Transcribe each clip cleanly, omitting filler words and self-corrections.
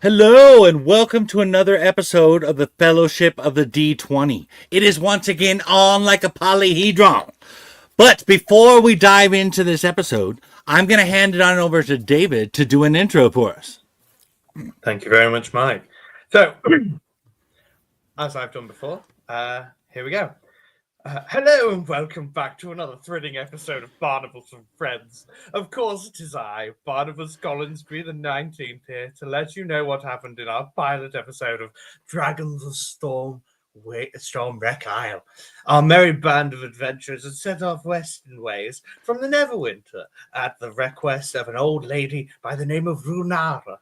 Hello and welcome to another episode of the Fellowship of the D20. It is once again on like a polyhedron. But before we dive into this episode, I'm going to hand it on over to David to do an intro for us. Thank you very much, Mike. So, as I've done before, here we go. Hello and welcome back to another thrilling episode of Barnabas and Friends. Of course, it is I, Barnabas Collinsby, the 19th, here to let you know what happened in our pilot episode of Dragons of Stormwreck Isle. Our merry band of adventurers had set off western ways from the Neverwinter at the request of an old lady by the name of Runara,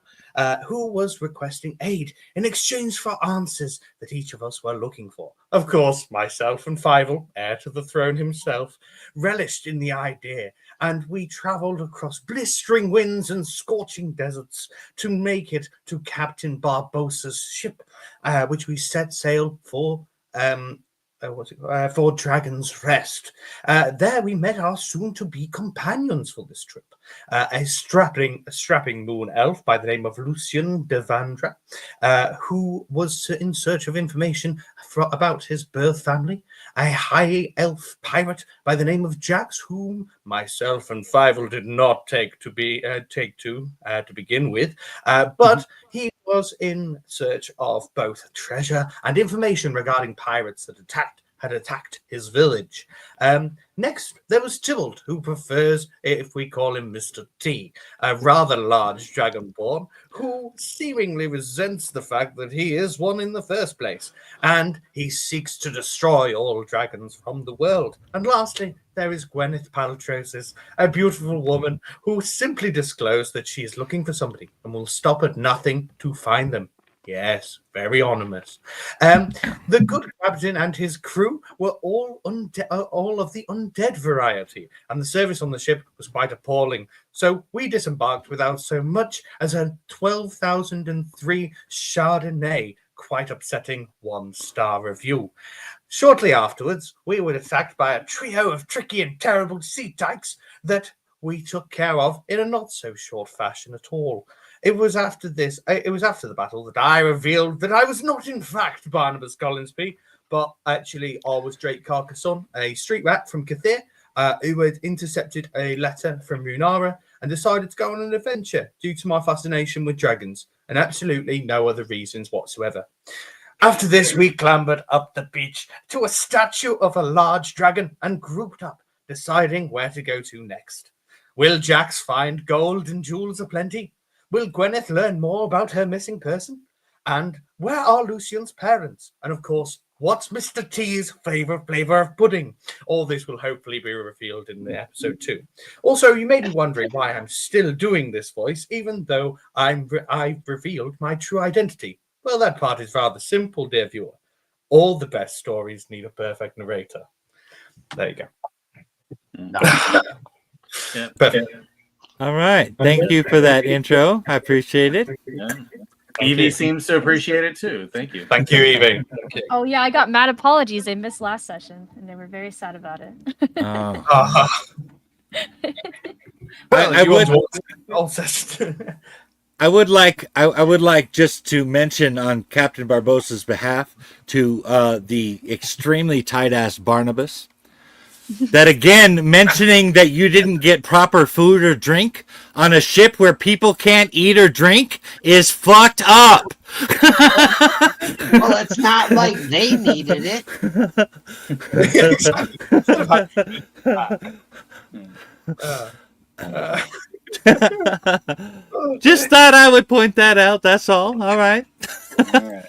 who was requesting aid in exchange for answers that each of us were looking for. Of course, myself and Fievel, heir to the throne himself, relished in the idea, and we travelled across blistering winds and scorching deserts to make it to Captain Barbossa's ship, which we set sail for Dragon's Rest. There we met our soon-to-be companions for this trip. A strapping moon elf by the name of Lucian de Vandra, who was in search of information about his birth family. A high elf pirate by the name of Jax, whom myself and Fievel did not take to begin with, but he was in search of both treasure and information regarding pirates that had attacked his village. Next, there was Tybalt, who prefers, if we call him Mr. T, a rather large dragonborn, who seemingly resents the fact that he is one in the first place, and he seeks to destroy all dragons from the world. And lastly, there is Gwyneth Paltrow's, a beautiful woman who simply disclosed that she is looking for somebody and will stop at nothing to find them. Yes, very ominous. The good captain and his crew were all of the undead variety, and the service on the ship was quite appalling. So we disembarked without so much as a 12,003 Chardonnay, quite upsetting 1-star review. Shortly afterwards, we were attacked by a trio of tricky and terrible sea tykes that we took care of in a not-so-short fashion at all. It was after the battle that I revealed that I was not, in fact, Barnabas Collinsby, but actually I was Drake Carcassonne, a street rat from Cathir, who had intercepted a letter from Runara and decided to go on an adventure due to my fascination with dragons, and absolutely no other reasons whatsoever. After this, we clambered up the beach to a statue of a large dragon and grouped up, deciding where to go to next. Will Jax find gold and jewels aplenty? Will Gwyneth learn more about her missing person? And where are Lucian's parents? And of course, what's Mr. T's favourite flavour of pudding? All this will hopefully be revealed in the episode 2. Also, you may be wondering why I'm still doing this voice, even though I've revealed my true identity. Well, that part is rather simple, dear viewer. All the best stories need a perfect narrator. There you go. Yeah. Perfect. All right. Thank you for that intro. I appreciate it. Yeah. Evie seems to appreciate it too. Thank you. Thank you, Evie. Oh yeah, I got mad apologies. They missed last session, and they were very sad about it. Oh. I would like just to mention on Captain Barbossa's behalf to the extremely tight-ass Barnabas that again, mentioning that you didn't get proper food or drink on a ship where people can't eat or drink is fucked up. Well, it's not like they needed it. Just thought I would point that out. That's all. All right. All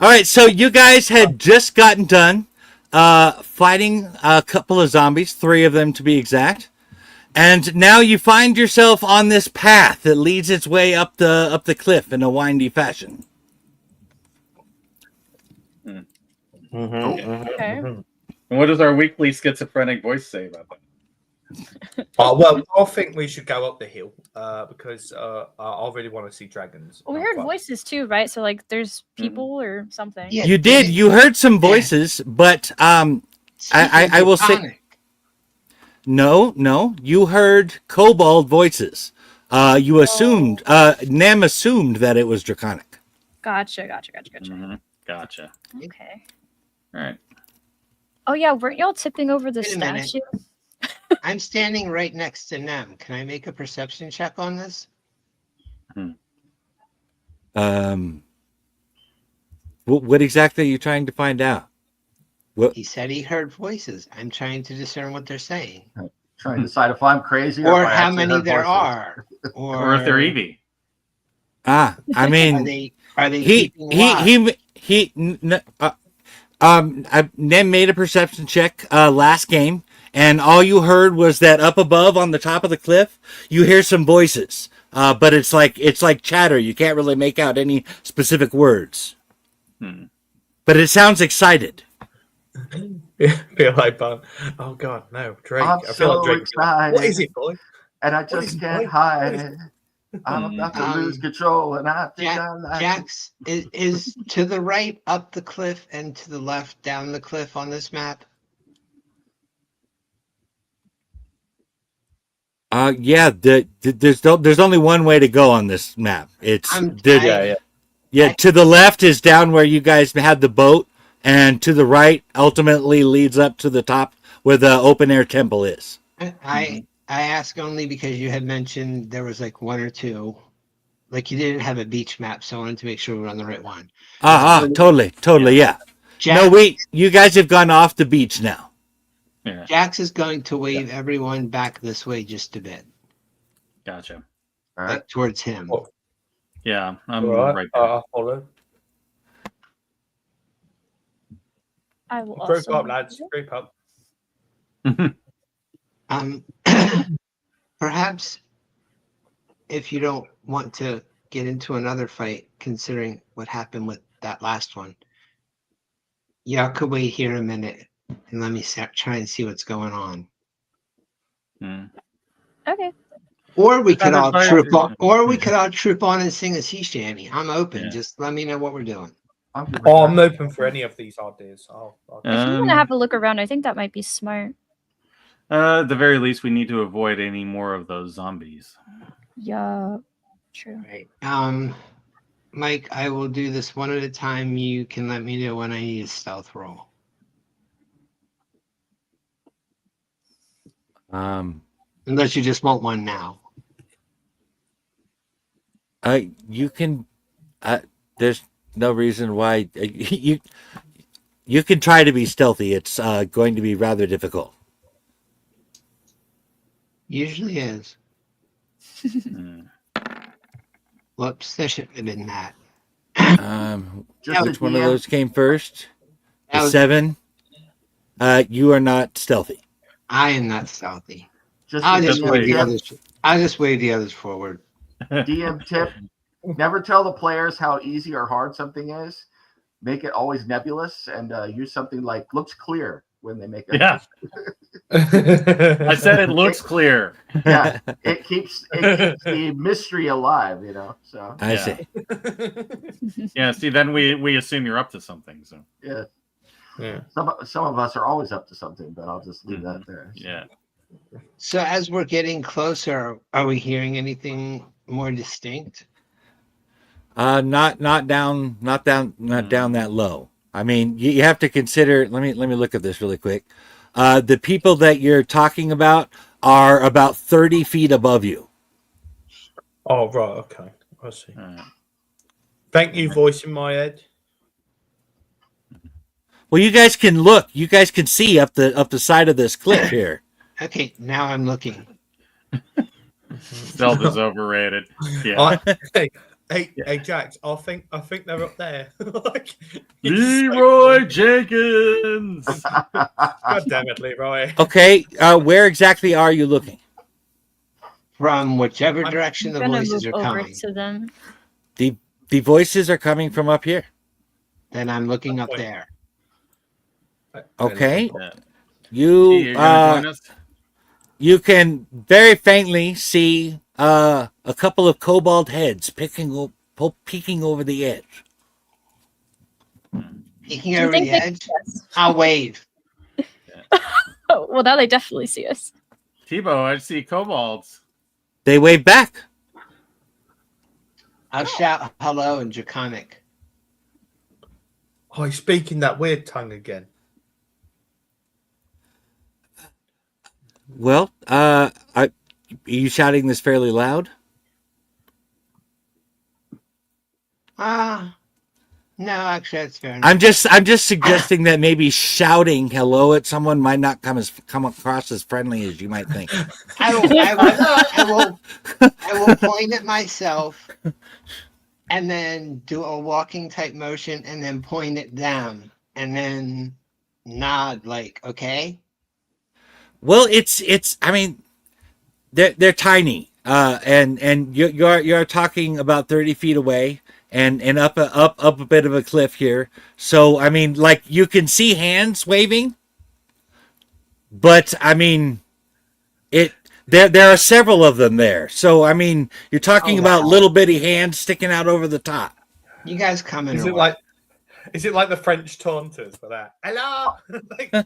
right. So you guys had just gotten done fighting a couple of zombies, 3 of them to be exact. And now you find yourself on this path that leads its way up the cliff in a windy fashion. Okay. And what does our weekly schizophrenic voice say about that? Well, I think we should go up the hill because I really want to see dragons. Well, we heard voices too, right? So like, there's people or something. Yeah. You did. You heard some voices, but I will say no. You heard kobold voices. You assumed, Nem assumed that it was draconic. Gotcha. Gotcha. Okay. All right. Oh yeah, weren't y'all tipping over the Wait a minute. statue? I'm standing right next to Nem. Can I make a perception check on this? What exactly are you trying to find out? What? He said he heard voices. I'm trying to discern what they're saying. Trying to decide if I'm crazy Or if I how actually many heard there voices. are. Or if they're Eevee. I Are mean, they keeping watch? Nem made a perception check last game, and all you heard was that up above on the top of the cliff, you hear some voices, but it's like chatter. You can't really make out any specific words, but it sounds excited. Feel like oh god, no, Drake. I'm I feel so like Drake. excited. What is it, boy? And I What just is it, can't boy? hide What is it. I'm about to lose control, and I think I like it. Jax is to the right up the cliff and to the left down the cliff on this map. Yeah. There's only one way to go on this map. It's I- to the left is down where you guys had the boat, and to the right ultimately leads up to the top where the open air temple is. I ask only because you had mentioned there was like one or two. Like you didn't have a beach map, so I wanted to make sure we were on the right one. Totally, yeah. Jax, You guys have gone off the beach now. Yeah. Jax is going to wave everyone back this way just a bit, Gotcha. All right. like towards him. Oh. Yeah, I'm All right there. I'll follow. I will Group also. up, lads. Group up. Perhaps if you don't want to get into another fight, considering what happened with that last one, y'all could wait here a minute and let me try and see what's going on. Okay. Or we could all Everybody- troop on. Or we could all troop on and sing a sea shanty. I'm open. Yeah. Just let me know what we're doing. I'm good with Oh, I'm that. open for any of these ideas. I'll If you want to have a look around, I think that might be smart. At the very least, we need to avoid any more of those zombies. Yeah. True. Right. Mike, I will do this one at a time. You can let me know when I need a stealth roll. Unless you just want one now. You can. There's no reason why you can try to be stealthy. It's going to be rather difficult. Usually is. Whoops, there shouldn't have been that. Just Which a one of DM. those came first? That The was- 7. You are not stealthy. I am not stealthy. Just I'll a just wait wave the DM others. I'll just wave the others forward. DM tip: never tell the players how easy or hard something is. Make it always nebulous, and use something like "looks clear" when they make it. Yeah, I said it looks clear. Yeah, it keeps the mystery alive. So I Yeah. see. Yeah, see, then we assume you're up to something. So yeah, Yeah. some of us are always up to something, but I'll just leave that there. yeah. So as we're getting closer, are we hearing anything more distinct? Not down that low. I mean, you have to consider. Let me look at this really quick. The people that you're talking about are about 30 feet above you. Oh right, okay. I see. All right. Thank you, voice in my head. Well, you guys can look. You guys can see up the side of this cliff here. Okay, now I'm looking. Zelda's overrated. Yeah. Hey, Jax. I think they're up there. Like, Leroy Jenkins. God damn it, Leroy. Okay, where exactly are you looking? From whichever I'm direction the I'm gonna voices move are over coming. to them. The voices are coming from up here. Then I'm looking up there. Okay, Yeah. you gonna join us? you can very faintly see a couple of cobalt heads peeking over the edge. Peeking Do you over think the they edge. see us? I'll wave. Oh, well, now they definitely see us. Tebow, I see kobolds. They wave back. I'll shout hello in Draconic. Oh, he's speaking that weird tongue again. Well, are you shouting this fairly loud? No, actually, that's fair enough. I'm just suggesting that maybe shouting hello at someone might not come across as friendly as you might think. I will point at myself and then do a walking type motion and then point at them and then nod like, okay. Well, it's I mean, they're tiny, and you're talking about 30 feet away, and up a bit of a cliff here. So I mean, like you can see hands waving, but I mean, there are several of them there. So I mean, you're talking about little bitty hands sticking out over the top. You guys coming? Is it like the French taunters for that? Hello.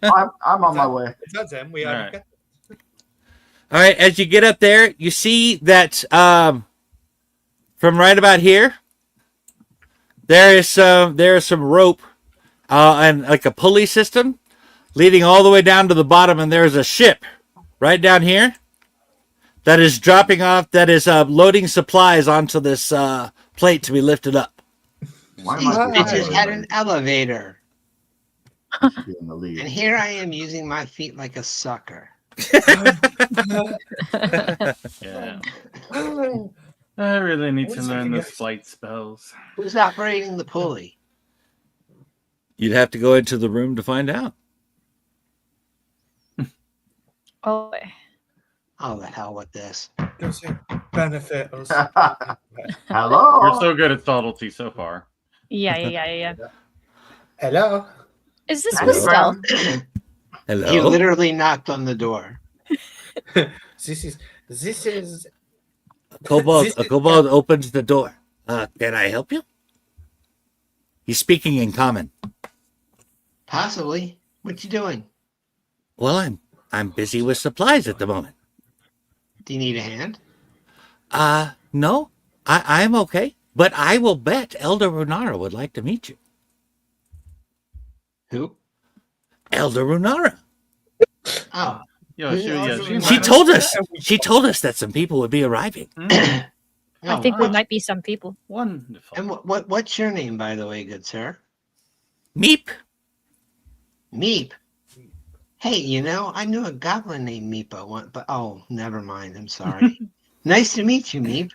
I'm on my way. That's him. We All are. right. All right, as you get up there, you see that from right about here, there is some rope and like a pulley system leading all the way down to the bottom, and there's a ship right down here that is dropping off, that is loading supplies onto this plate to be lifted up. Why These am I bitches had an elevator, in the lead? and here I am using my feet like a sucker. Yeah. I really need to learn those flight spells. Who's operating the pulley? You'd have to go into the room to find out. Oh, Oh, the hell with this. Does it benefit us? Hello. You're so good at subtlety so far. yeah. Hello. Is this Hello. with stealth? He Hello. literally knocked on the door. This is A kobold opens the door. Can I help you? He's speaking in common. Possibly. What you doing? Well, I'm busy with supplies at the moment. Do you need a hand? No, I'm okay. But I will bet Elder Runara would like to meet you. Who? Elder Runara. Oh. Yo, she She told us that some people would be arriving. Mm, I think there wow. might be some people. wonderful. And what's your name, by the way, good sir? Meep. Meep. Hey, I knew a goblin named Meepa once, but never mind. I'm sorry. Nice to meet you, Meep.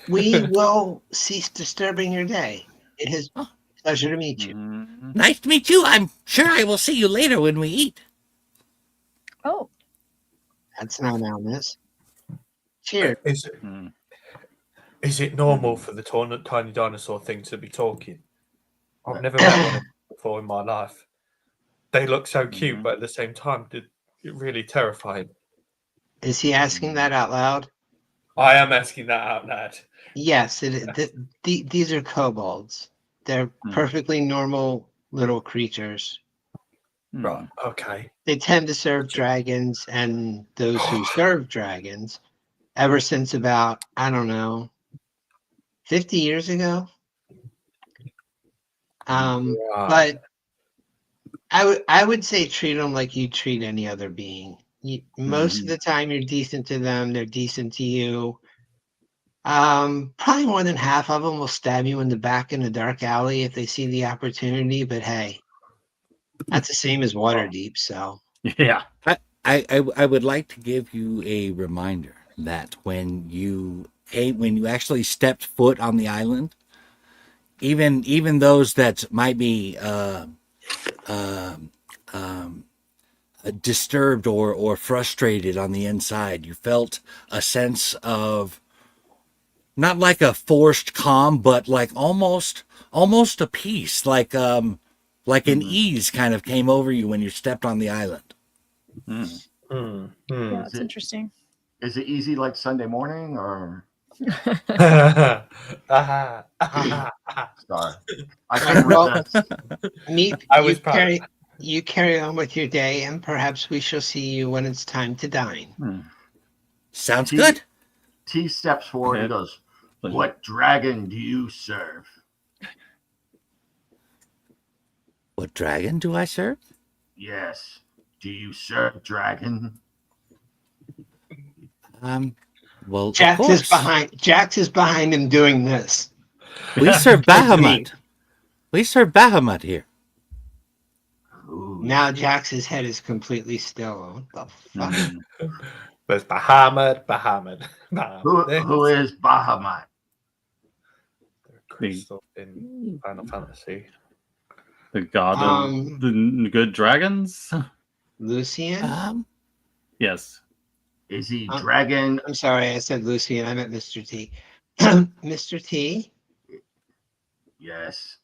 We will cease disturbing your day. It is a pleasure to meet you. Mhm. Nice to meet you. I'm sure I will see you later when we eat. Oh, That's not now, miss. Cheers. Mm. Is it normal for the tiny dinosaur thing to be talking? I've never met one before in my life. They look so cute, but at the same time, they're really terrifying. Is he asking that out loud? I am asking that out loud. Yes. These are kobolds. They're perfectly normal little creatures. Right. Okay. They tend to serve dragons and those who serve dragons ever since about, I don't know, 50 years ago. But I would say treat them like you treat any other being. Most of the time you're decent to them, they're decent to you. Probably more than half of them will stab you in the back in a dark alley if they see the opportunity, but hey, that's the same as Waterdeep, so. Yeah. I would like to give you a reminder that when you actually stepped foot on the island, even those that might be disturbed or frustrated on the inside, you felt a sense of not like a forced calm, but like almost a peace, like an ease kind of came over you when you stepped on the island. yeah, that's interesting. Is it easy like Sunday morning or? Uh-huh. Sorry, I couldn't resist. Meep, I was proud. you carry on with your day, and perhaps we shall see you when it's time to dine. Sounds good. T steps forward and goes, What dragon do you serve? What dragon do I serve? Yes. Do you serve dragon? Well, of Jax is course. Jax is behind him doing this. We serve Bahamut. We serve Bahamut here. Ooh. Now Jax's head is completely still. What the fuck? Mhm. There's Bahamut. Who is Bahamut? Crystal in Final Fantasy. The god of the good dragons? Lucian? Yes. Is he dragon? I'm sorry, I said Lucian. I meant Mr. T. Mr. T, Yes.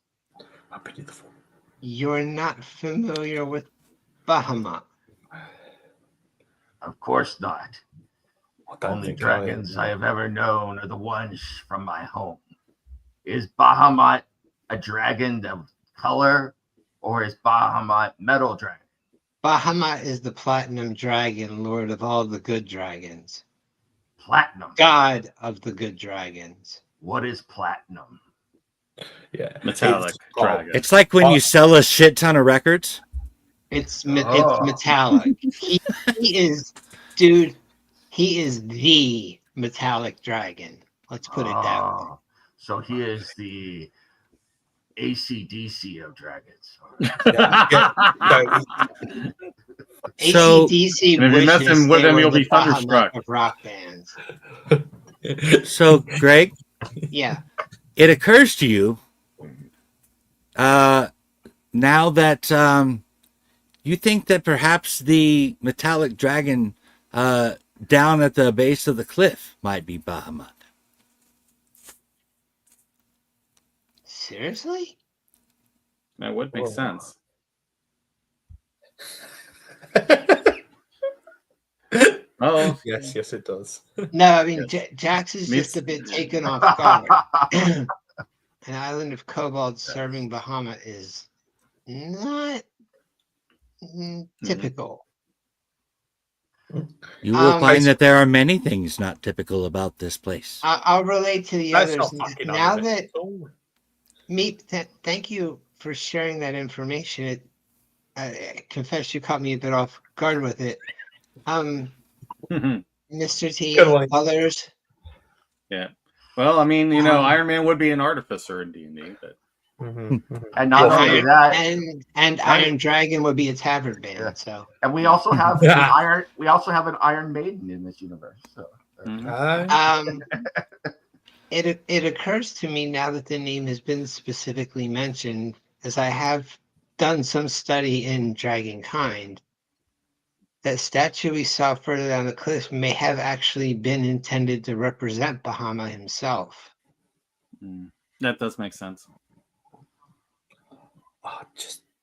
you're not familiar with Bahamut. Of course not. don't Only think dragons I I am. have ever known are the ones from my home. Is Bahamut a dragon of color, or is Bahamut metal dragon? Bahamut is the platinum dragon, lord of all the good dragons. Platinum. God of the good dragons. What is platinum? Yeah. Metallic dragon. It's like when you sell a shit ton of records. It's Oh. metallic. He is, dude, he is the metallic dragon. Let's put it that way. Oh, so he is the AC/DC of dragons. So- AC/DC And if you mess wishes with they him, were you'll the be thunderstruck. Bahamut of rock bands. So, Greg, Yeah. it occurs to you now that you think that perhaps the metallic dragon down at the base of the cliff might be Bahamut. Seriously? That would make sense. Oh, Yes, it does. No, I mean, Jax is just a bit taken off guard. An island of kobolds serving Bahamut is not typical. You will Um, find that there are many things not typical about this place. I'll relate to the That's others. not fucking Now on that it. Oh. Meep, thank you for sharing that information. I confess you caught me a bit off guard with it. Mr. T, Good one. others. yeah. Well, I mean, Iron Man would be an artificer in D&D, but And not Well, only Iron, that, and Iron Dragon would be a tavern band. Yeah. So and we also have an Iron. We also have an Iron Maiden in this universe. So it occurs to me now that the name has been specifically mentioned, as I have done some study in Dragonkind, that statue we saw further down the cliff may have actually been intended to represent Bahamut himself. that does make sense.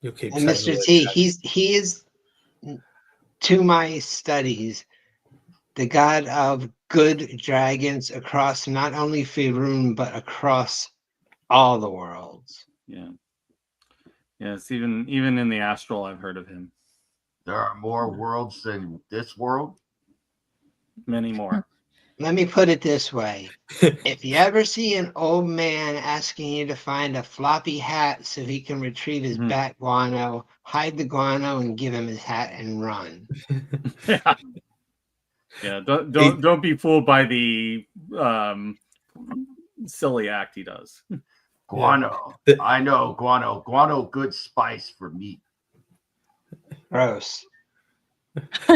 You keep And saying Mr. the word T, dragon. he is, to my studies, the god of good dragons across not only Faerun, but across all the worlds. Yeah. Yes, even in the astral, I've heard of him. there are more worlds than this world. Many more. Let me put it this way. If you ever see an old man asking you to find a floppy hat so he can retrieve his bat guano, hide the guano and give him his hat and run. Yeah. Don't be fooled by the silly act he does. Guano. I know guano. Guano, good spice for meat. Gross.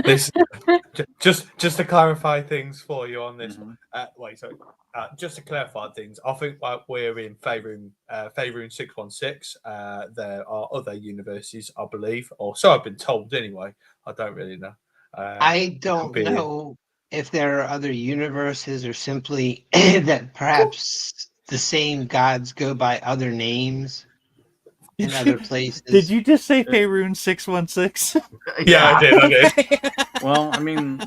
This, just to clarify things for you on this. Just to clarify things, I think we're in Faerun 616. There are other universes, I believe, or so I've been told anyway. I don't really know. I don't know if there are other universes or simply that perhaps the same gods go by other names in other places. Did you just say Faerun 616? Yeah, I did. Well, I mean,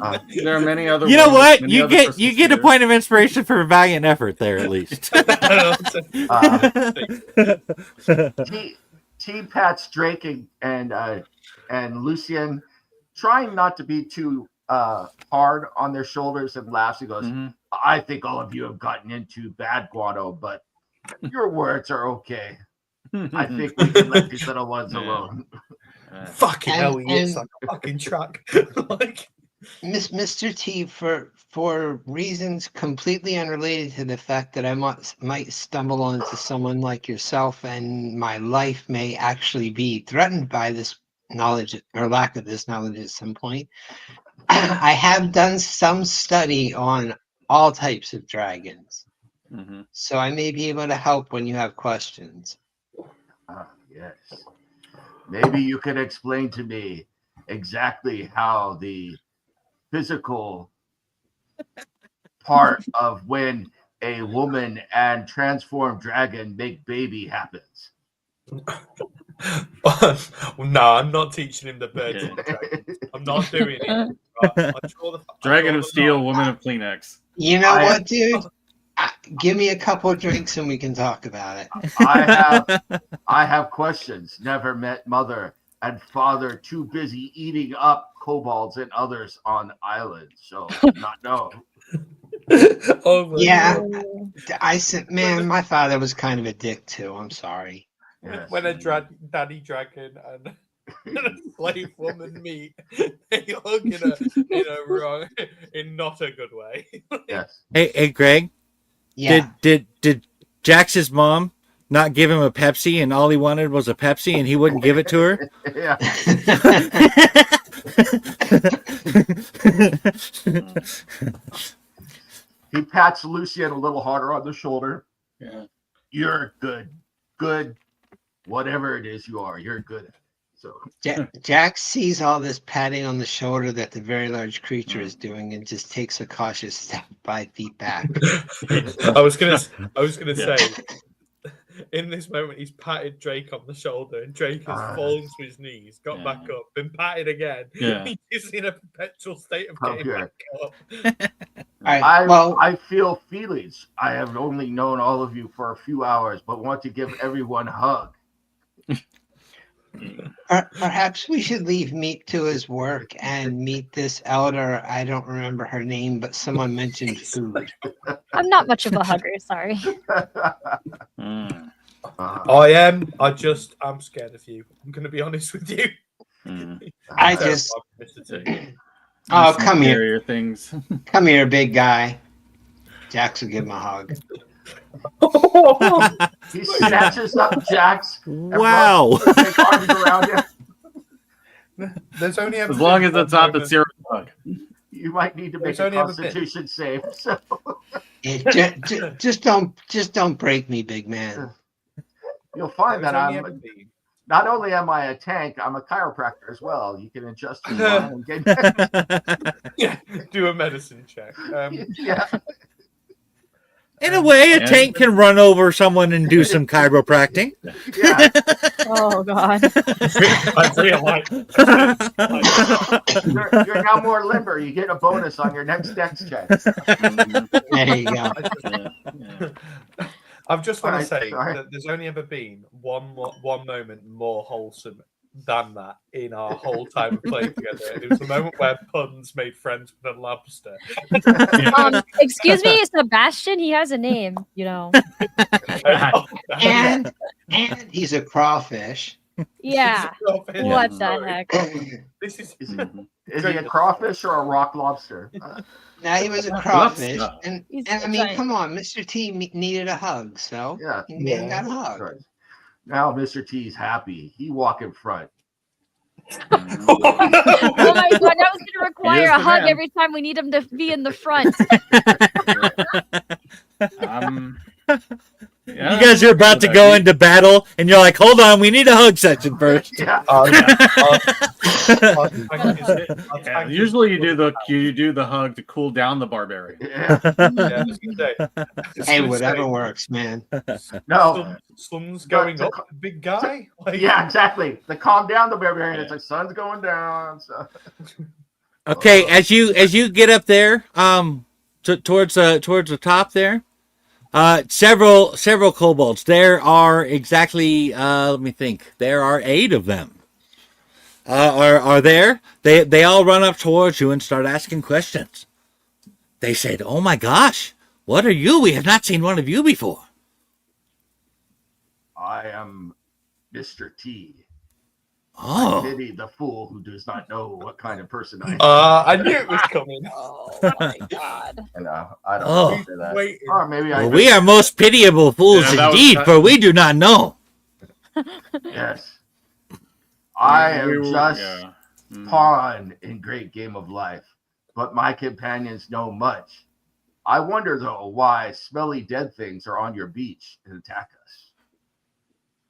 there are many other. You know worlds, what? many You other get crystals a here. point of inspiration for a valiant effort there, at least. T Pats Drake and Lucian trying not to be too hard on their shoulders and laughs. He goes, Mhm. I think all of you have gotten into bad guano, but your words are okay. I think we can let these little ones Yeah. alone. Fucking And- hell, he hits and- like a fucking truck. Like, Mr. T, for reasons completely unrelated to the fact that I might stumble onto someone like yourself, and my life may actually be threatened by this knowledge or lack of this knowledge at some point. I have done some study on all types of dragons, Mhm. so I may be able to help when you have questions. Yes. Maybe you could explain to me exactly how the physical part of when a woman and transformed dragon make baby happens. no, I'm not teaching him the birds Yeah. and the dragons. I'm not doing it. Right? Dragon of Steel, Woman of Kleenex. You know I- what, dude? Give me a couple of drinks and we can talk about it. I have questions. Never met mother and father too busy eating up kobolds and others on islands, so not know. Oh my Yeah, Oh. I said, man, my father was kind of a dick too. I'm sorry. Yes. When a daddy dragon and a slave woman meet, they hug in not a good way. Yes. Hey, Greg. Yeah. Did Jax's mom not give him a Pepsi, and all he wanted was a Pepsi, and he wouldn't give it to her? Yeah. He pats Lucian a little harder on the shoulder. Yeah. You're good. Good. Whatever it is you are, you're good at it. So Jack sees all this patting on the shoulder that the very large creature is doing, and just takes a cautious step 5 feet back. I was gonna Yeah. say, in this moment, he's patted Drake on the shoulder, and Drake has fallen to his knees, got back Yeah. up, been patted again. Yeah. He's in a perpetual state of Oh, getting good. back up. All right. Well, I feel feelings. I have only known all of you for a few hours, but want to give everyone a hug. perhaps we should leave Meek to his work and meet this elder. I don't remember her name, but someone mentioned food. I'm not much of a hugger, sorry. Mm. I'm scared of you. I'm gonna be honest with you. Mm. I So, just- Mr. T. Oh, Some come here. scarier things. Come here, big guy. Jax will give him a hug. He snatches up Jax. and Wow. rubs his big arms around him. There's only ever As long been as it's one not the moment- serial bug. You might need to make There's a only ever been- Constitution save. So Just don't break me, big man. you'll find There's that only I'm ever been- not only am I a tank, I'm a chiropractor as well. You can adjust me and get Yeah, do a medicine check. yeah. In a way, a And- tank can run over someone and do some chiropractic. Yeah. Oh god. I realize. You're now more limber. You get a bonus on your next dex check. There you go. Yeah. Yeah. I just want to Alright, say sorry. that there's only ever been one moment more wholesome than that in our whole time of playing together. And it was the moment where Puns made friends with a lobster. Excuse me, Sebastian, he has a name, you know. And he's a crawfish. Yeah. What the Sorry. heck? This is Is he a crawfish or a rock lobster? Now he was a crawfish, That's- and He's I mean, giant. come on, Mr. T needed a hug, so Yeah. he made that hug. Right. Now Mr. T's happy. He walk in front. Oh my god, that was gonna require is a the hug man. every time we need him to be in the front. You guys are about to go into battle, and you're like, "Hold on, we need a hug section first." Yeah. Yeah, usually you do the hug to cool down the barbarian. Yeah. Hey, whatever works, man. No. Sun's going The- up, big guy. Like, Yeah, exactly. The calm down the barbarian. It's like sun's going down. So. Okay, as you get up there, towards the top there, several kobolds. There are exactly, let me think. There are 8 of them. are there. They all run up towards you and start asking questions. They said, "Oh my gosh, what are you? We have not seen one of you before." I am Mr. T. Oh, I pity the fool who does not know what kind of person I am. I knew it was coming. Oh my god. And, I don't Oh. know say that. Wait. Or maybe I well, do. we are most pitiable fools Yeah, that was indeed, cut- for we do not know. Yes. I am We were- just yeah. Mm. pawn in great game of life, but my companions know much. I wonder though why smelly dead things are on your beach and attack us.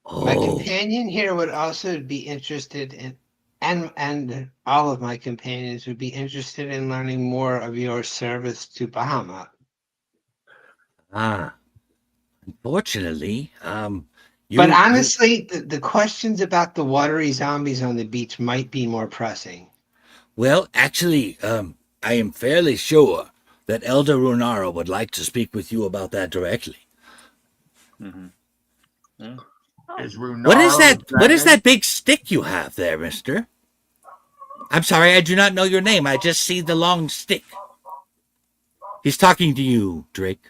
My Oh, companion here would also be interested in, and all of my companions would be interested in learning more of your service to Bahamut. unfortunately, But honestly, the questions about the watery zombies on the beach might be more pressing. well, actually, I am fairly sure that Elder Runara would like to speak with you about that directly. Mhm. Yeah. Is Runara What is that? the What is dragon? that big stick you have there, mister? I'm sorry, I do not know your name. I just see the long stick. He's talking to you, Drake.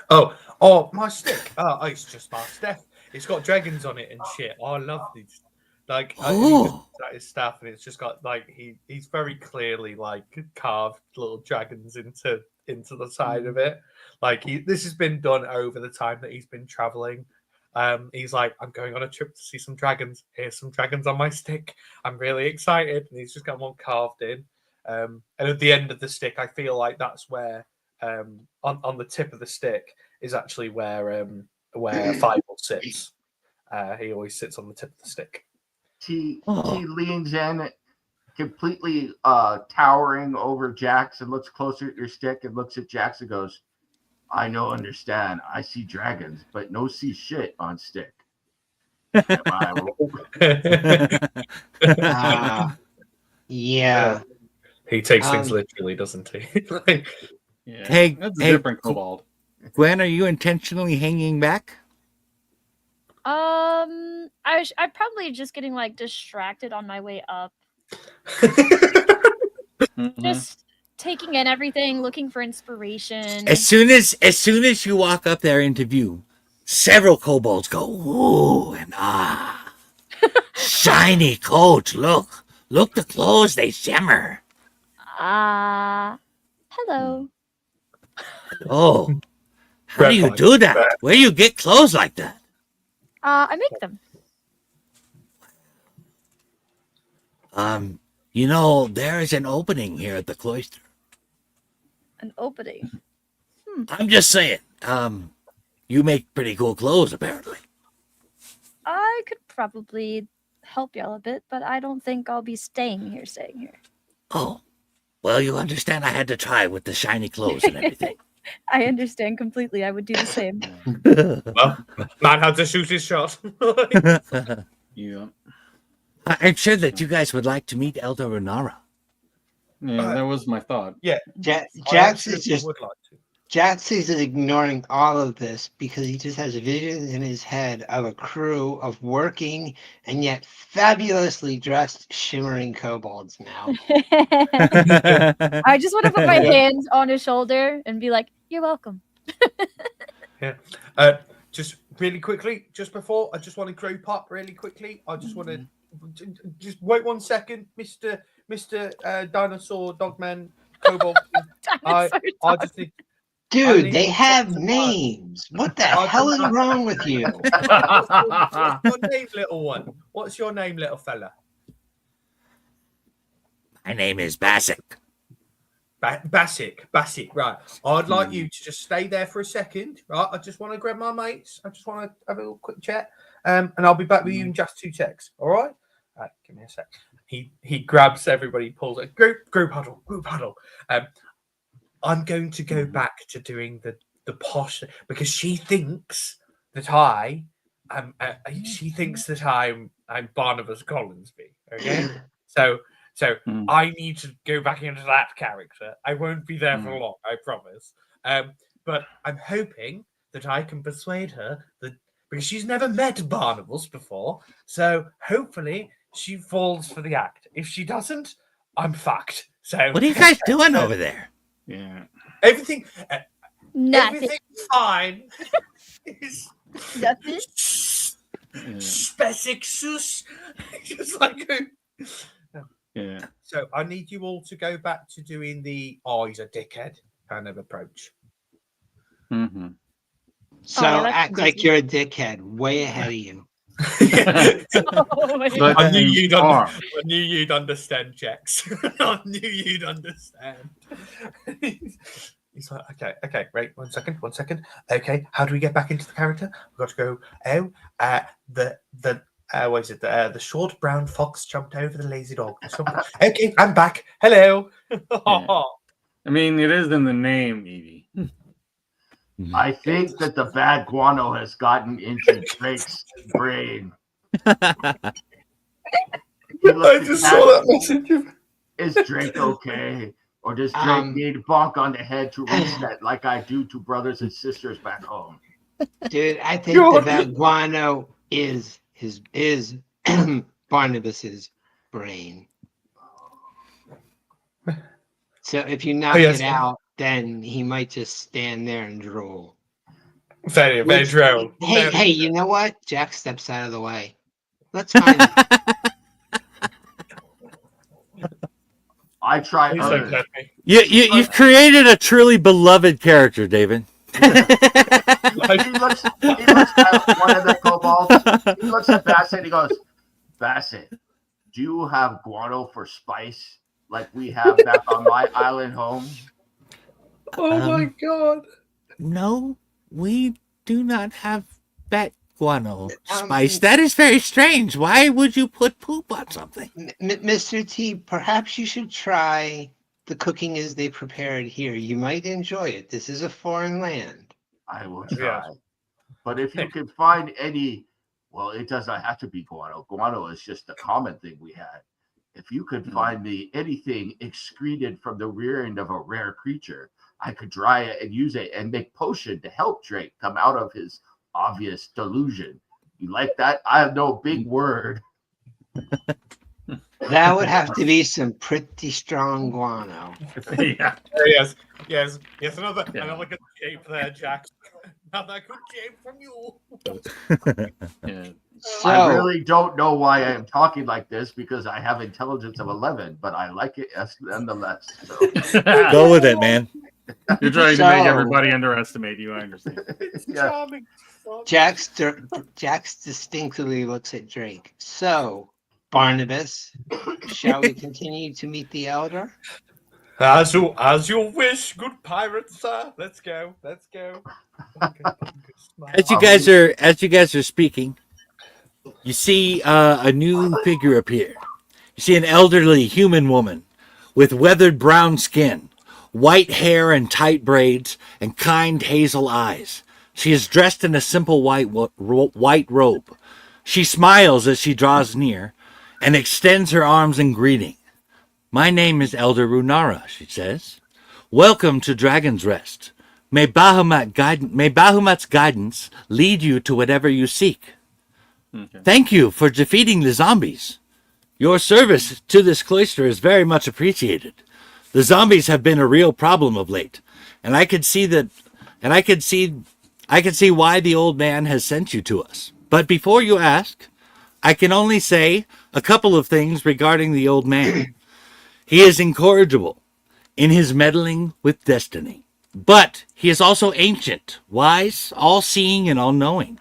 Oh, my stick. Oh, it's just my staff. It's got dragons on it and shit. I love these. Like, and he just Oh, that his staff, and it's just got like he's very clearly like carved little dragons into the side of it. Like this has been done over the time that he's been traveling. He's like, I'm going on a trip to see some dragons. Here's some dragons on my stick. I'm really excited, and he's just got one carved in. And at the end of the stick, I feel like that's where on the tip of the stick is actually where Fievel sits. He always sits on the tip of the stick. T Oh. leans in, completely towering over Jax, and looks closer at your stick and looks at Jax and goes, I know, understand. I see dragons, but no see shit on stick. Yeah. He takes things literally, doesn't he? Like, Yeah. Hey, That's a hey, different kobold. Gwen, are you intentionally hanging back? I'm probably just getting like distracted on my way up. Mhm. Just taking in everything, looking for inspiration. As soon as you walk up there into view, several kobolds go ooh and ah. Shiny coat, look the clothes, they shimmer. Hello. Oh, how do you Red do that? Where do you get clothes like that? I make them. You know, there is an opening here at the cloister. An opening. I'm just saying, you make pretty cool clothes, apparently. I could probably help y'all a bit, but I don't think I'll be staying here. Oh, well, you understand I had to try with the shiny clothes and everything. I understand completely. I would do the same. well, man had to shoot his shot. Yeah. I'm sure that you guys would like to meet Elder Renara. Yeah, that was my thought. Yeah, Jax is just would like to. Jax is ignoring all of this because he just has visions in his head of a crew of working and yet fabulously dressed shimmering kobolds now. I just want to put my hands on his shoulder and be like, "You're welcome." Just really quickly, just before, I just want to group up really quickly. I just want to just wait 1 second, Mister Dinosaur Dogman Kobold. I just need. Dude, need they have some time. names. What the hell is wrong with you? What's your name, little one? What's your name, little fella? My name is Bassic. Bassic, right. I'd like you to just stay there for a second, right? I just want to grab my mates. I just want to have a little quick chat. And I'll be back with you in just 2 seconds. All right? All right, give me a sec. He grabs everybody, pulls it. Group huddle. I'm going to go back to doing the posh because she thinks that she thinks that I'm Barnabas Collinsby. Okay, so I need to go back into that character. I won't be there for long, I promise. But I'm hoping that I can persuade her that because she's never met Barnabas before, so hopefully she falls for the act. If she doesn't, I'm fucked. So What are you guys doing over there? Yeah. everything, Nothing. everything's fine. It's Nothing. Spesic sus. Just like. Yeah. So I need you all to go back to doing the he's a dickhead kind of approach. Mm-hmm. So yeah, that's act like easy. you're a dickhead, way ahead of you. Oh, my But I knew in you'd form. I knew you'd understand, Jax. I knew you'd understand. He's like, okay, wait, one second. Okay, how do we get back into the character? We've got to go. What is it? The short brown fox jumped over the lazy dog. Okay, I'm back. Hello. Yeah. I mean, it is in the name, Evie. I think that the bad guano has gotten into Drake's brain. He I looked just at saw Jack. that message. Is Drake okay? Or does Drake need a bonk on the head to reset like I do to brothers and sisters back home? Dude, I think that guano is Barnabas's brain. So if you knock it out, then he might just stand there and drool. Very true. Hey, you know what? Jack steps out of the way. Let's find him. I try Please don't let me. You've created a truly beloved character, David. He looks at one of the kobolds. He looks at Bassett and he goes, Bassett, do you have guano for spice like we have back on my island home? Oh my god. No, we do not have bat guano spice. That is very strange. Why would you put poop on something? Mr. T, perhaps you should try the cooking as they prepare it here. You might enjoy it. This is a foreign land. I will try. But if you can find any, well, it doesn't have to be guano. Guano is just a common thing we had. If you could find me anything excreted from the rear end of a rare creature, I could dry it and use it and make potion to help Drake come out of his obvious delusion. You like that? I have no big word. That would have to be some pretty strong guano. Yeah. Yes. Another good shape there, Jack. Another good shape from you. Yeah. So, I really don't know why I am talking like this because I have intelligence of 11, but I like it nonetheless. So. Go with it, man. You're trying to make everybody underestimate you. I understand. Charming. Jax distinctly looks at Drake. So, Barnabas, shall we continue to meet the elder? As you wish, good pirate, sir. Let's go. As you guys are speaking, you see a new figure appear. You see an elderly human woman with weathered brown skin, white hair and tight braids, and kind hazel eyes. She is dressed in a simple white robe. She smiles as she draws near and extends her arms in greeting. "My name is Elder Runara," she says. "Welcome to Dragon's Rest. May Bahamut's guidance lead you to whatever you seek. Okay. Thank you for defeating the zombies. Your service to this cloister is very much appreciated. The zombies have been a real problem of late, and I could see why the old man has sent you to us. But before you ask, I can only say a couple of things regarding the old man. He is incorrigible in his meddling with destiny, but he is also ancient, wise, all-seeing, and all-knowing.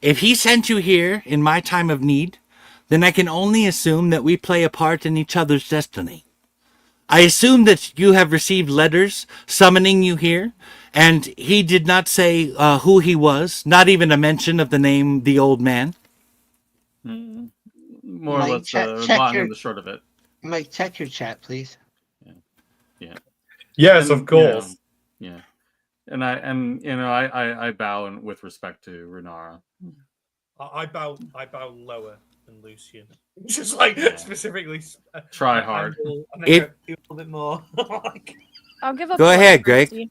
If he sent you here in my time of need, then I can only assume that we play a part in each other's destiny. I assume that you have received letters summoning you here, and he did not say who he was, not even a mention of the name the old man." More or less the long and the short of it. Mike, check your chat, please. Yeah. Yes, And, of course. Yeah. And I bow with respect to Runara. I bow lower than Lucian. Just like specifically Try hard. And then go a little bit more. I'll give up. Go ahead, Greg. Okay,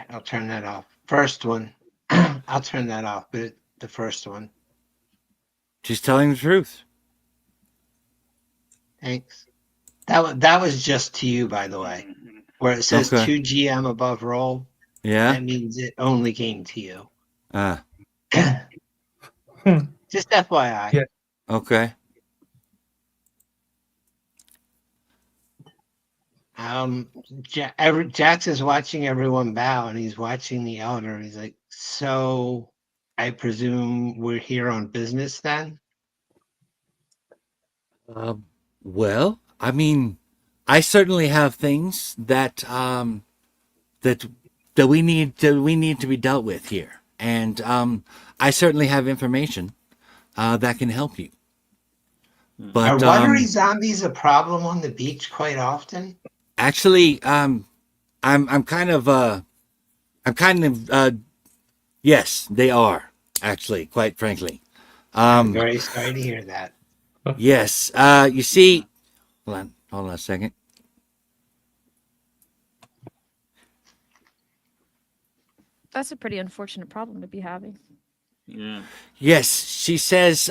I'll turn that off. First one. I'll turn that off, but the first one. She's telling the truth. Thanks. That was just to you, by the way. Where it says Okay. 2 GM above roll, Yeah. that means it only came to you. Hmm. Just FYI. Yeah. Okay. Jax is watching everyone bow, and he's watching the elder. He's like, "So, I presume we're here on business then?" Well, I mean, I certainly have things that that we need to be dealt with here, and I certainly have information that can help you. Are But watery zombies a problem on the beach quite often? actually, yes, they are actually, quite frankly. I'm very sorry to hear that. Yes, you see, hold on a second. That's a pretty unfortunate problem to be having. Yeah. Yes, she says,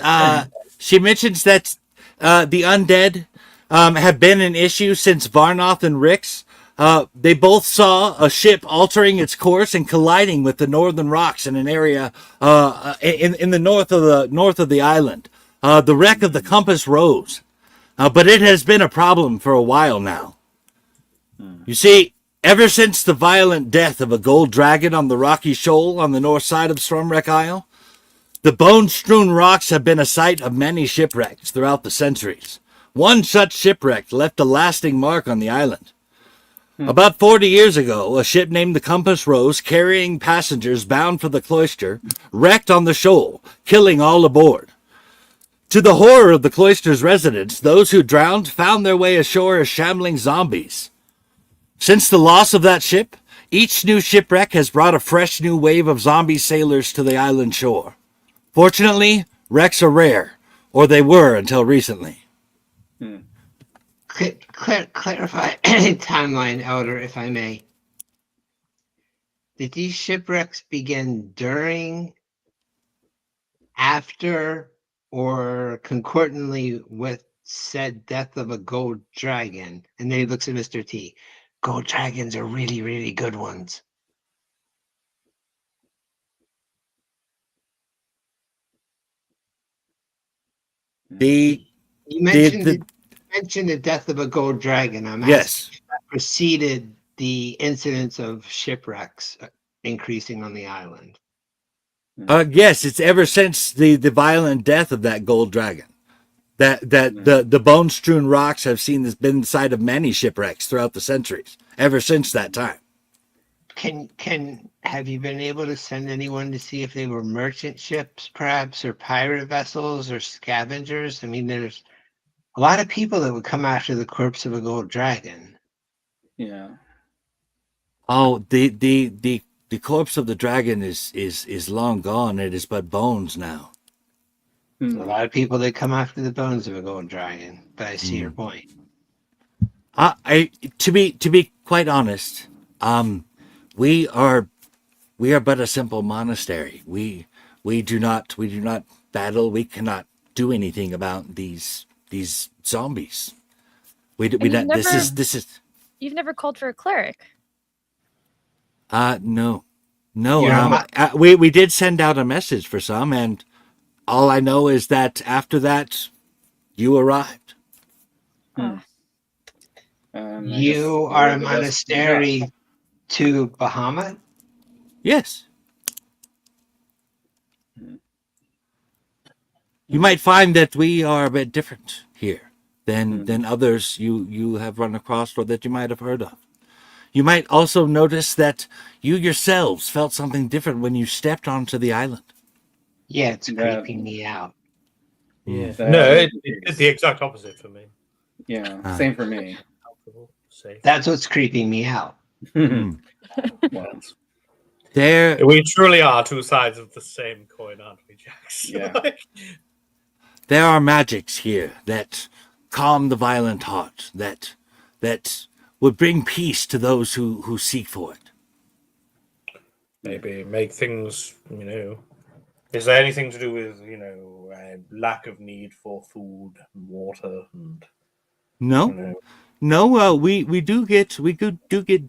she mentions that the undead have been an issue since Varnoth and Rix. They both saw a ship altering its course and colliding with the northern rocks in an area in the north of the island. The wreck of the Compass rose, but it has been a problem for a while now. You see, ever since the violent death of a gold dragon on the rocky shoal on the north side of Stormwreck Isle, the bone-strewn rocks have been a site of many shipwrecks throughout the centuries. One such shipwreck left a lasting mark on the island. About 40 years ago, a ship named the Compass Rose, carrying passengers bound for the cloister, wrecked on the shoal, killing all aboard. To the horror of the cloister's residents, those who drowned found their way ashore as shambling zombies. Since the loss of that ship, each new shipwreck has brought a fresh new wave of zombie sailors to the island shore. Fortunately, wrecks are rare, or they were until recently. Clarify timeline, Elder, if I may. Did these shipwrecks begin during, after, or concordantly with said death of a gold dragon? And then he looks at Mr. T. Gold dragons are really, really good ones. The You mentioned the the death of a gold dragon. I'm yes. asking that preceded the incidence of shipwrecks increasing on the island. Yes, it's ever since the violent death of that gold dragon. That the bone-strewn rocks have been the site of many shipwrecks throughout the centuries. Ever since that time. Have you been able to send anyone to see if they were merchant ships, perhaps, or pirate vessels, or scavengers? I mean, there's a lot of people that would come after the corpse of a gold dragon. Yeah. Oh, the corpse of the dragon is long gone. It is but bones now. There's a lot of people that come after the bones of a gold dragon. But I see your point. To be quite honest, we are but a simple monastery. We do not battle. We cannot do anything about these zombies. This is You've never called for a cleric. no. You're not- We did send out a message for some, and all I know is that after that, you arrived. You are a monastery to Bahamut? Yes. You might find that we are a bit different here than others you have run across or that you might have heard of. You might also notice that you yourselves felt something different when you stepped onto the island. Yeah, it's creeping me out. Yeah. No, it did the exact opposite for me. Yeah. Same for me. Safe. That's what's creeping me out. Well, There, We truly are two sides of the same coin, aren't we, Jax? Yeah. there are magics here that calm the violent heart, that would bring peace to those who seek for it. maybe make things, Is there anything to do with, lack of need for food and water and No, no. We do get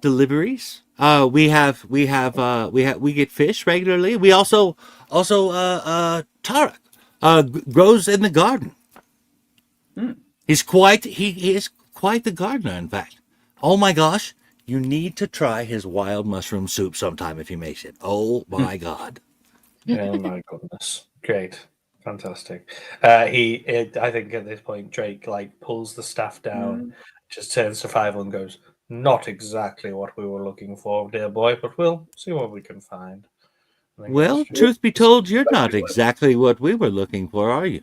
deliveries. We get fish regularly. We also Tarek grows in the garden. He is quite the gardener, in fact. Oh my gosh, you need to try his wild mushroom soup sometime if he makes it. Oh my god. Oh my goodness! Great, fantastic. I think at this point Drake pulls the staff down, just turns to Fievel and goes, "Not exactly what we were looking for, dear boy, but we'll see what we can find." I think Well, that's- truth be told, you're not exactly what we were looking for, are you?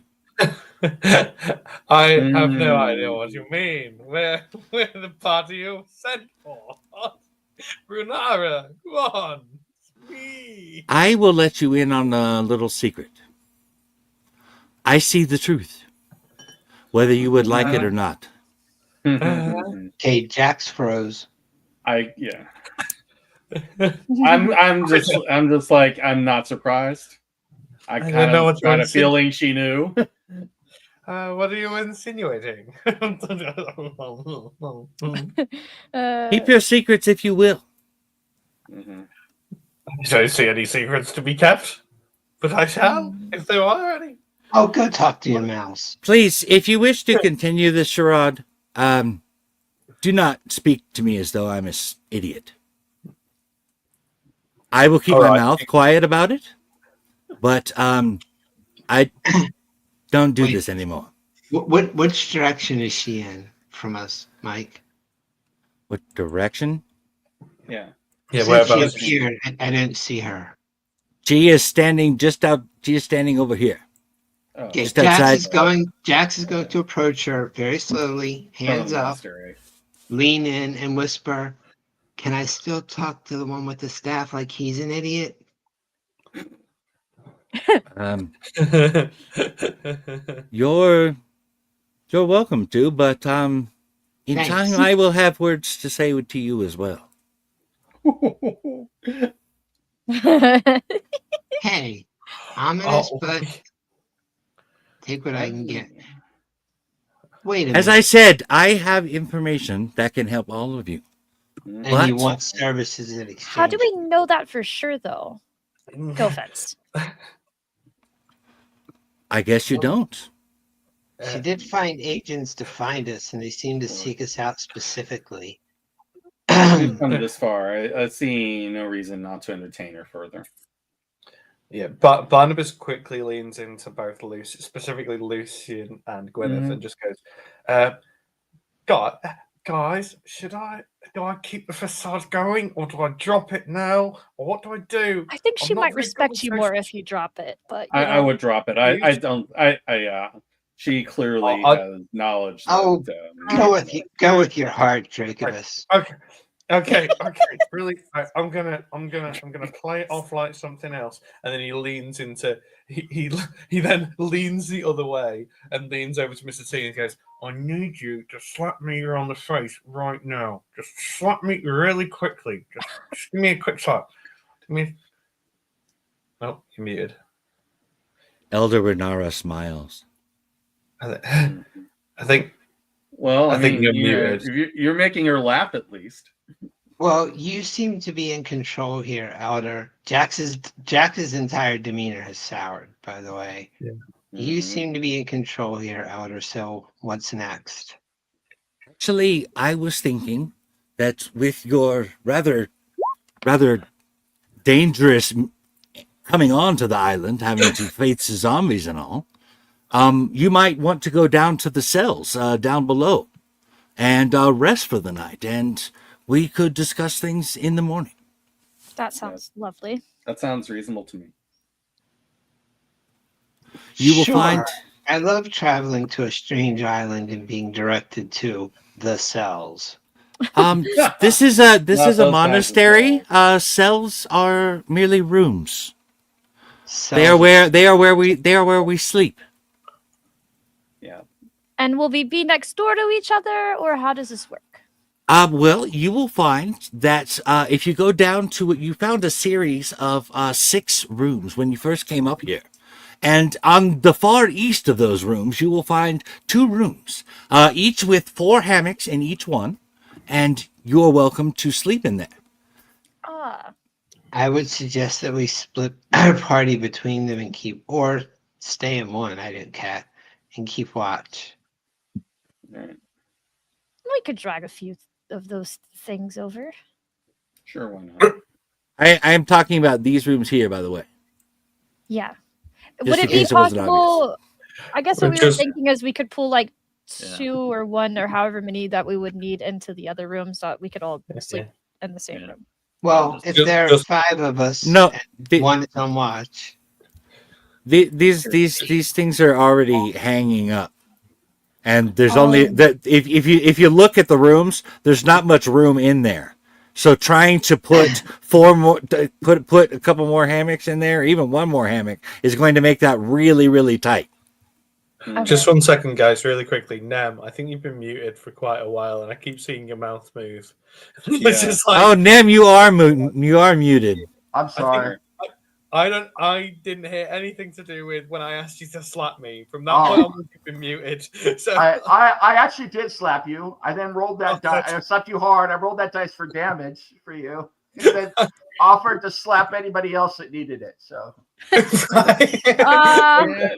I have no idea what you mean. We're the party you sent for. Brunara, come on. It's me. I will let you in on a little secret. I see the truth, whether you would like it or not. Okay, Jax froze. Yeah. I'm just like, I'm not surprised. I didn't kind know of what you got a were saying. feeling she knew. What are you insinuating? Keep your secrets if you will. Mhm. I don't see any secrets to be kept, but I shall if there are any. Oh, go talk to your mouse. Please, if you wish to continue this charade, do not speak to me as though I'm an idiot. I will keep All my right. mouth quiet about it, but I don't do Wait. this anymore. Which direction is she in from us, Mike? What direction? Yeah. Yeah, Since she whereabouts? appeared, I didn't see her. She is standing just out. She is standing over here. Oh, Okay, Just outside. Jax is going to approach her very slowly, hands from the up, monastery. lean in, and whisper, "Can I still talk to the one with the staff like he's an idiot?" You're welcome to, but in Thanks. time I will have words to say to you as well. Hey, ominous, but take what I can get. Wait a As I minute. said, I have information that can help all of you. And But you want services in exchange. How do we know that for sure, though? No offense. I guess you don't. She did find agents to find us, and they seem to seek us out specifically. We've come this far. I see no reason not to entertain her further. Yeah, but Barnabas quickly leans into both specifically Lucian and Gwyneth, and just goes, guys, do I keep the facade going, or do I drop it now, or what do I do? I think I'm she not might very respect good you with more social- if you drop it, but I would drop it. I Please? don't. She clearly I- has knowledge. Oh, That, go with your heart, Dracobus. Okay, really. I'm gonna play it off like something else, and then he leans into he then leans the other way and leans over to Mr. T and goes, "I need you to slap me on the face right now. Just slap me really quickly. Just give me a quick slap. Give me." Oh, you're muted. Elder Renara smiles. I think. well, I think you're yeah, muted. you're making her laugh at least. Well, you seem to be in control here, Elder. Jax's entire demeanor has soured, by the way. Yeah. You seem to be in control here, Elder, so what's next? Actually, I was thinking that with your rather dangerous coming onto the island, having to face the zombies and all, you might want to go down to the cells down below and rest for the night, and we could discuss things in the morning. That sounds lovely. That sounds reasonable to me. You will Sure. find. I love traveling to a strange island and being directed to the cells. This is a Not those kinds of monastery. Cells are merely rooms. Cells. They are where we sleep. Yeah. And will we be next door to each other, or how does this work? Well, you will find that if you go down to it, you found a series of 6 rooms when you first came up here. And on the far east of those rooms, you will find 2 rooms, each with 4 hammocks in each one. And you are welcome to sleep in there. Ah, I would suggest that we split our party between them and or stay in one. I didn't care, and keep watch. we could drag a few of those things over. Sure, why not? I am talking about these rooms here, by the way. Yeah. Just Would in it be case it wasn't possible? I guess what we were Just- thinking is we could pull like Yeah. 2 or 1 or however many that we would need into the other room so that we could all sleep in the same Yeah. room. Well, if there are 5 of us, No, and one is on watch. these things are already hanging up, and there's Oh. only that if you look at the rooms, there's not much room in there. So trying to put 4 more, put a couple more hammocks in there, even 1 more hammock, is going to make that really, really tight. Just 1 second, guys, really quickly. Nem, I think you've been muted for quite a while, and I keep seeing your mouth move. It's Yeah. just like, Oh, Nem, you are muted. I'm sorry. I didn't hear anything to do with when I asked you to slap me. From that Oh. point onwards, you've been muted. So I actually did slap you. I then rolled that Oh, dice. that's- I slapped you hard. I rolled that dice for damage for you. And then offered to slap anybody else that needed it. So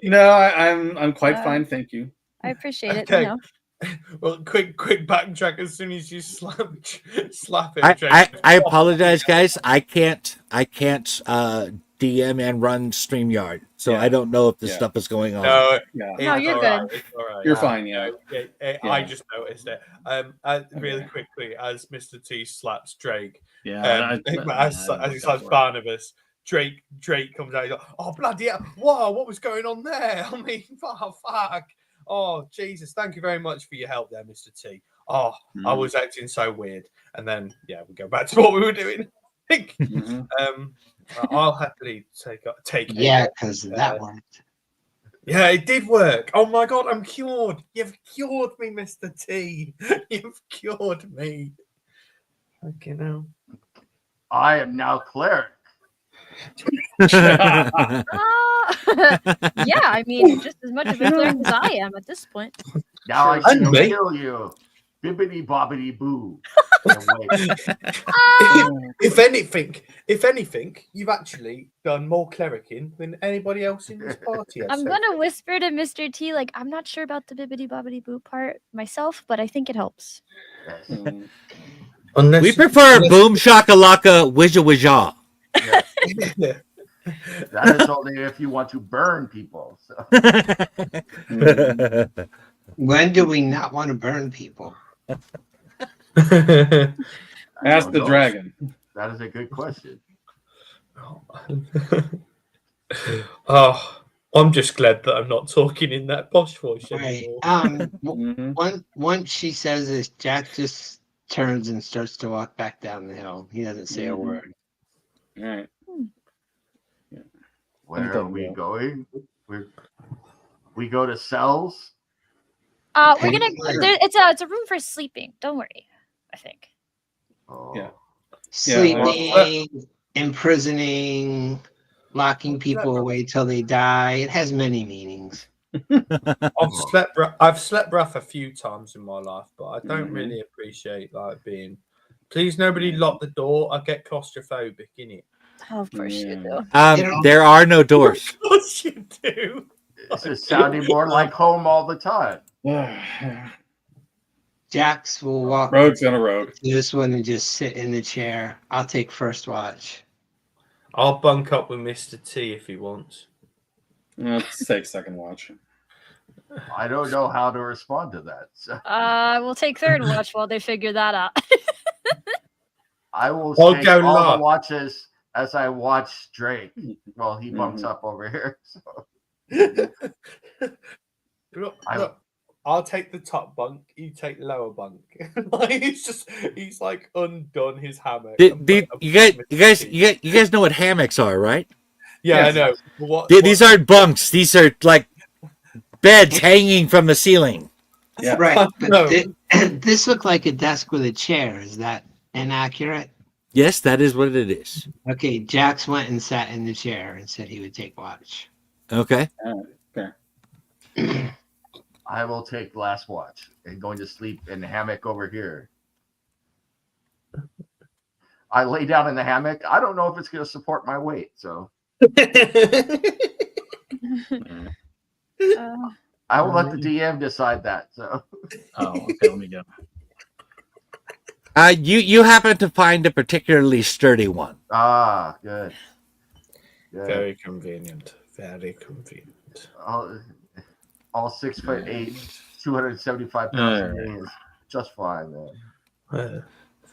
No, I'm quite fine, thank you. I appreciate it. Okay. You know. well, quick backtrack as soon as you slap him. I apologize, guys. I can't DM and run StreamYard, so Yeah. I don't know if this Yeah. stuff is going on. No, Yeah. No, it's you're all good. right, it's all right. You're fine, yeah. I Yeah. just noticed it. Really Okay. quickly, as Mr. T slaps Drake, Yeah. as he slaps Barnabas, Drake comes out. He's like, "Oh bloody hell! Whoa, what was going on there? I mean, fuck! Oh Jesus! Thank you very much for your help there, Mr. T. Oh, I was acting so weird." And then we go back to what we were doing. Mhm. I'll happily take. Yeah, it. because that worked. Yeah, it did work. Oh my god, I'm cured. You've cured me, Mr. T. You've cured me. Okay, now. I am now cleric. Ah, yeah, I mean, just as much of a cleric as I am at this point. Now I And shall me. kill you. Bibbity bobbity boo. If anything, you've actually done more clericing than anybody else in this party. I'm gonna whisper to Mr. T, like, I'm not sure about the bibbity bobbity boo part myself, but I think it helps. Mm. Unless We prefer boom shakalaka wizja wizja. That is only if you want to burn people. So. When do we not want to burn people? Ask the know. dragon. That is a good question. Oh, I'm just glad that I'm not talking in that posh voice Right. anymore. Once she says this, Jack just turns and starts to walk back down the hill. He doesn't say a word. All right. Where done are we well. going? We go to cells. We're gonna. It's a room for sleeping. Don't worry. I think. Oh. Yeah. Sleeping, imprisoning, locking people away till they die. It has many meanings. I've slept rough a few times in my life, but I don't really appreciate being. Please, nobody lock the door. I get claustrophobic in it. Oh, of course you do. There are no doors. Of course you do. This is sounding more like home all the time. Jax will walk Rogue's on a rogue. to this one and just sit in the chair. I'll take first watch. I'll bunk up with Mr. T if he wants. Let's take second watch. I don't know how to respond to that. So We'll take third watch while they figure that out. I will I'll take go all last. the watches as I watch Drake while he bumps up over here. So Look, I'll take the top bunk. You take the lower bunk. he's like undone his hammock. You guys know what hammocks are, right? Yeah, Yes. I know. But These aren't bunks. These are like beds hanging from the ceiling. Yeah. Right. But No. this looked like a desk with a chair. Is that inaccurate? Yes, that is what it is. Okay, Jax went and sat in the chair and said he would take watch. Okay. Fair. I will take last watch and going to sleep in the hammock over here. I lay down in the hammock. I don't know if it's going to support my weight, so I will let the DM decide that. So, Oh, okay. Let me go. You happen to find a particularly sturdy one. good. Very convenient. Very convenient. All 6'8", 275 pounds of me is just fine, man.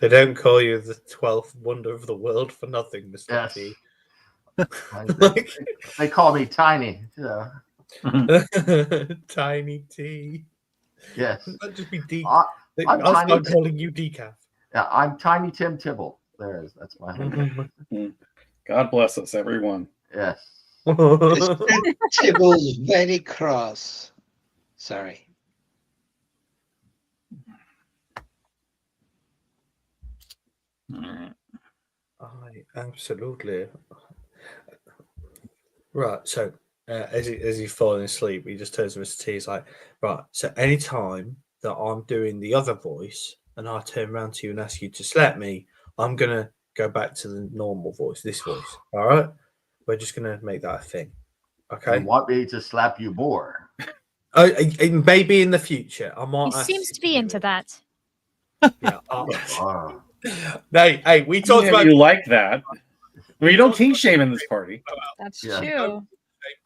They don't call you the 12th wonder of the world for nothing, Mr. Yes. T. They call me Tiny. So, Tiny T. yes. That'd just be D. I'm I'll Tiny start T. calling you Decaf. Yeah, I'm Tiny Tim Tibble. There it is. That's my name. God bless us, everyone. Yes. Tibble's very cross. Sorry. I absolutely. Right, so as he's falling asleep, he just turns to Mr. T. He's like, right, so anytime that I'm doing the other voice and I turn around to you and ask you to slap me, I'm gonna go back to the normal voice, this voice. All right, we're just gonna make that a thing. Okay. You want me to slap you more? Maybe in the future, I might. He ask seems you to be do into it. that. Yeah. Oh. Hey, we talked Yeah, about you like that. Well, you don't kink shame in this party. That's Yeah. true.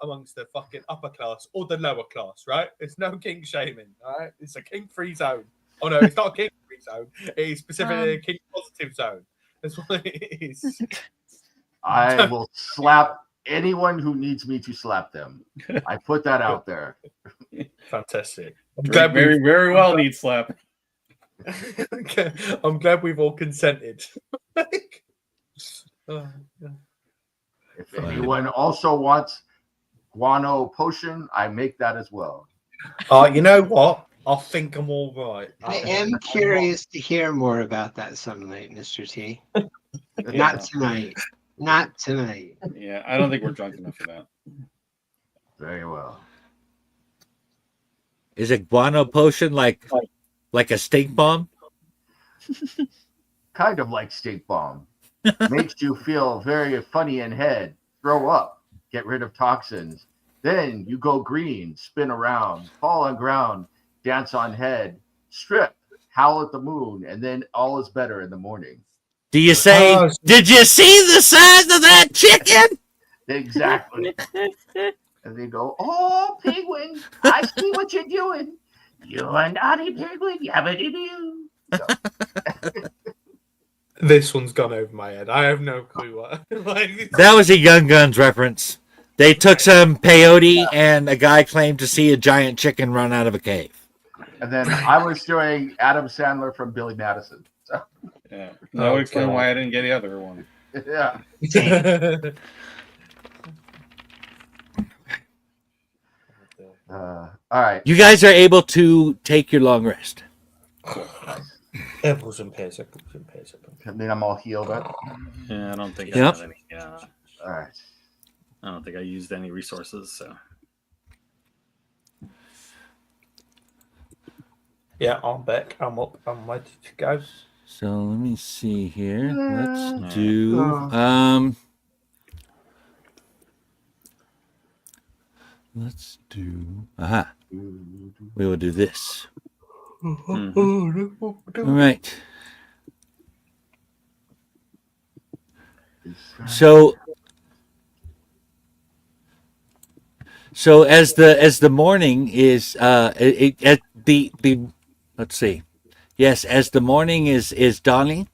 amongst the fucking upper class or the lower class, right? It's no king shaming, all right? It's a king free zone. Oh no, it's not a king free zone. It's specifically a king positive zone. That's what it is. I will slap anyone who needs me to slap them. I put that out there. Fantastic. Very, very well need slap. I'm glad we've all consented. Oh, yeah. If anyone also wants guano potion, I make that as well. You know what? I think I'm all right. I am curious to hear more about that some night, Mr. T. Not tonight. Not tonight. Yeah, I don't think we're drunk enough for that. Very well. Is a guano potion like a stink bomb? Kind of like stink bomb. Makes you feel very funny in head. Throw up. Get rid of toxins. Then you go green, spin around, fall on ground, dance on head, strip, howl at the moon, and then all is better in the morning. Do you say, did you see the size of that chicken? Exactly. And they go, oh, penguin, I see what you're doing. You're a naughty penguin. Yabba-doo-doo. So, This one's gone over my head. I have no clue what. That was a Young Guns reference. They took some peyote and a guy claimed to see a giant chicken run out of a cave. and then I was doing Adam Sandler from Billy Madison. So, Yeah. That would explain why I didn't get the other one. yeah. All right. You guys are able to take your long rest. Apples and pears, apples and pears. I mean, I'm all healed up. Yeah, I don't think Yep. I have any. Yeah, All right. I don't think I used any resources. So Yeah, I'm back. I'm up. I'm ready to go. So let me see here. Yeah. Let's do let's do we will do this. All right. So as the morning is at the let's see. Yes, as the morning is dawning,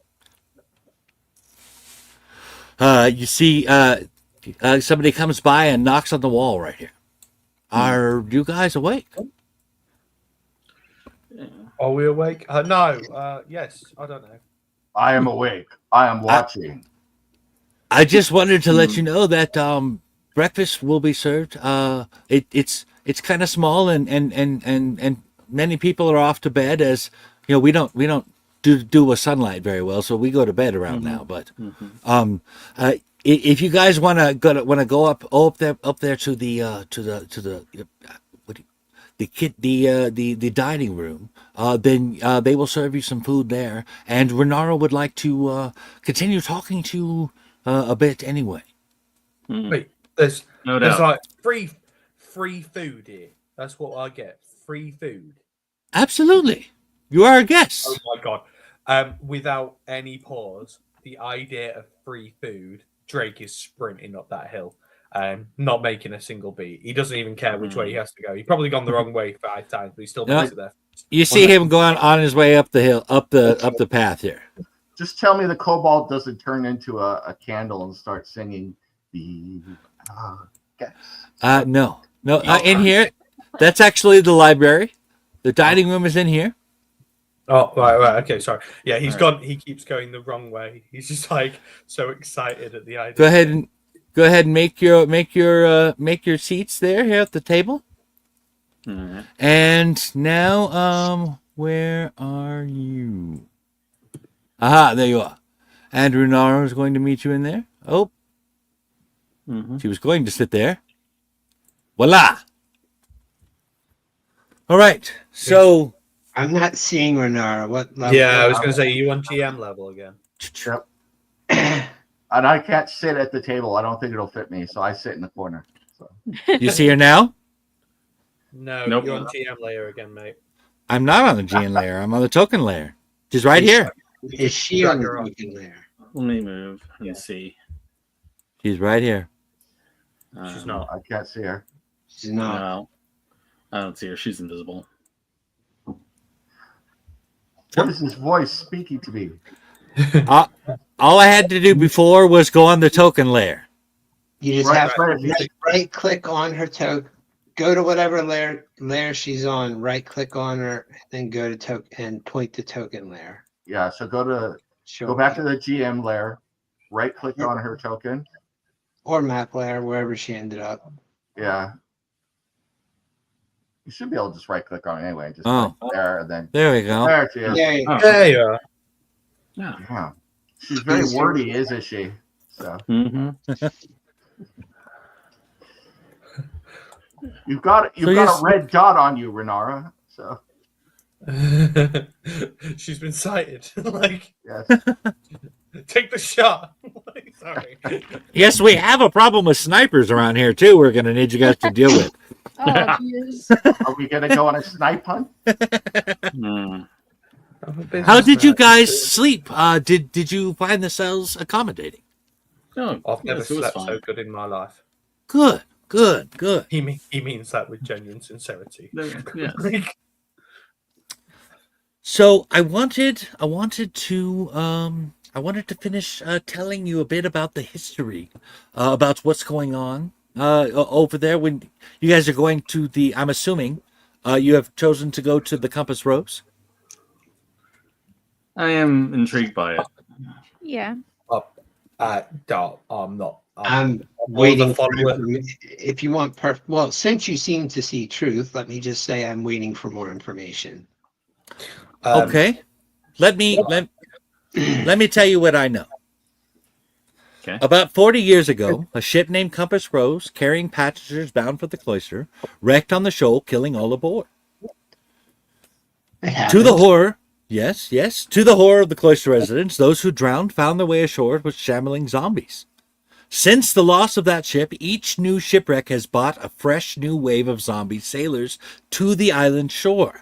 you see somebody comes by and knocks on the wall right here. Are you guys awake? Are we awake? No. Yes. I don't know. I am awake. I am watching. I just wanted to let you know that breakfast will be served. It's kind of small and many people are off to bed, as we don't do with sunlight very well, so we go to bed around now. But if you guys want to go up there to the dining room, then they will serve you some food there. And Renara would like to continue talking to you a bit anyway. Wait, there's No there's doubt. like free food here. That's what I get. Free food. Absolutely, you are a guest. Oh my god. Without any pause, the idea of free food, Drake is sprinting up that hill, not making a single beat. He doesn't even care which way he has to go. He's probably gone the wrong way 5 times, but he still makes it there. You see him going on his way up the hill, up the path here. Just tell me the kobold doesn't turn into a candle and start singing the guess. No. In here, that's actually the library. The dining room is in here. Oh, right. Okay, sorry. Yeah, he's gone. He keeps going the wrong way. He's just like so excited at the idea. Go ahead and make your seats there here at the table. Mm-hmm. And now, where are you? Aha, there you are. And Runara is going to meet you in there. Oh, she was going to sit there. Voila! All right, so... I'm not seeing Renara. What level? Yeah, I was going to say, you on GM level again? Yep. And I can't sit at the table. I don't think it'll fit me, so I sit in the corner. So. You see her now? No, Nope. you're on GM layer again, mate. I'm not on the GN layer. I'm on the token layer. She's right here. Is she on the token layer? Let me move and see. She's right here. She's not. I can't see her. She's not. No, I don't see her. She's invisible. What is this voice speaking to me? All I had to do before was go on the token layer. You just Right, have right. to right click on her token. Go to whatever layer she's on. Right click on her, then go to token and point to token layer. Yeah, so go Sure. back to the GM layer, right click on her token. Or map layer, wherever she ended up. Yeah. You should be able to just right click on it anyway. Just Oh. click there and then There we go. there she is. There you go. Oh. There you are. Yeah. Yeah. She's very wordy, isn't she? So Mm-hmm. you've got a red dot on you, Renara. So She's been sighted. Like, yes. take the shot. Like, sorry. Yes, we have a problem with snipers around here too. We're gonna need you guys to deal with. Oh, jeez. Are we gonna go on a snipe hunt? How did you guys sleep? Did you find the cells accommodating? Oh, I've never yes, it was slept fine. so good in my life. Good. He means that with genuine sincerity. Yeah. Like, So I wanted to finish telling you a bit about the history, about what's going on over there. When you guys are going to I'm assuming you have chosen to go to the Compass Rose. I am intrigued by it. Yeah. I'm not. I'm all waiting the for follow-up. if you want well, since you seem to see truth, let me just say I'm waiting for more information. Okay, let me tell you what I know. Okay. About 40 years ago, a ship named Compass Rose, carrying passengers bound for the cloister, wrecked on the shoal, killing all aboard. To the horror, yes, to the horror of the cloister residents, those who drowned found their way ashore with shambling zombies. Since the loss of that ship, each new shipwreck has brought a fresh new wave of zombie sailors to the island shore.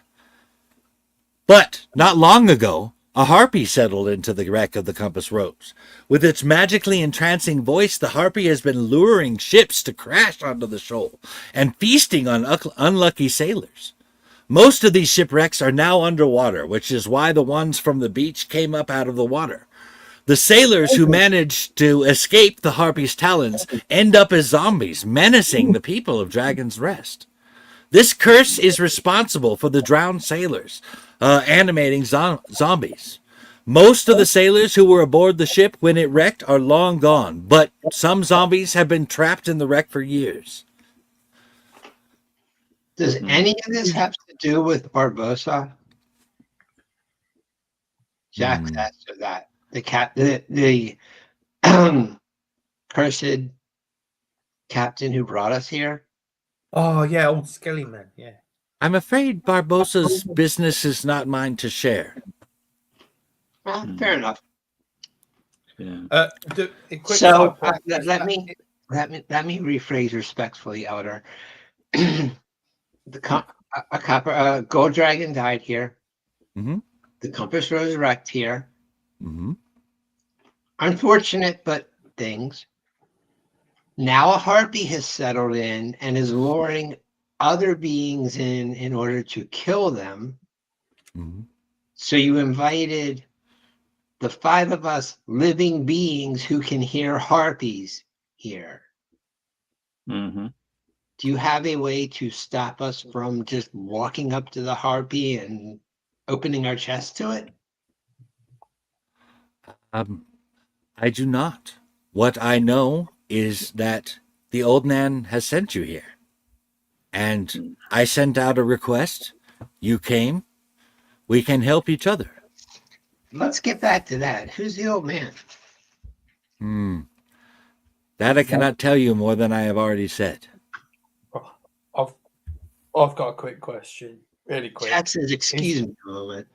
But not long ago, a harpy settled into the wreck of the Compass Rose. With its magically entrancing voice, the harpy has been luring ships to crash onto the shoal and feasting on unlucky sailors. Most of these shipwrecks are now underwater, which is why the ones from the beach came up out of the water. The sailors who managed to escape the harpy's talons end up as zombies, menacing the people of Dragon's Rest. This curse is responsible for the drowned sailors, animating zombies. Most of the sailors who were aboard the ship when it wrecked are long gone, but some zombies have been trapped in the wreck for years. Does any of this have to do with Barbosa? Jax Hmm. asked her that. The cursed captain who brought us here. Oh yeah, old Skelly man. Yeah. I'm afraid Barbosa's business is not mine to share. Well, fair enough. Yeah. A quick So side point. let me rephrase respectfully, Elder. A gold dragon died here. Mm-hmm. The compass rose wrecked here. Mm-hmm. Unfortunate, but things. Now a harpy has settled in and is luring other beings in order to kill them. Mm-hmm. So you invited the 5 of us living beings who can hear harpies here. Mm-hmm. Do you have a way to stop us from just walking up to the harpy and opening our chest to it? I do not. What I know is that the old man has sent you here. And I sent out a request. You came. We can help each other. Let's get back to that. Who's the old man? That I cannot tell you more than I have already said. I've got a quick question, really quick. Jack says, excuse me a moment.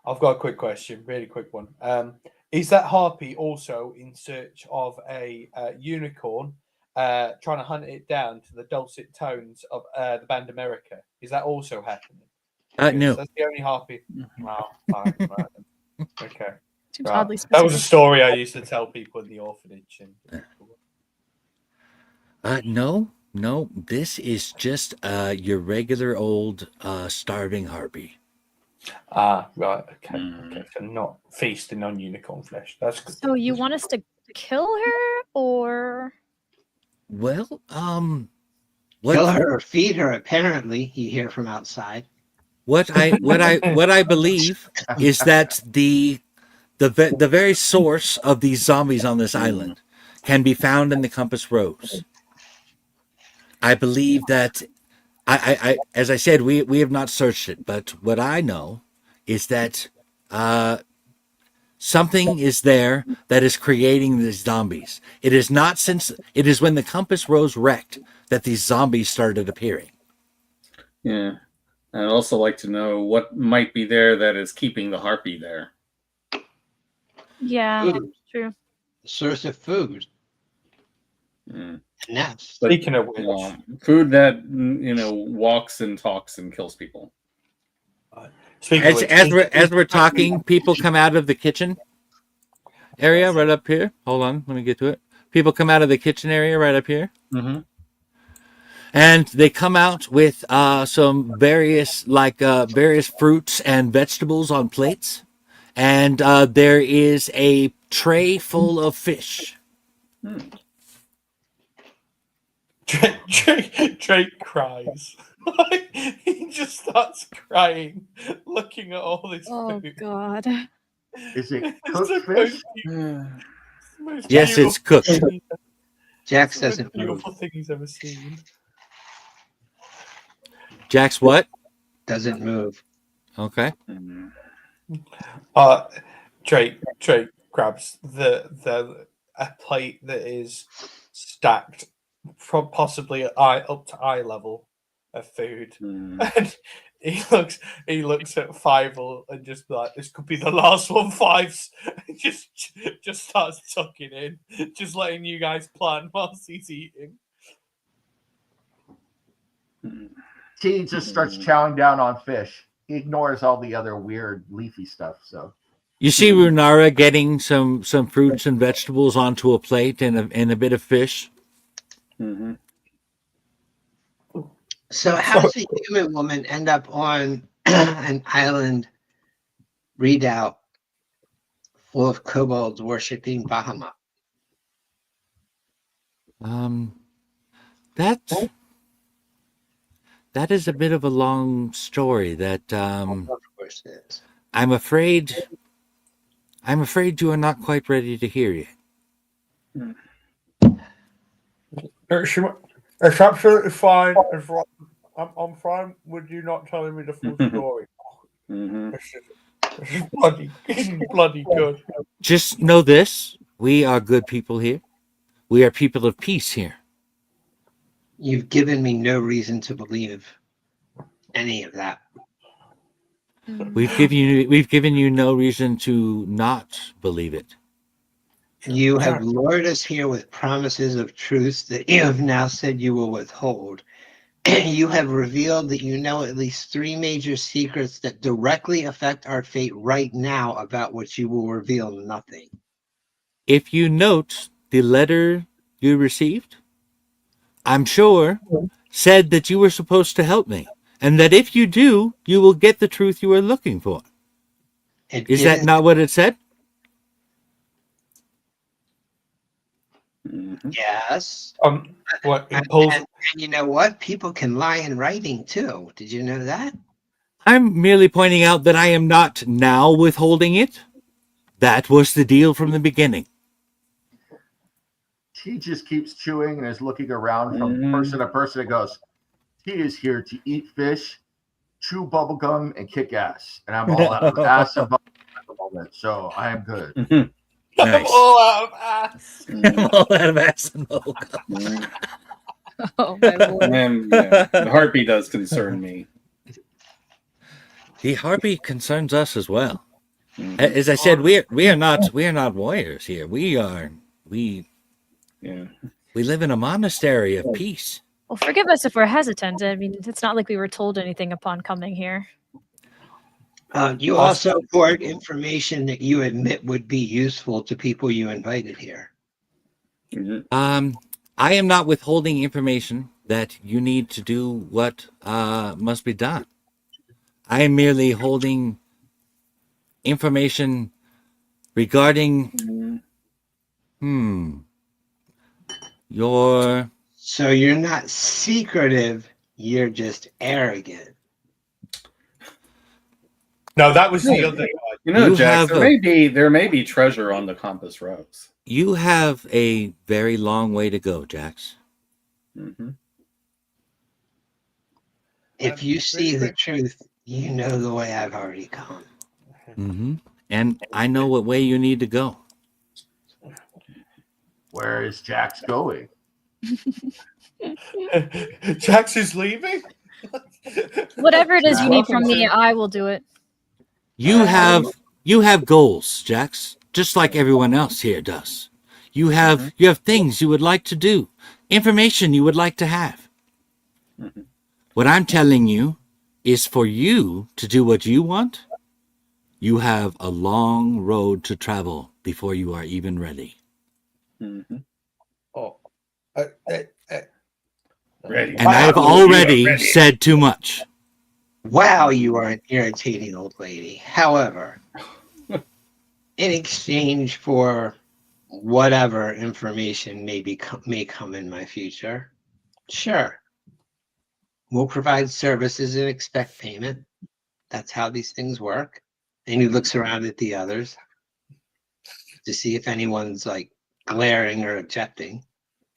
I've got a quick question, really quick one. Is that harpy also in search of a unicorn, trying to hunt it down to the dulcet tones of the band America? Is that also happening? No. That's the only harpy. Wow. Right. Okay. Seems Right. oddly That was a specific. story I used to tell people in the orphanage. No. This is just your regular old starving harpy. Ah, right. Okay. So not feasting on unicorn flesh. That's good. So you want us to kill her, or Well, Kill her or feed her, apparently, you hear from outside. what I believe is that the very source of these zombies on this island can be found in the Compass Rose. I believe that I as I said, we have not searched it, but what I know is that something is there that is creating these zombies. It is when the Compass Rose wrecked that these zombies started appearing. Yeah. I'd also like to know what might be there that is keeping the harpy there. yeah, Food. true. The source of food. Mm. And that's Speaking of which, food that walks and talks and kills people. As we're talking, people come out of the kitchen area right up here. Hold on, let me get to it. People come out of the kitchen area right up here. Mm-hmm. And they come out with some various fruits and vegetables on plates, and there is a tray full of fish. Drake cries. He just starts crying, looking at all this Oh food. God. Is it It's cooked the fish? most Yes, it's beautiful cooked. thing- Jax it's the most doesn't move. beautiful thing he's ever seen. Jack's what? Doesn't move. Okay. Drake grabs a plate that is stacked, possibly up to eye level of food, and he looks at Fievel and just like, this could be the last one. Fives just starts tucking in, just letting you guys plan whilst he's eating. T just starts chowing down on fish. He ignores all the other weird leafy stuff. So You see Runara getting some fruits and vegetables onto a plate and a bit of fish. Mm-hmm. So how does a human woman end up on an island redoubt full of kobolds worshipping Bahamut? That is a bit of a long story that Of course it is. I'm afraid you are not quite ready to hear yet. It's absolutely fine. I'm fine with you not telling me the full story. Mm-hmm. This is bloody good. Just know this: we are good people here. We are people of peace here. You've given me no reason to believe any of that. We've given you no reason to not believe it. You have lured us here with promises of truth that you have now said you will withhold. You have revealed that you know at least 3 major secrets that directly affect our fate right now, about which you will reveal nothing. If you note the letter you received, I'm sure said that you were supposed to help me, and that if you do, you will get the truth you are looking for. It Is that didn't. not what it said? Mm-hmm. Yes. What And, it pulls? and you know what? People can lie in writing too. Did you know that? I'm merely pointing out that I am not now withholding it. That was the deal from the beginning. He just keeps chewing and is looking around from Mhm. person to person and goes, He is here to eat fish, chew bubblegum, and kick ass. And I'm all out of ass and bubblegum at the moment, so I am good. Mm-hmm. I'm Nice. all out of ass. All out of ass and milk. Oh my lord. And yeah, the heartbeat does concern me. The harpy concerns us as well. Mhm. As I said, we are not warriors here. We Yeah. live in a monastery of peace. Well, forgive us if we're hesitant. I mean, it's not like we were told anything upon coming here. You also poured information that you admit would be useful to people you invited here. Mhm. I am not withholding information that you need to do what must be done. I am merely holding information regarding your So you're not secretive, you're just arrogant. No, that was the other guy. You know, You Jax, have there may be treasure on the compass rocks. you have a very long way to go, Jax. Mm-hmm. If you see the truth, you know the way I've already come. Mm-hmm. And I know what way you need to go. Where is Jax going? Jax is leaving. Whatever it is you need Welcome from me, to- I will do it. You have goals, Jax, just like everyone else here does. You have things you would like to do, information you would like to have. Mm-hmm. What I'm telling you is for you to do what you want. You have a long road to travel before you are even ready. Mm-hmm. Oh, Ready. And I have already said too much. Wow, you are an irritating old lady. However, in exchange for whatever information may come in my future, sure, we'll provide services and expect payment. That's how these things work. And he looks around at the others to see if anyone's like glaring or objecting.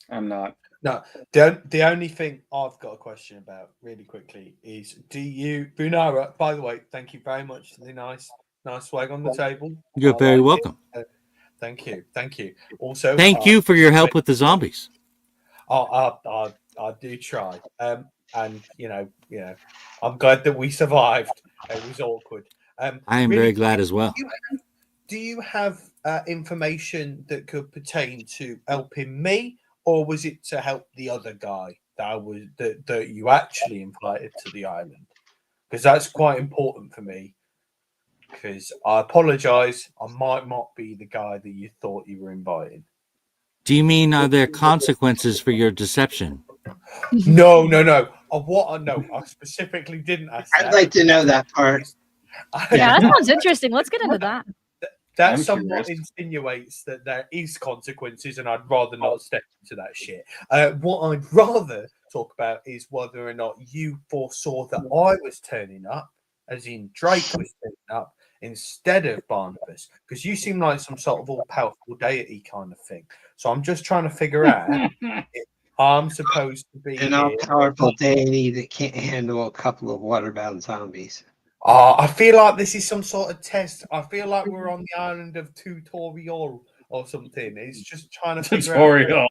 I'm not. no, the only thing I've got a question about really quickly is: do you, Bunara? By the way, thank you very much for the nice swag on the table. You're I very like it. welcome. Thank you. Also, Thank you for your help with the zombies. I do try. And I'm glad that we survived. It was awkward. I am really very glad as well. Do you have information that could pertain to helping me, or was it to help the other guy that you actually invited to the island? Because that's quite important for me. Because I apologize, I might not be the guy that you thought you were inviting. Do you mean are there consequences for your deception? No. I specifically didn't ask that. I'd like to know that part. Yeah, that sounds interesting. Let's get into that. That I'm somewhat curious. insinuates that there is consequences, and I'd rather not step into that shit. What I'd rather talk about is whether or not you foresaw that I was turning up, as in Drake was turning up, instead of Barnabas, because you seem like some sort of all-powerful deity kind of thing. So I'm just trying to figure out I'm supposed to be An here. all-powerful deity that can't handle a couple of waterbound zombies. I feel like this is some sort of test. I feel like we're on the island of tutorial or something. It's just trying to figure out. Tutorial.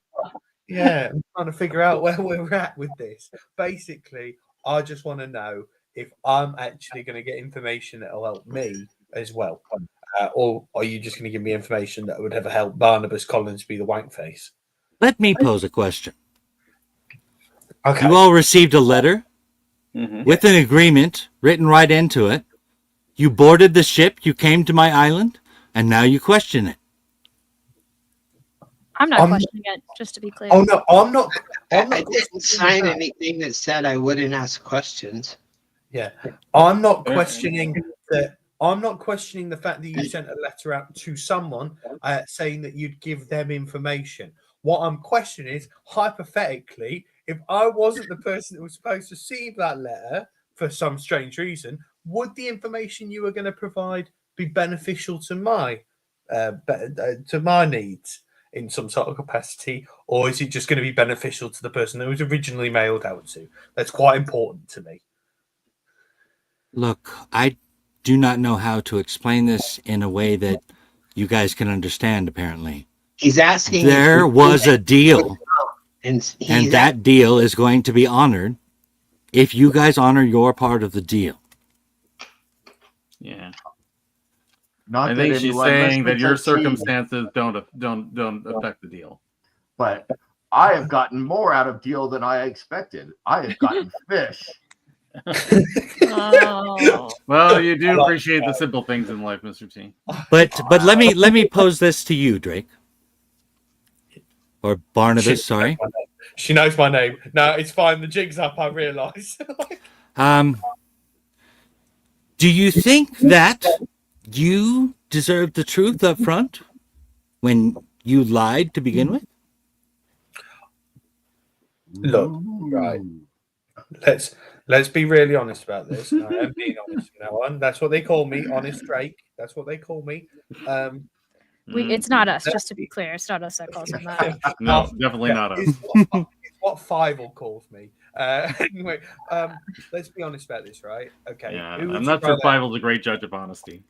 Yeah, I'm trying to figure out where we're at with this. Basically, I just want to know if I'm actually going to get information that will help me as well. Or are you just going to give me information that would ever help Barnabas Collins be the wank face? Let me pose a question. Okay. You all received a letter Mhm. with an agreement written right into it. You boarded the ship, you came to my island, and now you question it. I'm not I'm- questioning it, just to be clear. Oh no, I'm not. I'm I not didn't sign anything that said I wouldn't ask questions. Yeah, I'm not questioning that. I'm not questioning the fact that you sent a letter out to someone saying that you'd give them information. What I'm questioning is, hypothetically, if I wasn't the person that was supposed to receive that letter for some strange reason, would the information you were going to provide be beneficial to my needs in some sort of capacity, or is it just going to be beneficial to the person that was originally mailed out to? That's quite important to me. Look, I do not know how to explain this in a way that you guys can understand, apparently. He's asking. There was a deal, and and that deal is going to be honored if you guys honor your part of the deal. Yeah. Not I that think she's anyone saying that listening your can see, circumstances don't affect the deal. but I have gotten more out of deal than I expected. I have gotten fish. Oh. Well, you do appreciate the simple things in life, Mr. T. But let me pose this to you, Drake. Or Barnabas, sorry. She knows my name. No, it's fine. The jig's up, I realise. Do you think that you deserve the truth up front when you lied to begin with? Look, right. Let's be really honest about this. I am being honest from now on. That's what they call me, Honest Drake. That's what they call me. It's not us, just to be clear. It's not us that calls him that. No, definitely not us. It's what Fievel calls me. Anyway, let's be honest about this, right? Okay. Yeah, who would I'm you not sure rather- Fievel's a great judge of honesty.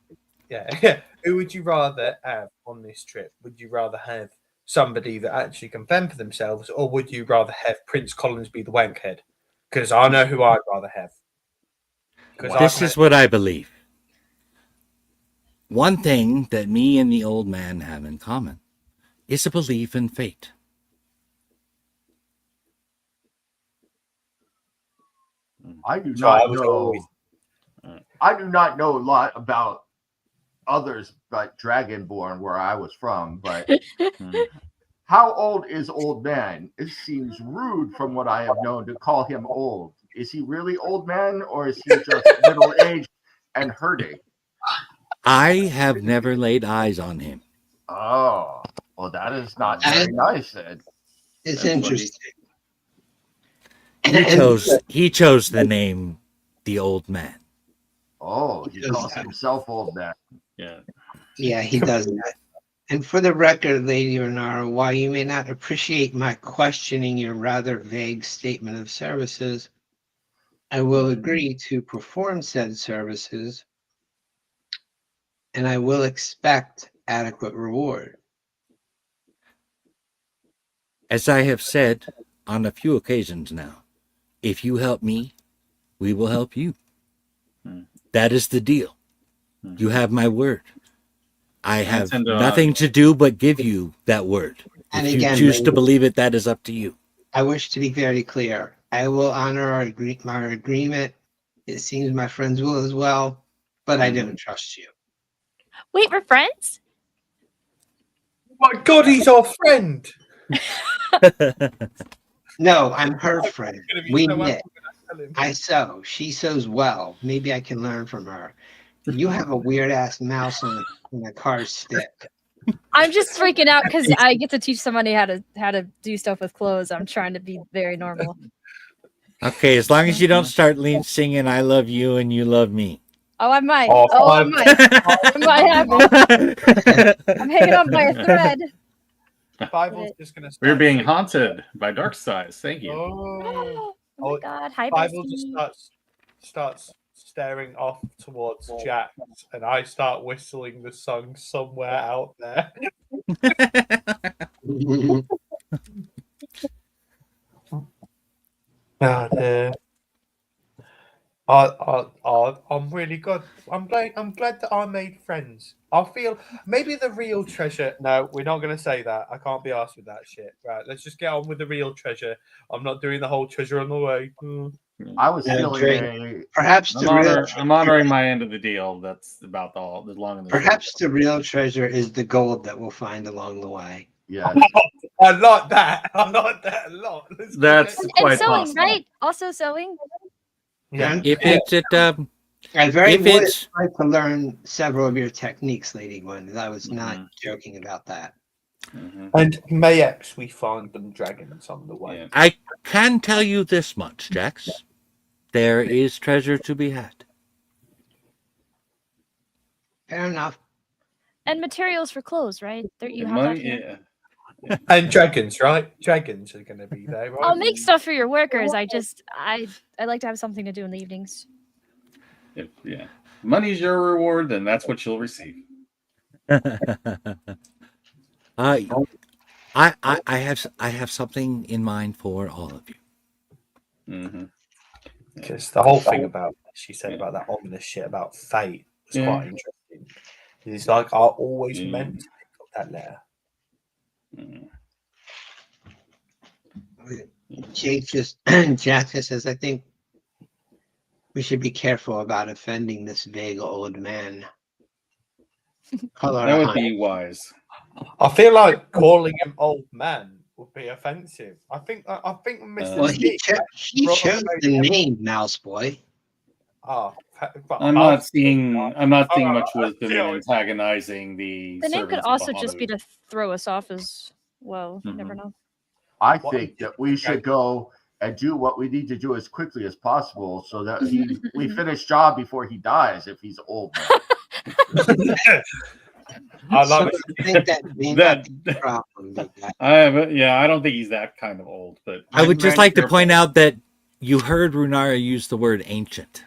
Yeah. Who would you rather have on this trip? Would you rather have somebody that actually can fend for themselves, or would you rather have Prince Collins be the wankhead? Because I know who I'd rather have. This is what I believe. One thing that me and the old man have in common is a belief in fate. I do So I not was know. always- I do not know a lot about others but Dragonborn, where I was from. But how old is old man? It seems rude from what I have known to call him old. Is he really old man, or is he just middle aged and hurting? I have never laid eyes on him. Oh, well, that is not very nice then. It's That's interesting. He chose the name the old man. Oh, he Does calls that. himself old man. Yeah. Yeah, he does that. And for the record, Lady Renara, while you may not appreciate my questioning your rather vague statement of services, I will agree to perform said services, and I will expect adequate reward. As I have said on a few occasions now, if you help me, we will help you. That is the deal. You have my word. I have And, nothing to do but give you that word. And If you again, choose to believe it, that is up to you. I wish to be very clear. I will honor our agreement. It seems my friends will as well, but I don't trust you. Wait, we're friends? My God, he's our friend. No, I'm her friend. Gonna be We so knit. happy when I tell him. I sew. She sews well. Maybe I can learn from her. You have a weird ass mouse on a car stick. I'm just freaking out because I get to teach somebody how to do stuff with clothes. I'm trying to be very normal. Okay, as long as you don't start singing I love you and you love me. Oh, I might. Oh, Oh, I fine. might. It might happen. I'm hanging on by a thread. Fievel's just gonna. We're start being singing. haunted by dark size. Thank you. Oh, Oh my god. Hi, Fievel just bestie. starts staring off towards Jax, and I start whistling the song somewhere out there. Oh dear. I'm really good. I'm glad that I made friends. I feel maybe the real treasure. No, we're not going to say that. I can't be asked with that shit. Right, let's just get on with the real treasure. I'm not doing the whole treasure on the way. I was Yeah, feeling Drake. Perhaps I'm, the real I'm honoring my end of the deal. That's about all. The long and the short. perhaps the real treasure is the gold that we'll find along the way. yeah. I like that. I like that a lot. Let's go That's get- And quite sewing, possible. right? Also sewing. yeah. If it's at I very If much it's- like to learn several of your techniques, Lady Gwen. I was not Mhm. joking about that. Mhm. And mayhaps we find them dragons on the way. Yeah. I can tell you this much, Jax. There is treasure to be had. Fair enough. And materials for clothes, right? There you And have that money, here. yeah. And dragons, right? Dragons are going to be there, right? I'll make stuff for your workers. I like to have something to do in the evenings. Yeah. Money's your reward, then that's what you'll receive. I have something in mind for all of you. Mm-hmm. Because the whole thing about she said about that ominous shit about fate was Yeah. quite interesting. He's like, I always Yeah. meant to pick up that letter. Mm. Jack just says, I think we should be careful about offending this vague old man. That would be wise. I feel like calling him old man would be offensive. I think Mr. Well, T. he chose the name Mouse Boy. I'm not seeing much wisdom in yeah. antagonizing the. The name could servants of also just be Bahamut. to throw us off as well. You never Mhm. know. I think that we should go and do what we need to do as quickly as possible so that we finish job before he dies if he's old. I So like I think that may not be a problem. Big guy. I don't think he's that kind of old, but I would I'm just very like to point out that you heard Runara use the word ancient.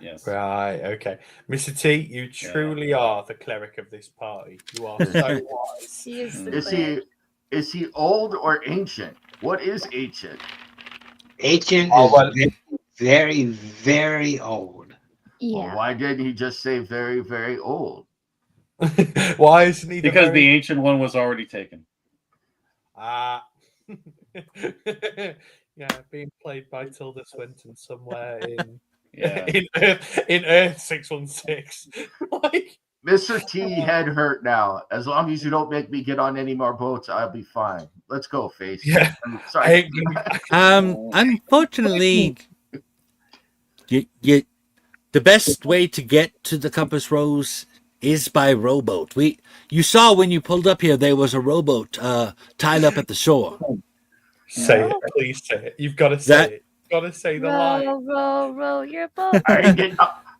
yes. Right, okay. Mr. T, you truly are the cleric of this party. You are so wise. He is the Is cleric. is he old or ancient? What is ancient? Ancient Oh, is well- very, very old. Well, Yeah. why didn't he just say very, very old? Why isn't he Because the very... ancient one was already taken. Yeah, being played by Tilda Swinton somewhere in Yeah. in Earth 616. Like, Mr. T head hurt now. As long as you don't make me get on any more boats, I'll be fine. Let's go, Face. yeah. I'm sorry. Unfortunately, the best way to get to the Compass Rose is by rowboat. You saw when you pulled up here, there was a rowboat tied up at the shore. Say it, please say it. You've got to say it. You've got to say the line. Row your boat. I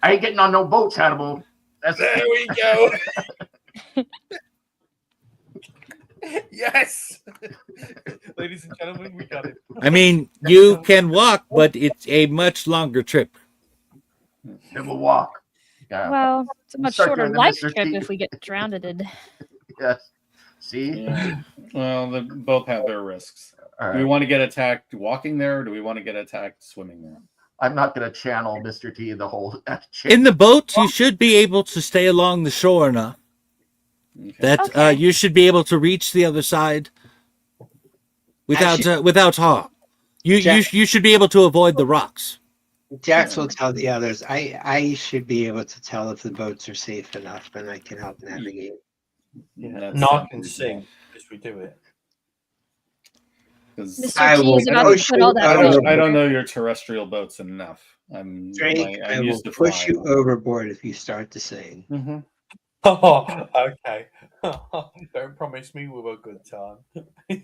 ain't getting on no boats, Hannibal. There we go. Yes, ladies and gentlemen, we got it. I mean, you can walk, but it's a much longer trip. It will walk. Yeah. Well, it's a much Start shorter doing the life Mr. trip T. if we get drowned. Yes. See? Yeah. Well, they both have their risks. All Do we right. want to get attacked walking there, or do we want to get attacked swimming there? I'm not going to channel Mr. T the whole. In the boat, you should be able to stay along the shore enough Okay. that Okay. you should be able to reach the other side without harm. You should be able to avoid the rocks. Jax will tell the others. I should be able to tell if the boats are safe enough, and I can help navigate. That's Knock and reasonable. sing as we do it. 'Cause Mr. T is about to put all that I weight don't over. know your terrestrial boats enough. I'm Drake, I will used to push fly. you overboard if you start to sing. Mm-hmm. Oh, okay. Don't promise me with a good time.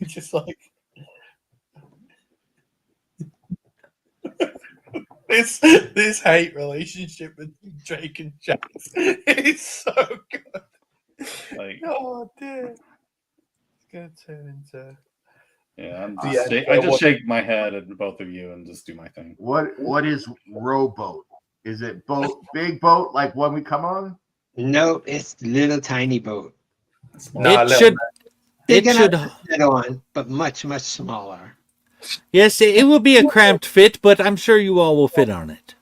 Just like this hate relationship with Drake and Jax is so good. Like, Oh dear. gonna turn into. Yeah, Yeah, I just shake my head at both of you and just do my thing. What is rowboat? Is it big boat like one we come on? No, it's little tiny boat. Nah, It should. Big It should. enough to sit on, but much, much smaller. Yes, it will be a cramped fit, but I'm sure you all will fit on it.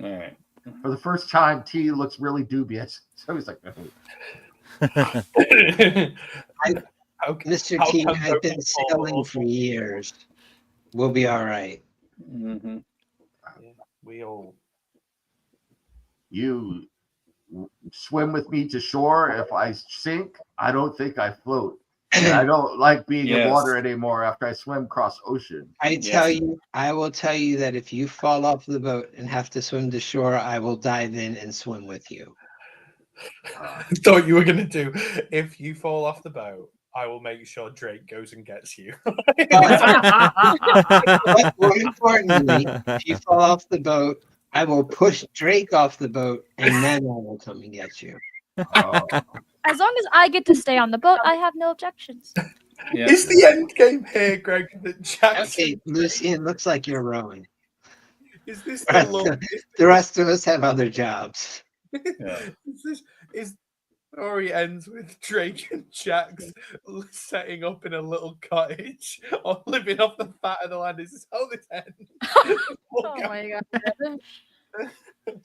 All right. For the first time, T looks really dubious. So he's like, Mr. T, I've been sailing for years. We'll be all right. Mm-hmm. We all. you swim with me to shore. If I sink, I don't think I float. And I don't like being in water anymore after I swim across ocean. I will tell you that if you fall off the boat and have to swim to shore, I will dive in and swim with you. Thought you were gonna do. If you fall off the boat, I will make sure Drake goes and gets you. But more importantly, if you fall off the boat, I will push Drake off the boat and then I will come and get you. As long as I get to stay on the boat, I have no objections. Yeah. Is the end game here, Greg? That Jackson? Okay, Lucy, it looks like you're rowing. Is this The rest of us have other jobs. Yeah. Is story ends with Drake and Jax setting up in a little cottage or living off the fat of the land? Is this how this ends? Oh my god.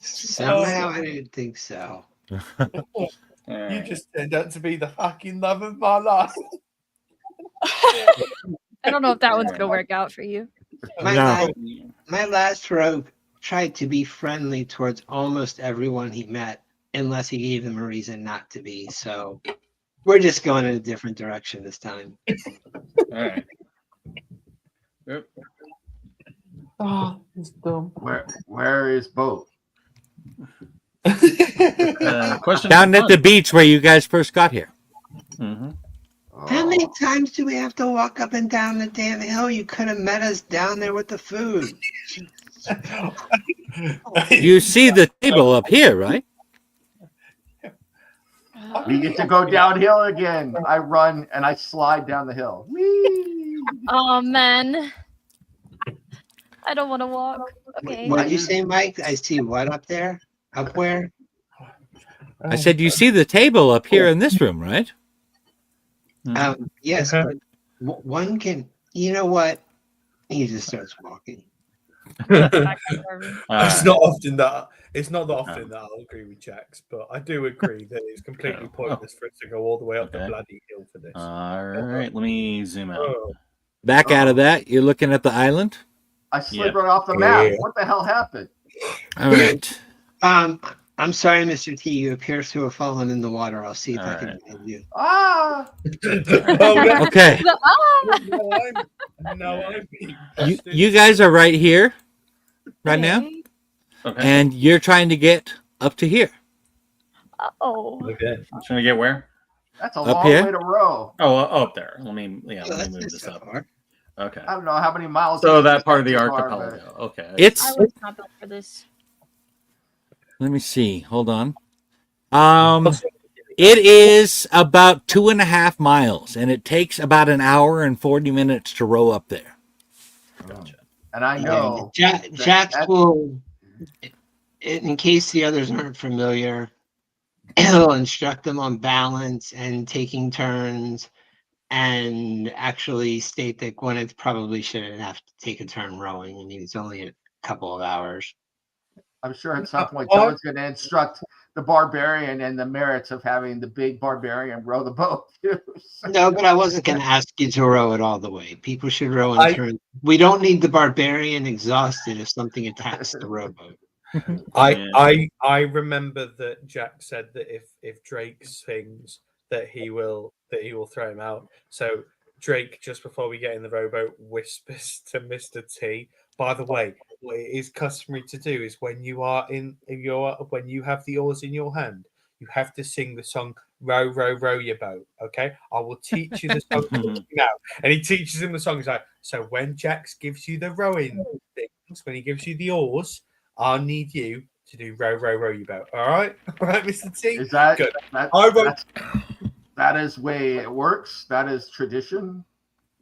Somehow I didn't think so. You just turned out to be the fucking love of my life. I don't know if that one's gonna work out for you. My last rogue tried to be friendly towards almost everyone he met, unless he gave them a reason not to be. So we're just going in a different direction this time. All right. Yep. Oh, it's dumb. Where is boat? Question Down at the beach where you guys first got here. Mm-hmm. How many times do we have to walk up and down the damn hill? You could have met us down there with the food. You see the table up here, right? We get to go downhill again. I run and I slide down the hill. Whee! Oh man. I don't want to walk. Okay. What did you say, Mike? I see what up there? Up where? I said, you see the table up here in this room, right? Yes, but one can. You know what? He just starts walking. It's not often that I'll agree with Jax, but I do agree that it's completely pointless for us to go all the way up the bloody hill for this. All right, let me zoom out. Back out of that, you're looking at the island. I slid right off the map. What the hell happened? All right. I'm sorry, Mr. T. You appear to have fallen in the water. I'll see if I can find you. Ah! Okay. You guys are right here, right now, and you're trying to get up to here. Oh. Okay. Trying to get where? That's a Up long here? way to row. Oh, up there. Let me move this up. Okay. I don't know how many miles. So that part of the archipelago. Okay. I was not built for this. Let me see. Hold on. It is about 2.5 miles, and it takes about an hour and 40 minutes to row up there. Gotcha. And I know Jax will, in case the others aren't familiar, he'll instruct them on balance and taking turns, and actually state that Gwyneth probably shouldn't have to take a turn rowing. I mean, it's only a couple of hours. I'm sure at some point someone's going to instruct the barbarian and the merits of having the big barbarian row the boat too. No, but I wasn't going to ask you to row it all the way. People should row in turns. We don't need the barbarian exhausted if something attacks the rowboat. I remember that Jack said that if Drake sings that he will throw him out. So Drake, just before we get in the rowboat, whispers to Mr. T, by the way, what it is customary to do is when you have the oars in your hand, you have to sing the song "Row, row, row your boat." Okay, I will teach you the song now. And he teaches him the song. He's like, so when Jax gives you the rowing things, when he gives you the oars, I'll need you to do "Row, row, row your boat." All right, Mr. T. Is that good? That is way it works. That is tradition.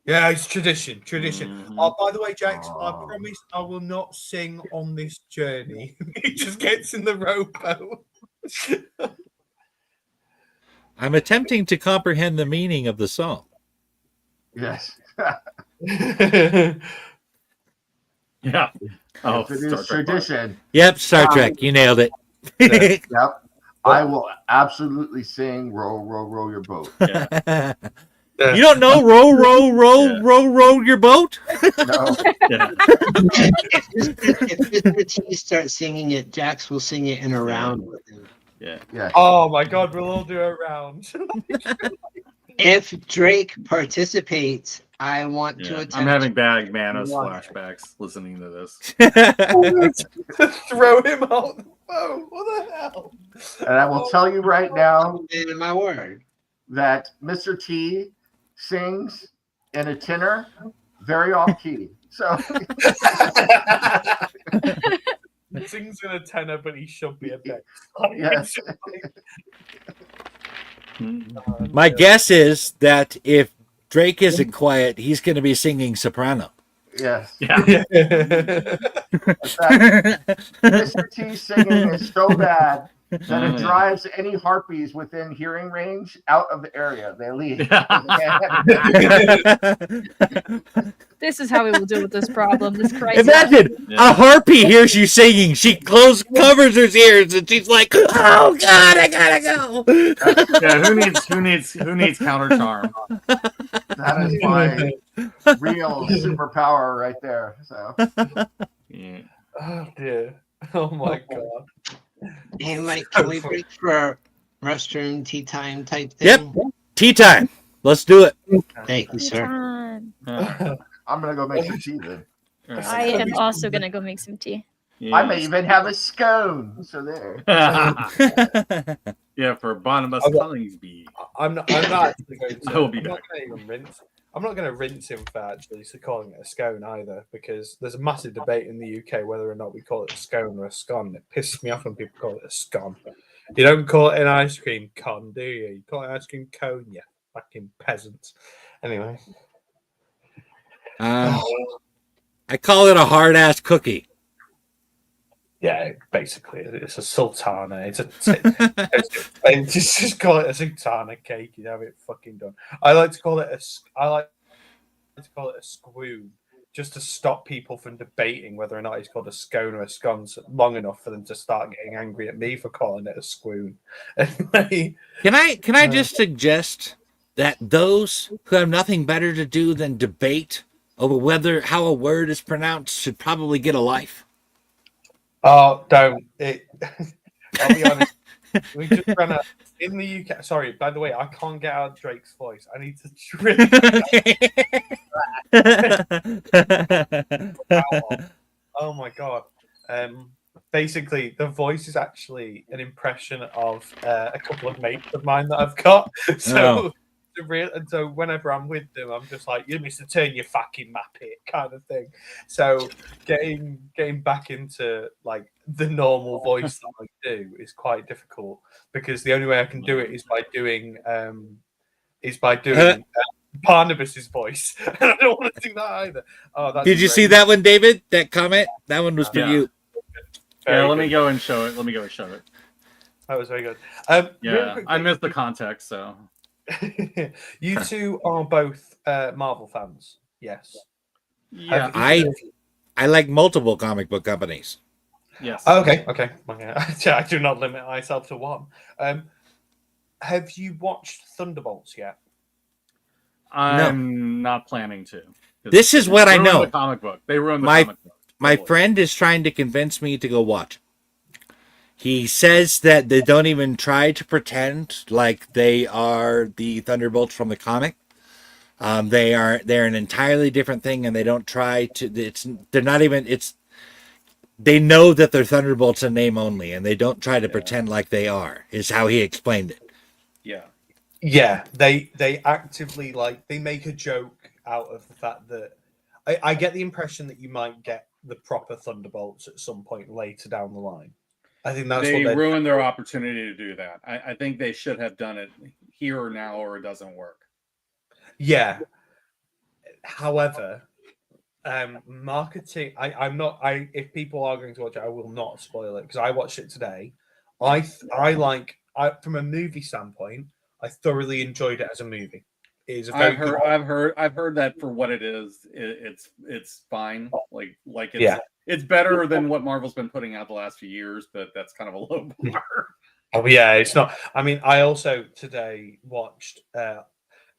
Yeah, it's tradition. Mhm. Oh, by the way, Jax, I Oh. promise I will not sing on this journey. He just gets in the rowboat. I'm attempting to comprehend the meaning of the song. Yes. Yeah. Oh, If it Star is Trek tradition, Yep, Star Trek. You nailed it. yep, I will absolutely sing "Row, row, row your boat." Yeah. You don't know row, row, row, Yeah. row your boat? No, Yeah. If Mr. T starts singing it, Jax will sing it in a round with him. Yeah. yes. Oh my god, we'll all do a round. If Drake participates, I want to Yeah. attempt. I'm having bad Manos One. flashbacks listening to this. Throw him out the boat. What the hell? And I will tell you right now In my word. that Mr. T sings in a tenor, very off key. So He sings in a tenor, but he should be a bass. yes, My guess is that if Drake isn't quiet, he's going to be singing soprano. yes. Yeah. In fact, Mr. T singing is so bad that it drives any harpies within hearing range out of the area. They leave. This is how we will deal with this problem, this crisis. Imagine Yeah. a harpy hears you singing. She covers her ears and she's like, "Oh God, I gotta go." Yeah, who needs counter charm? That is my real superpower right there. So Yeah. Oh dear. Oh my god. Hey, Mike, can we break for a restroom tea time type Yep. thing? Tea time. Let's do it. Thank you, sir. Time. I'm gonna go make some tea then. I am also gonna go make some tea. I may even have a scone. So there. Yeah, for Barnabas I'm not- Collingsby. I'm not actually going to. I will be I'm not back. going to even rinse. I'm not going to rinse him for actually calling it a scone either, because there's a massive debate in the UK whether or not we call it a scone or a scone. It pisses me off when people call it a scone. You don't call it an ice cream con, do you? You call it an ice cream cone, you fucking peasants. Anyway. I call it a hard ass cookie. Yeah, basically, it's a sultana. It's a just call it a sultana cake. You have it fucking done. I like to call it a squoon, just to stop people from debating whether or not it's called a scone or a scones long enough for them to start getting angry at me for calling it a squoon. Anyway, Can I just suggest that those who have nothing better to do than debate over how a word is pronounced should probably get a life? oh, don't it. I'll be honest. We just ran out in the UK. Sorry, by the way, I can't get out Drake's voice. I need to Oh my god. Basically, the voice is actually an impression of a couple of mates of mine that I've got. So, so whenever I'm with them, I'm just like, "You need to turn your fucking map it," kind of thing. So getting back into like the normal voice that I do is quite difficult, because the only way I can do it is by doing Barnabas's voice. I don't want to do that either. Oh, that's Did you see that one, David? That comment? That one was for Yeah. you. Yeah, let me go and show it. That was very good. Yeah, I missed the context, so. You two are both Marvel fans, yes? Yeah. I like multiple comic book companies. Yes. Okay. I do not limit myself to one. Have you watched Thunderbolts yet? I'm not planning to. This is what I know. The comic book. They ruined the My- comic book. My friend is trying to convince me to go watch. He says that they don't even try to pretend like they are the Thunderbolts from the comic. They're an entirely different thing, and they don't try to. They're not even. They know that they're Thunderbolts in name only, and they don't try to pretend like they are. Is how he explained it. Yeah. Yeah, they actively they make a joke out of the fact that I get the impression that you might get the proper Thunderbolts at some point later down the line. I think that's They what ruined their opportunity to do that. I think they should have done it here or now, or it doesn't work. Yeah. However, marketing. I'm not. If people are going to watch it, I will not spoil it because I watched it today. From a movie standpoint, I thoroughly enjoyed it as a movie. It is a very good. I've heard that for what it is, it's fine. Like it's better than what Marvel's been putting out the last few years, but that's kind of a low bar. Oh yeah, it's not. I mean, I also today watched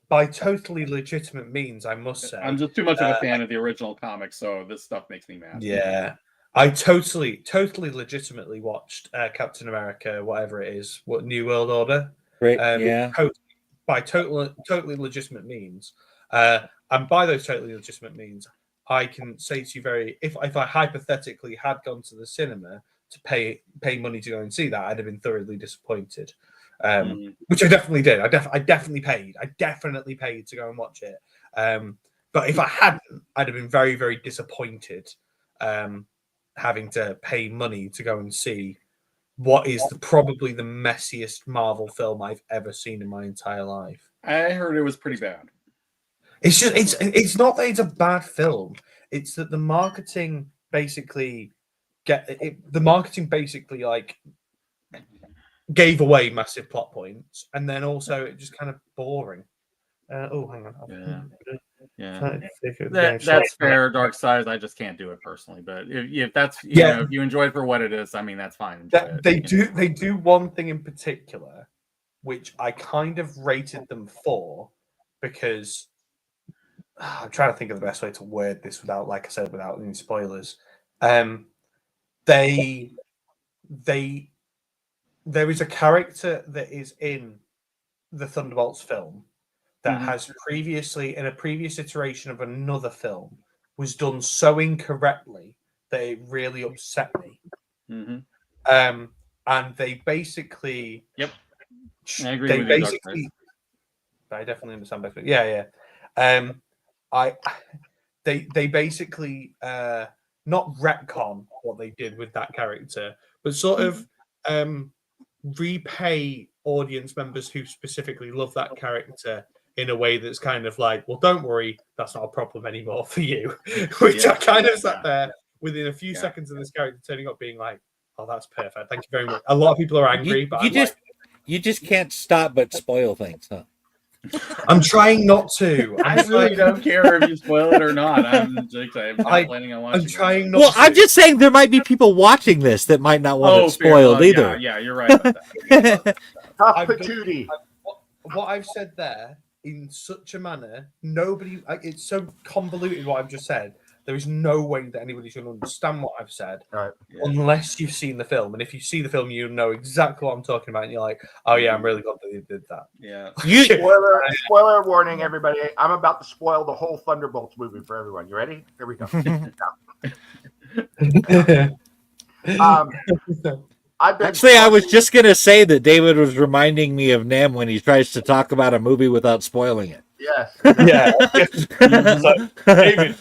by totally legitimate means, I must say. I'm just too much of a fan of the original comics, so this stuff makes me mad. Yeah, I totally legitimately watched Captain America, whatever it is, what New World Order. Great, yeah. By totally legitimate means, and by those totally legitimate means, I can say to you if I hypothetically had gone to the cinema to pay money to go and see that, I'd have been thoroughly disappointed. Which I definitely did. I definitely paid. I definitely paid to go and watch it. But if I hadn't, I'd have been very, very disappointed having to pay money to go and see what is probably the messiest Marvel film I've ever seen in my entire life. I heard it was pretty bad. It's not that it's a bad film. It's that the marketing basically like gave away massive plot points, and then also it just kind of boring. Hang on. Yeah. That's fair. Dark Side, I just can't do it personally. But if that's if you enjoy it for what it is, I mean that's fine. They do one thing in particular, which I kind of rated them for, because I'm trying to think of the best way to word this without, like I said, without any spoilers. There is a character that is in the Thunderbolts film that has previously, in a previous iteration of another film, was done so incorrectly that it really upset me. And they basically, I agree with you. I definitely understand better. Yeah. They basically not retcon what they did with that character, but sort of repay audience members who specifically love that character in a way that's kind of like, well, don't worry, that's not a problem anymore for you. Which I kind of sat there within a few seconds of this character turning up being like, oh, that's perfect. Thank you very much. A lot of people are angry, but you just can't stop but spoil things, huh? I'm trying not to. I really don't care if you spoil it or not. I'm not planning on watching. I'm trying not. Well, I'm just saying there might be people watching this that might not want it spoiled either. Yeah, you're right about that. What I've said there in such a manner, nobody. It's so convoluted what I've just said. There is no way that anybody's going to understand what I've said unless you've seen the film. And if you see the film, you know exactly what I'm talking about. And you're like, oh, yeah, I'm really glad that they did that. Yeah. Spoiler warning, everybody. I'm about to spoil the whole Thunderbolts movie for everyone. You ready? Here we go. I was just going to say that David was reminding me of Nam when he tries to talk about a movie without spoiling it. Yes. Yeah. David.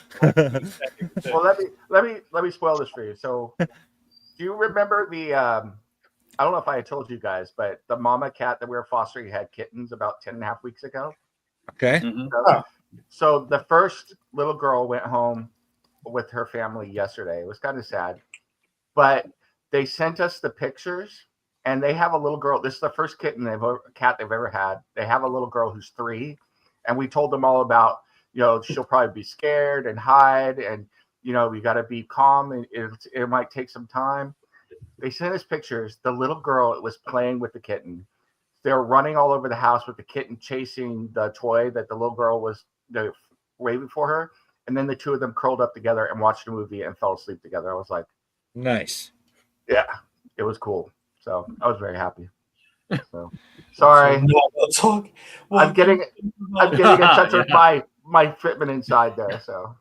Well, let me spoil this for you. So, do you remember the? I don't know if I had told you guys, but the mama cat that we were fostering had kittens about 10.5 weeks ago. Okay. So the first little girl went home with her family yesterday. It was kind of sad, but they sent us the pictures, and they have a little girl. This is the first cat they've ever had. They have a little girl who's 3. And we told them all about, she'll probably be scared and hide, and we got to be calm, and it might take some time. They sent us pictures. The little girl was playing with the kitten. They were running all over the house with the kitten chasing the toy that the little girl was waving for her. And then the two of them curled up together and watched a movie and fell asleep together. I was like, nice. Yeah, it was cool. So I was very happy. So sorry. I'm getting in touch with my fitment inside there. So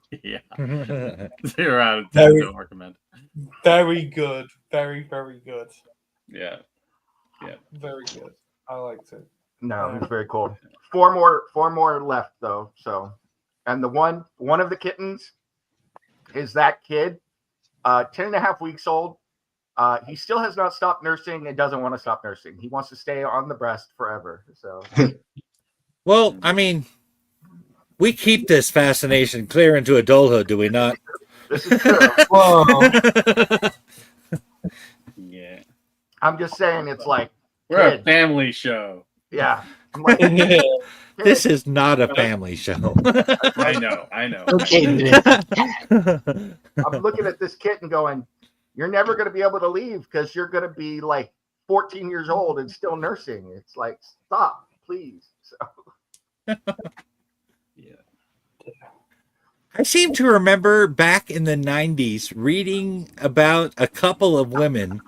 0 out of 10. Don't recommend. Very good. Very, very good. Yeah. Very good. I liked it. No, it was very cool. 4 more left though. So, and the one of the kittens is that kid, 10.5 weeks old. He still has not stopped nursing and doesn't want to stop nursing. He wants to stay on the breast forever. So, Well, I mean, we keep this fascination clear into adulthood, do we not? this is true. Whoa. Yeah. I'm just saying, it's like, We're a kid, family show. yeah. I'm like, This is not a family show. I know. Okay, minute. I'm looking at this kid and going, you're never going to be able to leave because you're going to be like 14 years old and still nursing. It's like, stop, please. So, I seem to remember back in the 90s reading about a couple of women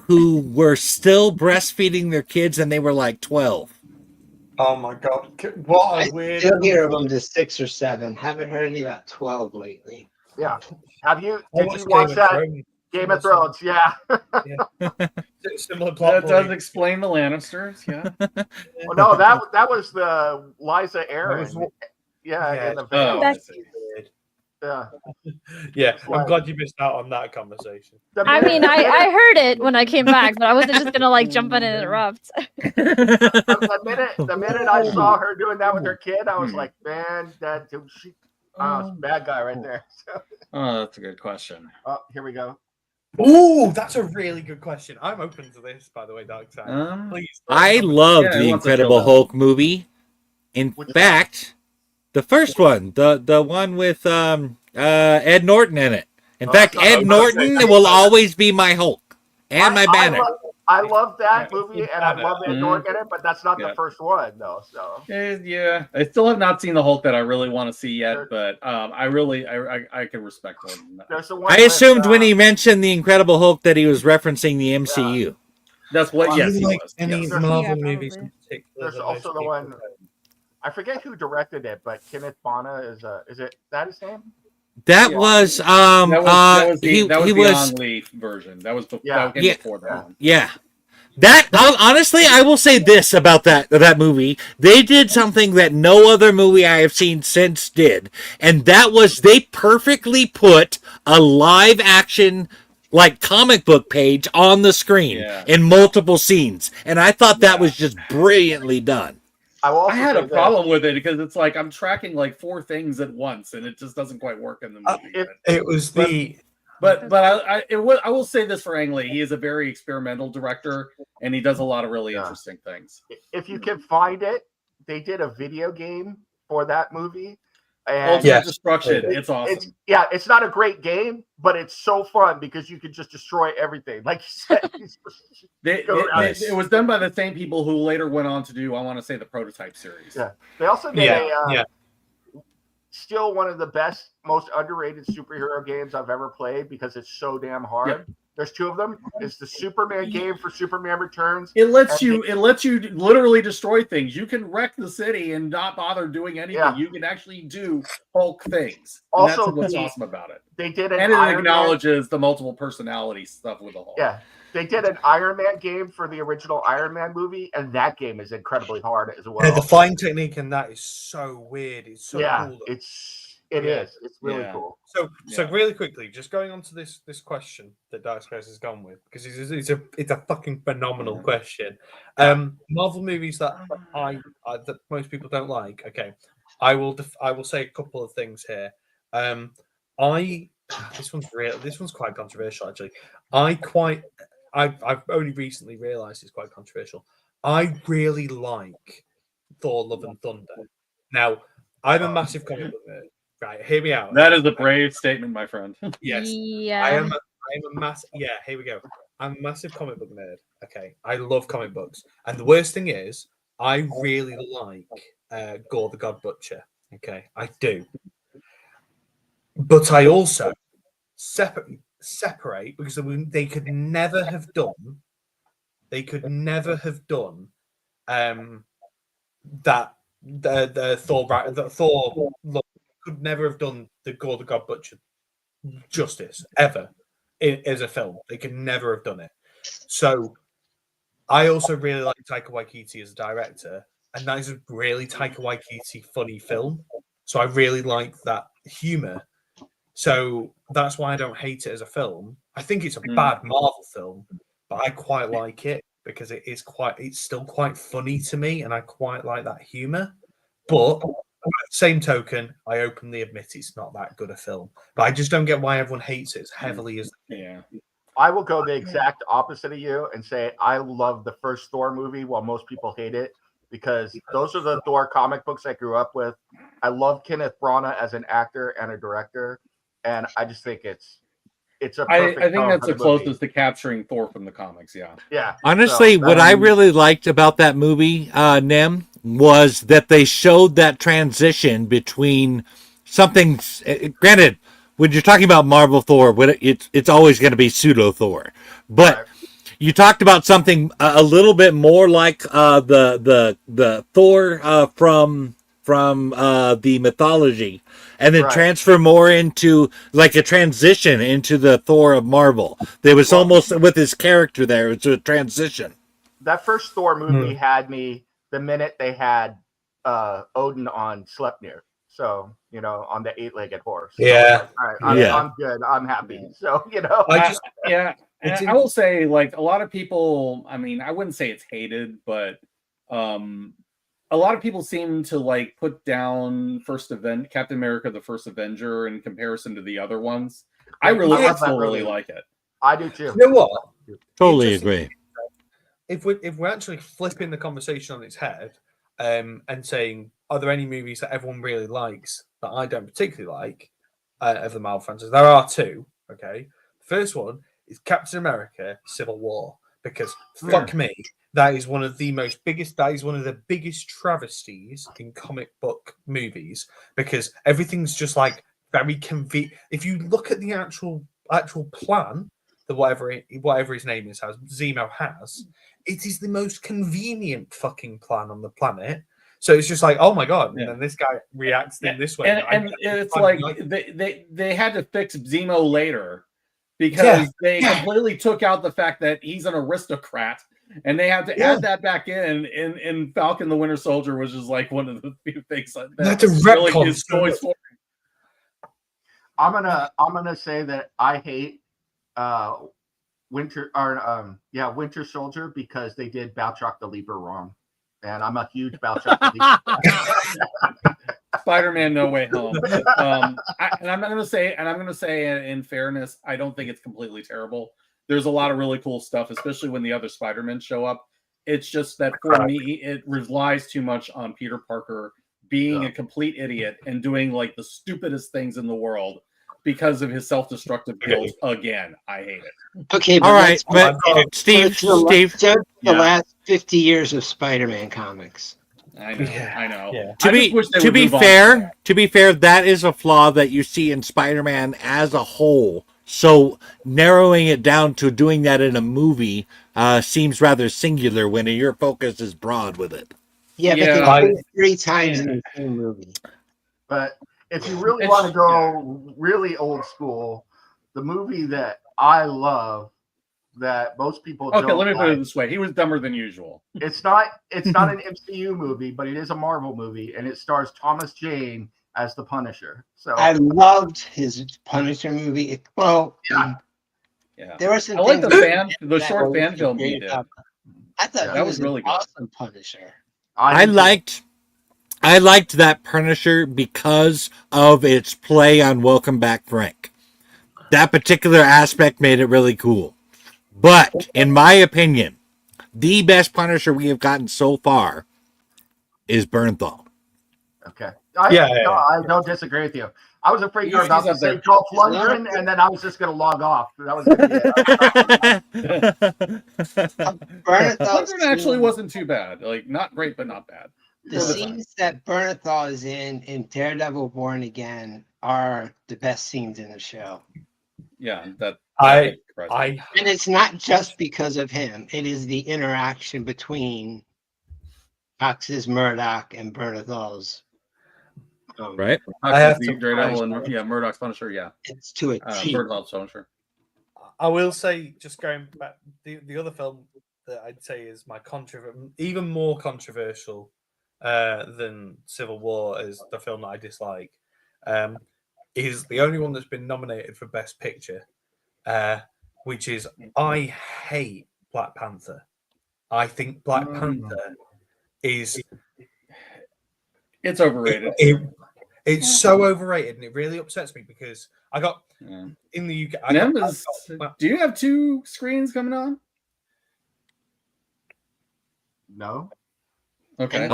who were still breastfeeding their kids and they were like 12. Oh my god! What I a weird. still hear of them to 6 or 7. Haven't heard any about 12 lately. yeah. Did you Watched watch that? Thrones. Game of Thrones, yeah. Similar plot That does point. explain the Lannisters. Yeah. Well, no, that was the Liza Aaron. That was- Yeah, in the Oh, van. I see. Yeah. Yeah, I'm glad you missed out on that conversation. I mean, I heard it when I came back, but I wasn't just gonna like jump in and interrupt. the minute I saw her doing that with her kid, I was like, man, bad guy right there. So, Oh, that's a good question. oh, here we go. Ooh, that's a really good question. I'm open to this, by the way, Dark Side. Please. I loved Yeah, the he wants to Incredible kill them. Hulk movie. In Which fact, the first one, the one with Ed Norton in it. In Oh, fact, I saw Ed that. Norton will always be my Hulk and my banner. I love that Yeah, movie, and I love Ed Mhm. Norton in it, but that's not Yeah. the first one, though. So Yeah, I still have not seen the Hulk that I really want to see yet, Sure. but I can respect more than that. there's the one. I with, assumed when he mentioned the Incredible Hulk that he was referencing the MCU. That's what. Do Yes, you he like was. any Yes. Marvel Yeah, movies probably. in particular? There's that also most the people one- know? I forget who directed it, but Kenneth Branagh is it that his name? That Yeah. was That was he the was Ang Lee version. That was Yeah. that came Yeah. before that Yeah. one. yeah. That honestly, I will say this about that movie: they did something that no other movie I have seen since did, and that was they perfectly put a live action like comic book page on the screen Yeah. in multiple scenes, and I thought that Yeah. was just brilliantly done. I will also I had say a this. problem with it because it's like I'm tracking like 4 things at once, and it just doesn't quite work in the movie. It was the. But I will say this for Ang Lee: he is a very experimental director, and he does a lot of really Yeah. interesting things. If you can find it, they did a video game for that movie. And Ultimate Yes. Destruction, it's awesome. it's not a great game, but it's so fun because you can just destroy everything. Like you said, It was done by the same people who later went on to do, I want to say, the Prototype series. Yeah. They also did Yeah. still one of the best, most underrated superhero games I've ever played because it's so damn hard. Yep. There's 2 of them. It's the Superman game for Superman Returns. It lets you literally destroy things. You can wreck the city and not bother doing anything. Yeah. You can actually do Hulk things. And Also, that's what's awesome about it. They did an And it Iron Man. acknowledges the multiple personality stuff with the Hulk. Yeah. They did an Iron Man game for the original Iron Man movie, and that game is incredibly hard as well. Yeah, the flying technique in that is so weird. It's so cool. It Yeah. is. It's really Yeah. cool. So Yeah. really quickly, just going on to this question that Dark Space has gone with, because it's a fucking phenomenal Yeah. question. Marvel movies that that most people don't like. Okay, I will say a couple of things here. This one's quite controversial actually. I've only recently realised it's quite controversial. I really like Thor: Love and Thunder. Now, I'm a massive comic book nerd. Right, hear me out. That is a brave statement, my friend. Yes, Yeah. I am a massive. Yeah, here we go. I'm a massive comic book nerd. Okay, I love comic books, and the worst thing is, I really like Gore the God Butcher. Okay, I do, but I also separate because they could never have done. They could never have done that. The Thor could never have done the Gore the God Butcher justice ever as a film. They could never have done it. So I also really like Taika Waititi as a director, and that is a really Taika Waititi funny film. So I really like that humor So that's why I don't hate it as a film. I think it's a bad Marvel film, but I quite like it because it's still quite funny to me, and I quite like that humor. But same token, I openly admit it's not that good a film. But I just don't get why everyone hates it as heavily as Yeah. I will go the exact opposite of you and say I love the first Thor movie while most people hate it, because those are the Thor comic books I grew up with. I love Kenneth Branagh as an actor and a director, and I just think it's a perfect I think tone that's for the movie. closest to capturing Thor from the comics. Yeah. Yeah. Honestly, So, what I really liked about that movie, Nem, was that they showed that transition between something. Granted, when you're talking about Marvel Thor, it's always going to be pseudo Thor, but right. you talked about something a little bit more like the Thor from the mythology, and then Right. transfer more into like a transition into the Thor of Marvel. There was almost with his character there. It was a transition. That first Thor movie had me the minute they had Odin on Sleipnir. So, on the 8-legged horse. Yeah. So, all right, I'm good. I'm happy. So, I will say, like, a lot of people, I mean, I wouldn't say it's hated, but a lot of people seem to like put down Captain America, the First Avenger, in comparison to the other ones. I still really like it. I do too. You know what? Totally agree. If we're actually flipping the conversation on its head, and saying, are there any movies that everyone really likes that I don't particularly like of the Marvel franchise? There are two. Okay, the first one is Captain America: Civil War, because fuck me, that is one of the biggest travesties in comic book movies, because everything's just like very convenient. If you look at the actual plan that whatever his name is Zemo has, it is the most convenient fucking plan on the planet. So it's just like, oh my god, and then this guy reacts in this way. And it's like they had to fix Zemo later because they completely took out the fact that he's an aristocrat, and they had to add that back in Falcon the Winter Soldier, which is like one of the few things that really is choice for. I'm gonna say that I hate Winter Soldier because they did Baltrock the Leaper wrong, and I'm a huge Baltrock the Leaper. Spider-Man: No Way Home. I'm gonna say in fairness, I don't think it's completely terrible. There's a lot of really cool stuff, especially when the other Spider-Men show up. It's just that for me, it relies too much on Peter Parker being a complete idiot and doing like the stupidest things in the world because of his self-destructive guilt. Again, I hate it. Okay, all right, but Steve, the last 50 years of Spider-Man comics. I know. Yeah. To be fair, that is a flaw that you see in Spider-Man as a whole. So narrowing it down to doing that in a movie seems rather singular when your focus is broad with it. Yeah, but they do it 3 times in the same movie. But if you really want to go really old school, the movie that I love that most people don't let me like, put it this way: he was dumber than usual. It's not an MCU movie, but it is a Marvel movie, and it stars Thomas Jane as the Punisher. So I loved his Punisher movie. There were some. I like the short fan film he did. I thought that was really good. Awesome Punisher. I liked that Punisher because of its play on Welcome Back, Frank. That particular aspect made it really cool. But in my opinion, the best Punisher we have gotten so far is Bernthal. Okay. I don't disagree with you. I was afraid you were about to say Dolph Lundgren, and then I was just going to log off. That was Lundgren actually wasn't too bad. Like, not great, but not bad. The scenes that Bernthal is in Daredevil Born Again are the best scenes in the show. Yeah, and it's not just because of him. It is the interaction between Fox's Murdoch and Bernthal's. Right. I have to Daredevil and Murdoch's Punisher. Yeah, it's to a T. Bernthal's Punisher. I will say, just going back, the other film that I'd say is even more controversial than Civil War is the film that I dislike. is the only one that's been nominated for Best Picture, which is I hate Black Panther. I think Black Panther is It's overrated. It's so overrated, and it really upsets me because I got in the UK. Do you have 2 screens coming on? No. Okay.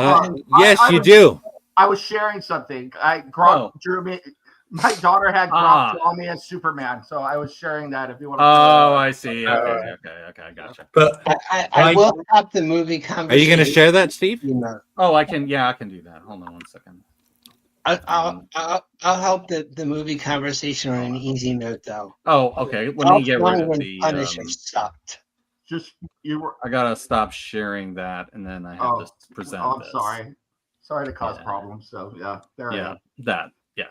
Yes, you do. I was sharing something. Gronk drew me. My daughter had Gronk draw me as Superman, so I was sharing that. If you want to. Oh, I see. Okay, I gotcha. But I will stop the movie Are conversation. you going to share that, Steve? Oh, I can. Yeah, I can do that. Hold on 1 second. I'll help the movie conversation on an easy note, though. Oh, okay. Let me get rid of the. Punisher sucked. Just you were. I gotta stop sharing that, and then I have to present. I'm this. sorry to cause problems. So there. Yeah, that. Yeah.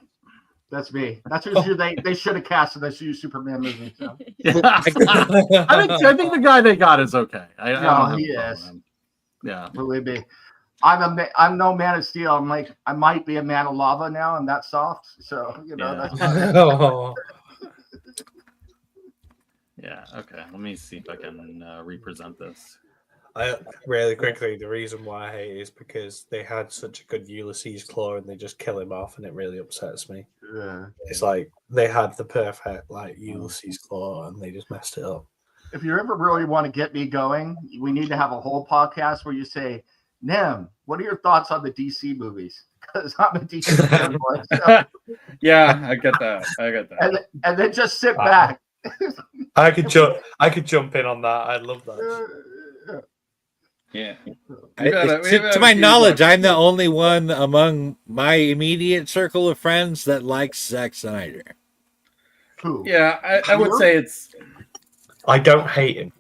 That's me. That's who they should have cast in this Superman movie. So. I think the guy they got is okay. He is. Yeah. Believe me. I'm no Man of Steel. I might be a Man of Lava now. I'm that soft. So that's Yeah, okay. Let me see if I can represent this. Really quickly, the reason why I hate it is because they had such a good Ulysses claw and they just kill him off, and it really upsets me. Yeah. It's like they had the perfect Ulysses claw and they just messed it up. If you ever really want to get me going, we need to have a whole podcast where you say, Nem, what are your thoughts on the DC movies? Because I'm a DC fanboy. So. Yeah, I get that. And then just sit back. I could jump in on that. I love that. Yeah. To my knowledge, I'm the only one among my immediate circle of friends that likes Zack Snyder. Who? Yeah, I would say it's. I don't hate him.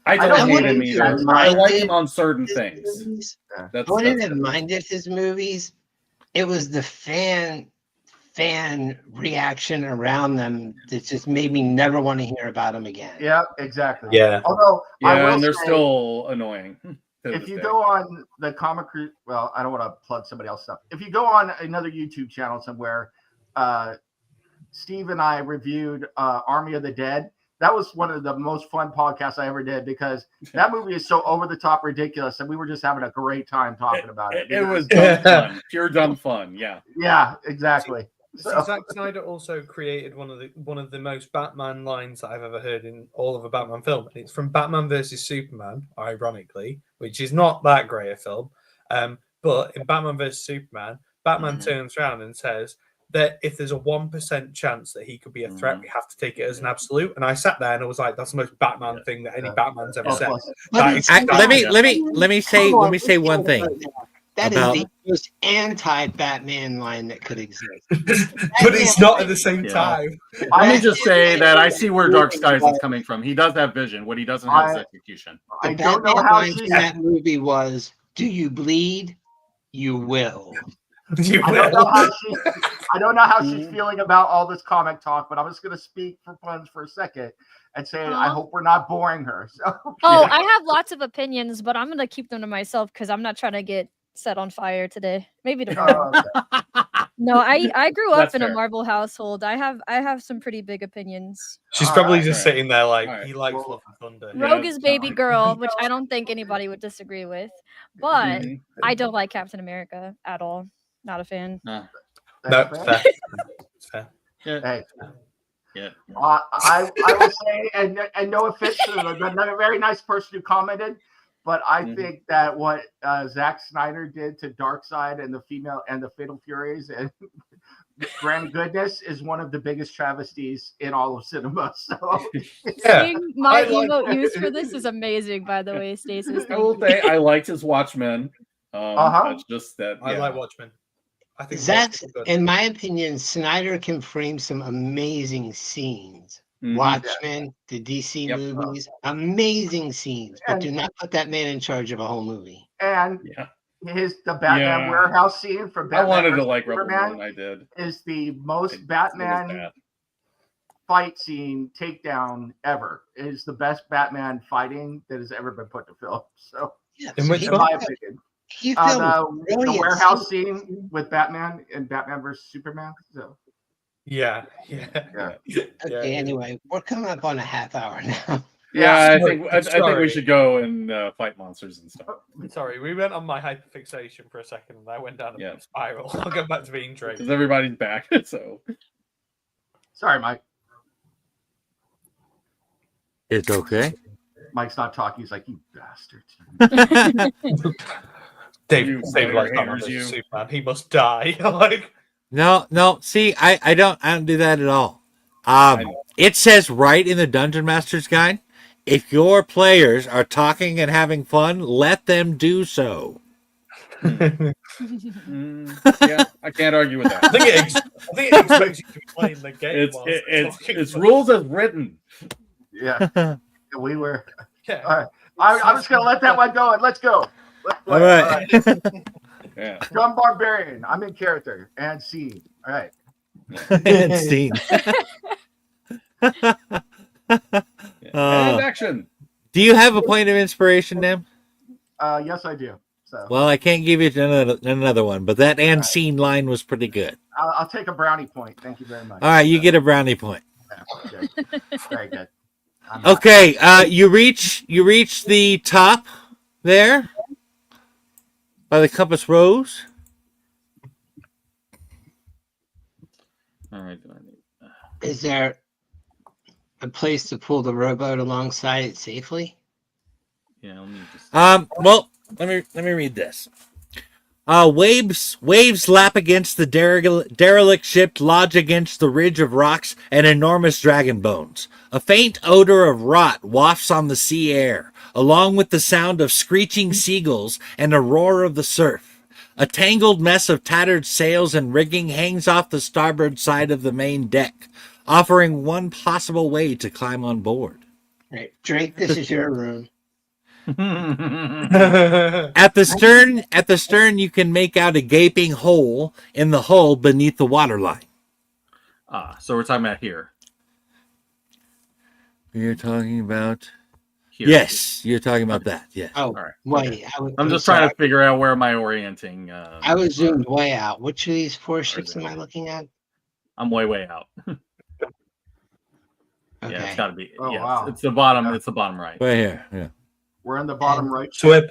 I don't hate him either. I like him on certain things. I wouldn't have minded his movies. It was the fan reaction around them that just made me never want to hear about him again. Yeah, exactly. Yeah. Although and they're still annoying. If you go on the comic, well, I don't want to plug somebody else's stuff. If you go on another YouTube channel somewhere, Steve and I reviewed Army of the Dead. That was one of the most fun podcasts I ever did because that movie is so over the top ridiculous, and we were just having a great time talking about it. It was dumb fun, pure dumb fun. Yeah. Yeah, exactly. So. Zack Snyder also created one of the most Batman lines that I've ever heard in all of a Batman film. It's from Batman versus Superman, ironically, which is not that great a film. But in Batman versus Superman, Batman turns around and says that if there's a 1% chance that he could be a threat, we have to take it as an absolute. And I sat there and I was like, that's the most Batman thing that any Batman's ever said. Let me say one thing. That is the most anti-Batman line that could exist. But he's not at the same time. Let me just say that I see where Dark Skies is coming from. He does have vision. What he doesn't have is execution. I don't know how that movie was. Do you bleed? You will. I don't know how she's feeling about all this comic talk, but I'm just going to speak for puns for a second and say I hope we're not boring her. So. I have lots of opinions, but I'm going to keep them to myself because I'm not trying to get set on fire today. Maybe tomorrow. No, I grew up in a Marvel household. I have some pretty big opinions. She's probably just sitting there like he likes Love and Thunder. Rogue is baby girl, which I don't think anybody would disagree with. But I don't like Captain America at all. Not a fan. No, fair. Fair. Hey. Yeah. I will say, and no offense to another very nice person who commented, but I think that what Zack Snyder did to Darkseid and the female and the Fatal Furies and Grand Goodness is one of the biggest travesties in all of cinema. So seeing my emote used for this is amazing, by the way, Stasis. I will say I liked his Watchmen. That's just that. I like Watchmen. I think Zack, in my opinion, Snyder can frame some amazing scenes. Watchmen, the DC movies, amazing scenes, but do not put that man in charge of a whole movie. And the Batman warehouse scene from Batman. I wanted to like Superman. I did. Is the most Batman fight scene takedown ever. It is the best Batman fighting that has ever been put to film. So, in my opinion. The warehouse scene with Batman and Batman versus Superman. So Yeah. Okay, anyway, we're coming up on a half hour now. Yeah, Sorry, I think sorry. we should go and fight monsters and stuff. Sorry, we went on my hyperfixation for a second, and I went down a spiral. I'll go back to being Drake. Because everybody's back, so. Sorry, Mike. It's okay. Mike's not talking. He's like, you bastard. Dave like Superman. He must die. Like, No. See, I don't do that at all. It says right in the Dungeon Master's Guide, if your players are talking and having fun, let them do so. Yeah, I can't argue with that. I think it expects you to be playing the game. It's rules as written. Yeah, we were. Yeah. All right, I'm just gonna let that one go and let's go. Let's play. All right. Yeah. Dumb barbarian. I'm in character and scene. All right. And scene. And action. Do you have a point of inspiration, Nim? Yes, I do. So. Well, I can't give you another one, but that and scene line was pretty good. I'll take a brownie point. Thank you very much. All right, you get a brownie point. Okay. Very good. Okay, you reach the top there by the compass rose. All right. Is there a place to pull the rowboat alongside it safely? Yeah, let me just. Well, let me read this. Waves lap against the derelict ship, lodge against the ridge of rocks and enormous dragon bones. A faint odor of rot wafts on the sea air, along with the sound of screeching seagulls and a roar of the surf. A tangled mess of tattered sails and rigging hangs off the starboard side of the main deck, offering one possible way to climb on board. Right, Drake, this is your room. At the stern, you can make out a gaping hole in the hull beneath the waterline. So we're talking about here. You're talking about Here. Yes, you're talking about that. Yes. Oh, All right. wait. I'm just trying to figure out where am I orienting. I was zoomed way out. Which of these 4 ships am I looking at? I'm way out. Okay. Yeah, it's got to be. Oh, yeah, wow. it's the bottom. It's the bottom right. Right here. Yeah. We're in the bottom right. So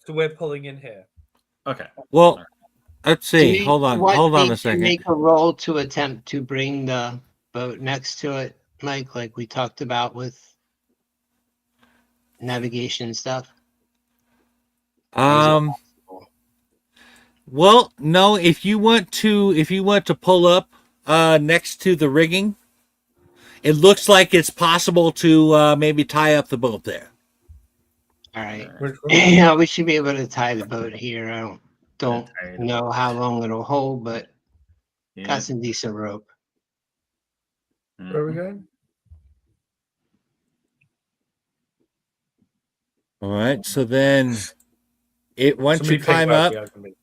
we're pulling in here. Okay. Well, let's Do see. we- Hold on what a makes you second. Make a roll to attempt to bring the boat next to it, Mike, like we talked about with navigation stuff. Well, no. If you want to pull up next to the rigging, it looks like it's possible to maybe tie up the boat there. All right. Yeah, we should be able to tie the boat here. I don't know how long it'll hold, but got some decent rope. Where are we going? All right. So then, once Somebody you climb think about up. the argument.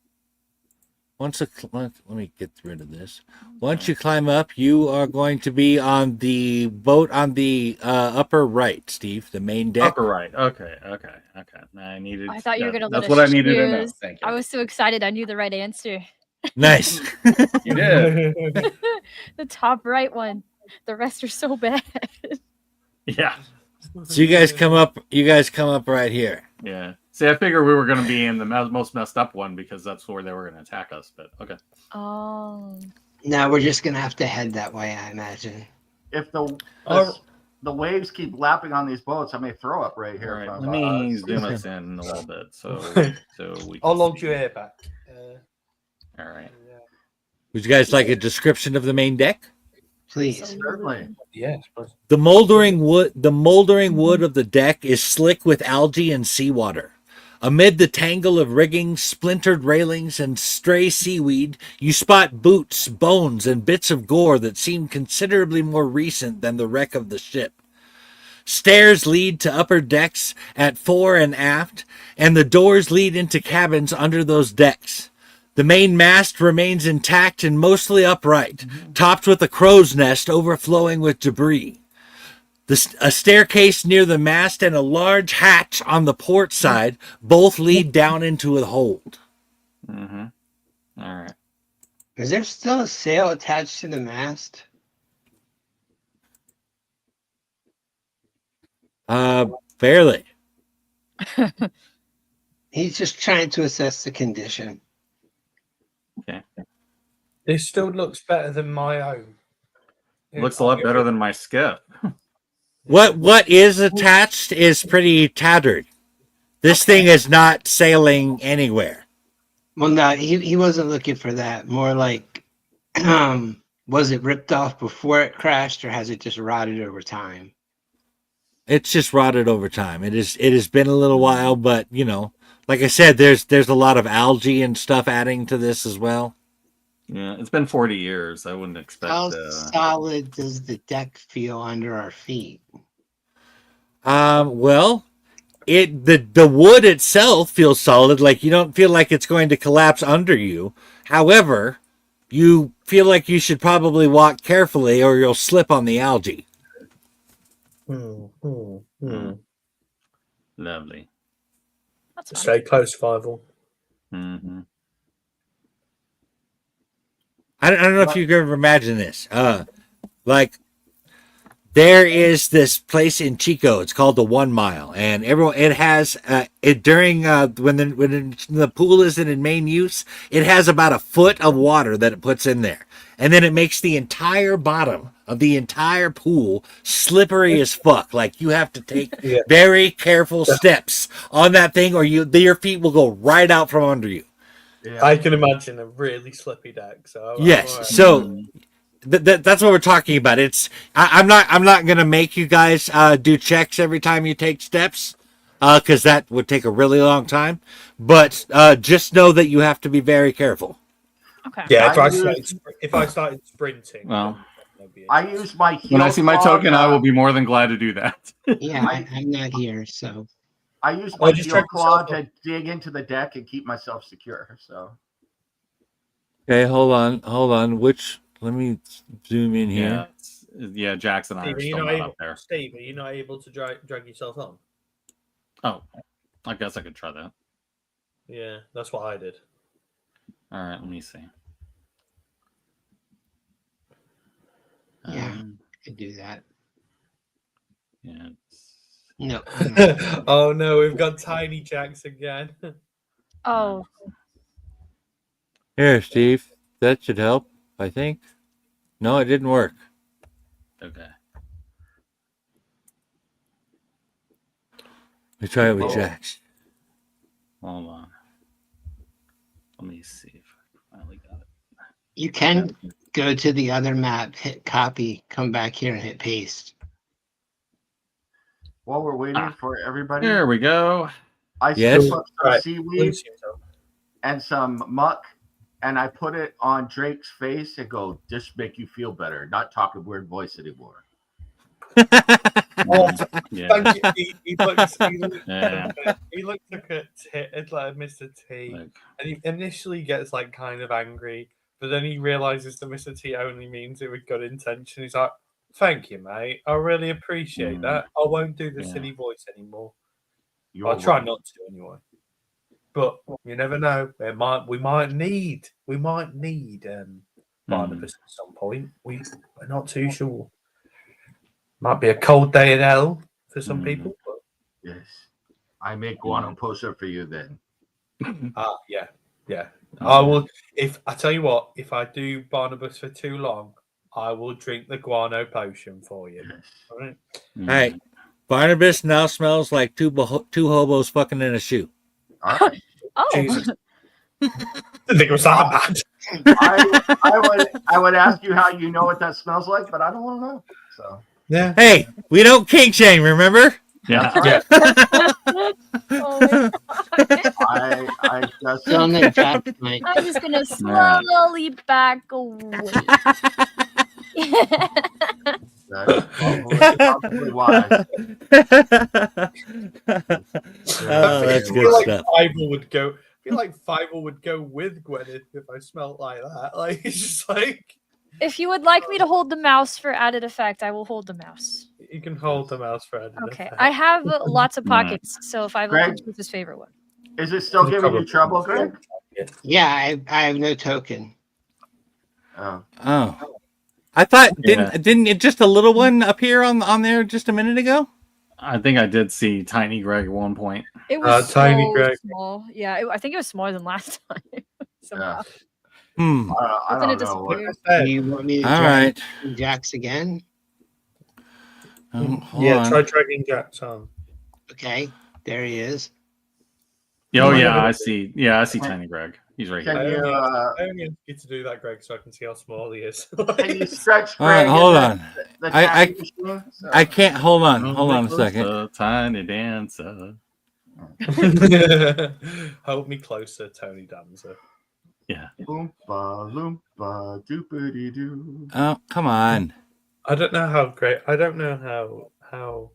Let me get rid of this. Once you climb up, you are going to be on the boat on the upper right, Steve, the main deck. Upper right. Okay. I thought you were gonna. That's let what us I needed to know. choose. Thank you. I was so excited. I knew the right answer. Nice. You did. The top right one. The rest are so bad. Yeah. So you guys come up. Right here. Yeah. See, I figured we were going to be in the most messed up one because that's where they were going to attack us. But okay. Oh. Now we're just gonna have to head that way, I imagine. If the waves keep lapping on these boats, I may throw up right here. All right. from, Let me zoom us in a little bit so we. I'll launch your hair back. All right. Would you guys like a description of the main deck? Please. Certainly. Yes. But The moldering wood of the deck is slick with algae and seawater. Amid the tangle of rigging, splintered railings, and stray seaweed, you spot boots, bones, and bits of gore that seem considerably more recent than the wreck of the ship. Stairs lead to upper decks at fore and aft, and the doors lead into cabins under those decks. The main mast remains intact and mostly upright, topped with a crow's nest overflowing with debris. A staircase near the mast and a large hatch on the port side both lead down into a hold. Mm-hmm. All right. Is there still a sail attached to the mast? Barely. He's just trying to assess the condition. This still looks better than my own. Looks a lot better than my skiff. What is attached is pretty tattered. This thing is not sailing anywhere. Well, no, he wasn't looking for that. More like, was it ripped off before it crashed, or has it just rotted over time? It's just rotted over time. It has been a little while, but you know, like I said, there's a lot of algae and stuff adding to this as well. Yeah, it's been 40 years. I wouldn't expect. How solid does the deck feel under our feet? Well, the wood itself feels solid. Like you don't feel like it's going to collapse under you. However, you feel like you should probably walk carefully, or you'll slip on the algae. Lovely. That's fine. Stay close, Fievel. Mm-hmm. I don't know if you can ever imagine this. Like there is this place in Chico. It's called the 1 Mile, and it has it during when the pool isn't in main use, it has about a foot of water that it puts in there, and then it makes the entire bottom of the entire pool slippery as fuck. Like you have to take very careful steps on that thing, or your feet will go right out from under you. Yeah. I can imagine a really slippy deck. So yes, right. so that's what we're talking about. It's I'm not gonna make you guys do checks every time you take steps, because that would take a really long time. But just know that you have to be very careful. Okay. Yeah, if I started sprinting, well, I use my heel. When I see my token, I will be more than glad to do that. Yeah, I'm not here, so. I use my heel claw to dig into the deck and keep myself secure. So. Okay, hold on. Let me zoom in here. Yeah, Jackson and I are still not up there. Steve, are you not able to drag yourself on? Oh, I guess I could try that. Yeah, that's what I did. All right, let me see. Yeah, I could do that. Yeah. No. Oh no, we've got tiny Jacks again. Oh. Here, Steve. That should help, I think. No, it didn't work. Okay. We try it with Jacks. Hold on. Let me see if I finally got it. You can go to the other map, hit copy, come back here and hit paste. While we're waiting for everybody, There we go. I Yes. scoop up some seaweed and some muck, and I put it on Drake's face and go, "Just make you feel better." Not talk a weird voice anymore. Yeah. Thank you. He looks at Mr. T, and he initially gets like kind of angry, but then he realizes that Mr. T only means it with good intention. He's like, "Thank you, mate. I really appreciate that. I won't do the silly voice anymore. I'll try not to anyway. But you never know. We might need Barnabas at some point. We're not too sure. Might be a cold day in hell for some people. But... Yes, I make guano potion for you then. Yeah. I will. If I tell you what, if I do Barnabas for too long, I will drink the guano potion for you. Yes. All right. Hey, Barnabas now smells like two hobos fucking in a shoe. All right. Oh. Jesus. I didn't think it was that bad. I would ask you how you know what that smells like, but I don't want to know. So yeah. Hey, we don't kink shame, remember? Yeah. Oh I just I'm just gonna slowly back away. That's probably wise. That's good stuff. I feel like Fievel would go with Gwyneth if I smelled like that. Like it's just like. If you would like me to hold the mouse for added effect, I will hold the mouse. You can hold the mouse for added Okay, effect. I have lots of pockets, so if I Greg? choose his favorite one. Is it still giving you trouble, Greg? Yeah, I have no token. Oh, I thought didn't it just a little one appear on there just a minute ago? I think I did see Tiny Greg at one point. It was Tiny so Greg. small. Yeah, I think it was smaller than last time. Somehow. I But then don't it know. disappeared. Do you want me to All drag right. Jax again? Hold Yeah, on. try dragging Jax on. Okay, there he is. Oh Yeah. yeah, I see. Yeah, I see Tiny Greg. He's right Can here. you I only ask you to do that, Greg, so I can see how small he is. can you stretch All right, Greg hold in on. the I tapping machine? So- I can't. Hold on a second. The Tiny Dancer. Hold me closer, Tony Dancer. Yeah. Loompa loompa doopity doo. Oh, come on. I don't know how great. I don't know how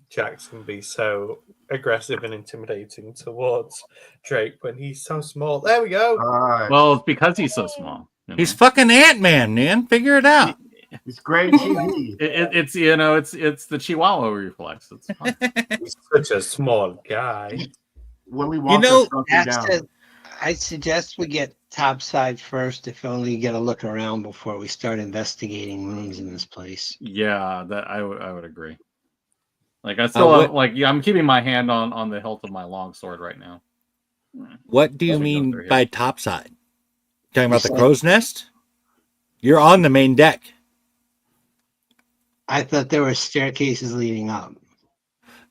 Jax can be so aggressive and intimidating towards Drake when he's so small. There we go. All right. Well, it's because he's so small. You know? He's fucking Ant-Man, man. Figure it out. It's great TV. It's it's the Chihuahua reflex. It's fine. He's such a small guy. Willy Wonka You know, shrunk him That's down. it. I suggest we get topside first, if only get a look around before we start investigating rooms in this place. Yeah, that I would agree. Like I still I'm keeping my hand on the hilt of my longsword right now. What do you Let's go mean through here. by topside? Talking about the crow's nest? You're on the main deck. I thought there were staircases leading up.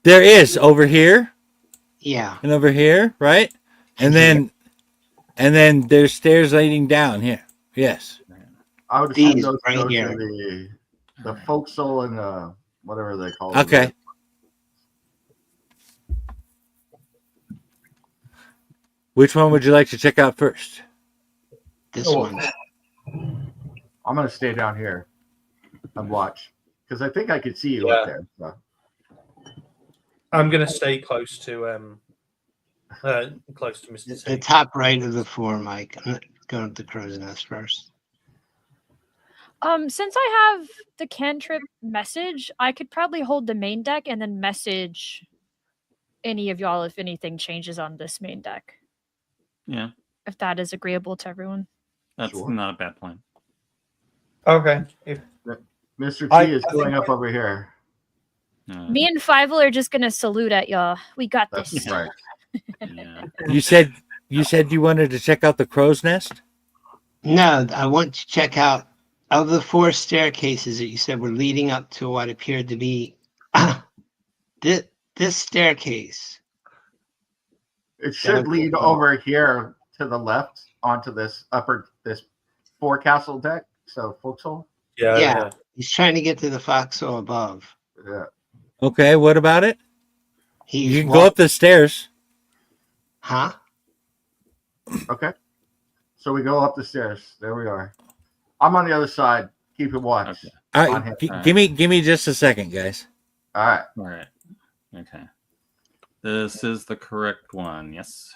There is over here Yeah. and over here, right? And then there's stairs leading down here. Yes. I would assume These those right go here. to the forecastle and whatever they call Okay. it. Which one would you like to check out first? This Oh. one. I'm gonna stay down here and watch because I think I could see you Yeah. up there. So. I'm gonna stay close to Mr. The T. top right of the floor, Mike. I'm going to the crow's nest first. Since I have the cantrip message, I could probably hold the main deck and then message any of y'all if anything changes on this main deck. Yeah, If that is agreeable to everyone. that's Sure. not a bad plan. Okay. Mr. T I is think going up over here. Me and Fievel are just gonna salute at y'all. We got That's this. right. Yeah. You said you wanted to check out the crow's nest? No, I want to check out of the 4 staircases that you said were leading up to what appeared to be this staircase. It should lead over here to the left onto this forecastle deck. So forecastle. Yeah. He's trying to get to the foxhole above. Yeah. Okay, what about it? He's You can go up the stairs. Huh? Okay. So we go up the stairs. There we are. I'm on the other side. Keep it watch. Okay. All On right, him. give me just a second, guys. All right. All right. Okay. This is the correct one. Yes.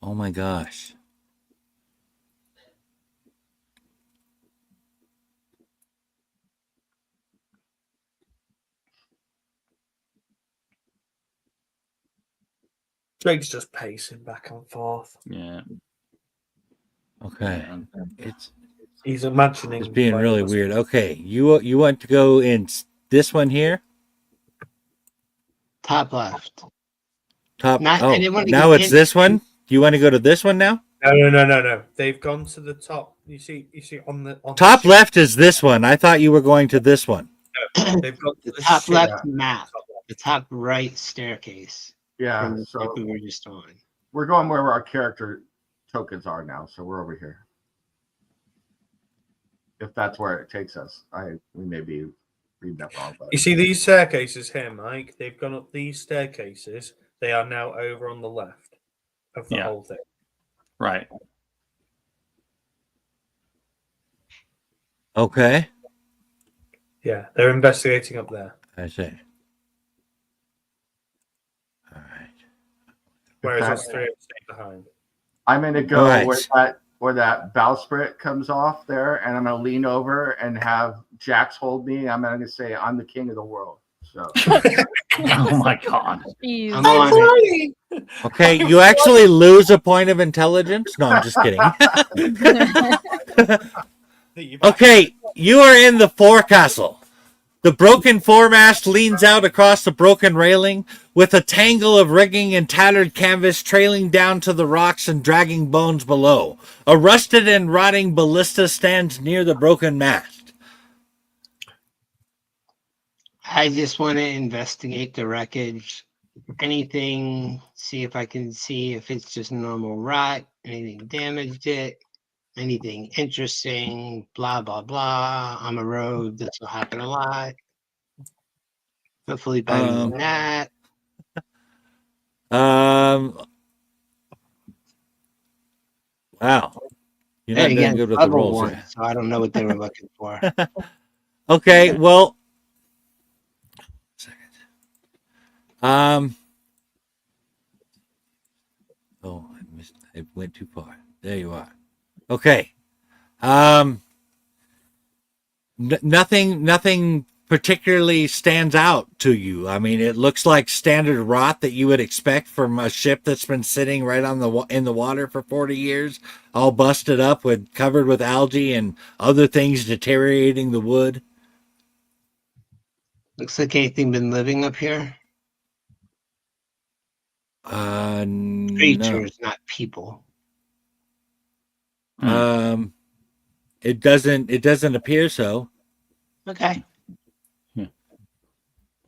Oh my gosh. Drake's just pacing back and forth. Yeah. Okay. Yeah. He's imagining. It's being like, really what's- weird. Okay, you want to go in this one here? Top left. Top. Not- Oh, I didn't want to now go it's in- this one. You want to go to this one now? No. They've gone to the top. You see on the Top the left is this one. I thought you were going to this one. They've got The the top ship. left map. The top right staircase. Yeah. From the So deck we were just on. we're going where our character tokens are now. So we're over here. If that's where it takes us, we may be reading that wrong. But You see these staircases here, Mike? They've gone up these staircases. They are now over on the left of the Yeah. whole thing. Right. Okay. Yeah, they're investigating up there. I see. All right. Whereas Okay. us three are staying behind. I'm gonna go All right. where that bowsprit comes off there, and I'm gonna lean over and have Jax hold me. I'm gonna say I'm the king of the world. So Oh my god. Jeez. I'm on it. Okay, you actually lose a point of intelligence. No, I'm just kidding. Okay, you are in the forecastle. The broken foremast leans out across the broken railing, with a tangle of rigging and tattered canvas trailing down to the rocks and dragging bones below. A rusted and rotting ballista stands near the broken mast. I just want to investigate the wreckage. Anything, see if I can see if it's just normal rot, anything damaged it, anything interesting, blah, blah, blah. I'm a road. This will happen a lot. Hopefully better than that. Wow. You're not Then doing again, good with the level rolls one, there. so I don't know what they were looking for. Okay, well, oh, I went too far. There you are. Okay. Nothing particularly stands out to you. I mean, it looks like standard rot that you would expect from a ship that's been sitting right on in the water for 40 years, all busted up with covered with algae and other things deteriorating the wood. Looks like anything been living up here. No. Creatures, not people. It doesn't appear so. Okay. All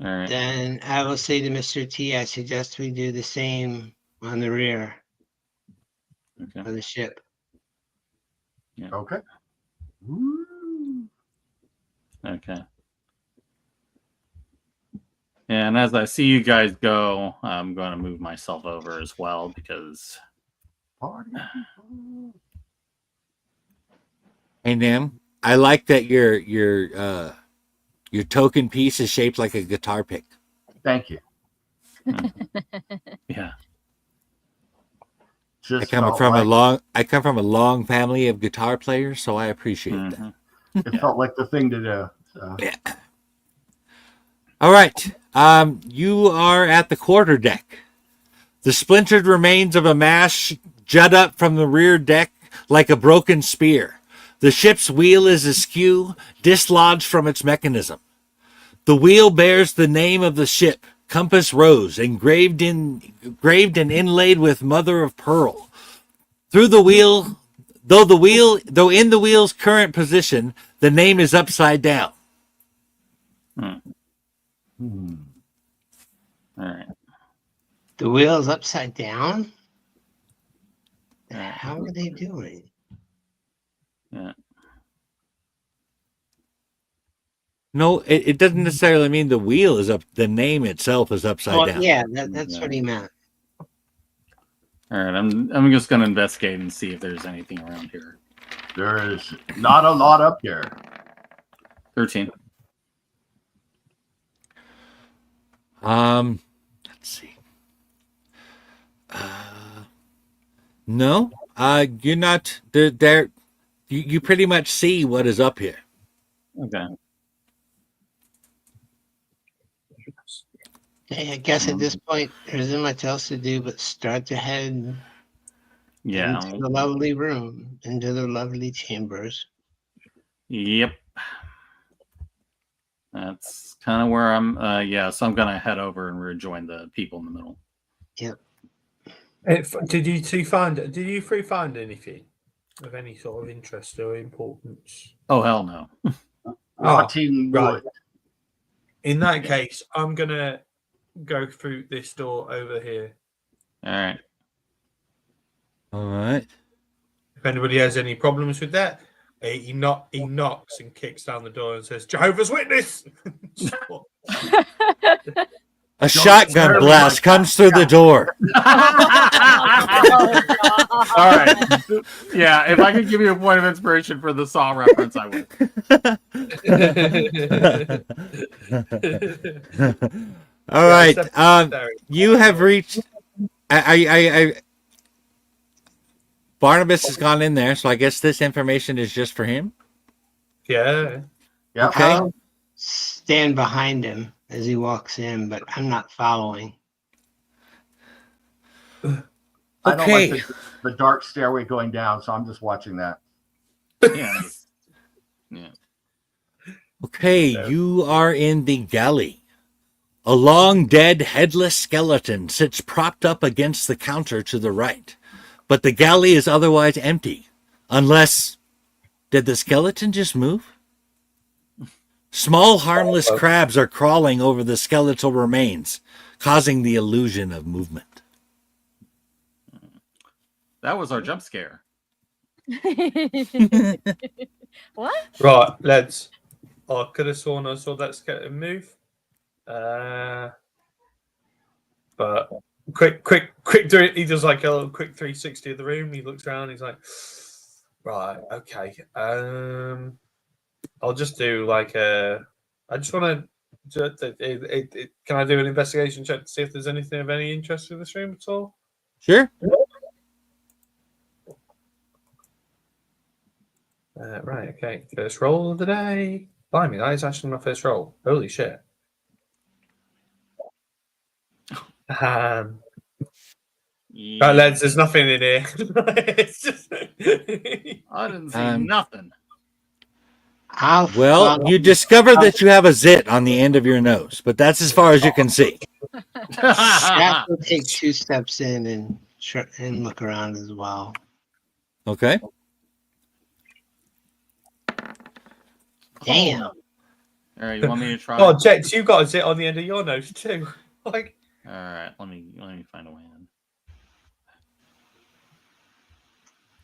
right. Then I will say to Mr. T, I suggest we do the same on the rear Okay. of the ship. okay. Okay. And as I see you guys go, I'm going to move myself over as well because. Party. Hey, Nam, I like that your token piece is shaped like a guitar pick. Thank you. Yeah. Just I come felt from like, a long family of guitar players, so I appreciate that. it felt like the thing to do. So. Yeah. All right. You are at the quarterdeck. The splintered remains of a mast jut up from the rear deck like a broken spear. The ship's wheel is askew, dislodged from its mechanism. The wheel bears the name of the ship, Compass Rose, engraved and inlaid with mother of pearl. Through the wheel, though in the wheel's current position, the name is upside down. All right. The wheel's upside down? How are they doing? Yeah. No, it doesn't necessarily mean the wheel is up. The name itself is upside down. Yeah, that's what he meant. All right. I'm just going to investigate and see if there's anything around here. There is not a lot up here. 13. Let's see. No, you're not there. You pretty much see what is up here. Okay. Hey, I guess at this point, there isn't much else to do but start to head Yeah. into the lovely room, into the lovely chambers. Yep. That's kind of where I'm. So I'm going to head over and rejoin the people in the middle. Yep. Did you three find anything of any sort of interest or importance? Oh, hell no. Rotting wood. In that case, I'm gonna go through this door over here. All right. All right. If anybody has any problems with that, he knocks and kicks down the door and says, "Jehovah's Witness." A shotgun blast comes through the door. All right. Yeah, if I could give you a point of inspiration for the Saw reference, I would. All right. You have reached. Barnabas has gone in there, so I guess this information is just for him. Yeah. Yep. Okay. I'll stand behind him as he walks in, but I'm not following. I don't like Okay. the dark stairway going down, so I'm just watching that. Yeah. Yeah. Okay, you are in the galley. A long, dead, headless skeleton sits propped up against the counter to the right, but the galley is otherwise empty. Unless, did the skeleton just move? Small, harmless crabs are crawling over the skeletal remains, causing the illusion of movement. That was our jump scare. What? Right, lads. I could have sworn I saw that skeleton move. But quick, he does like a little quick 360 of the room. He looks around, he's like, right, okay. I'll just do like I just want to. Can I do an investigation check to see if there's anything of any interest in this room at all? Sure. Right, okay. First roll of the day. Blimey, that is actually my first roll. Holy shit. Right, lads, there's nothing in here. It's just... I didn't see nothing. Well, you discover that you have a zit on the end of your nose, but that's as far as you can see. Jack will take 2 steps in and look around as well. Okay. Damn. All right, you want me to try? Oh, Jex, you got a zit on the end of your nose too. Like, all right, let me find a way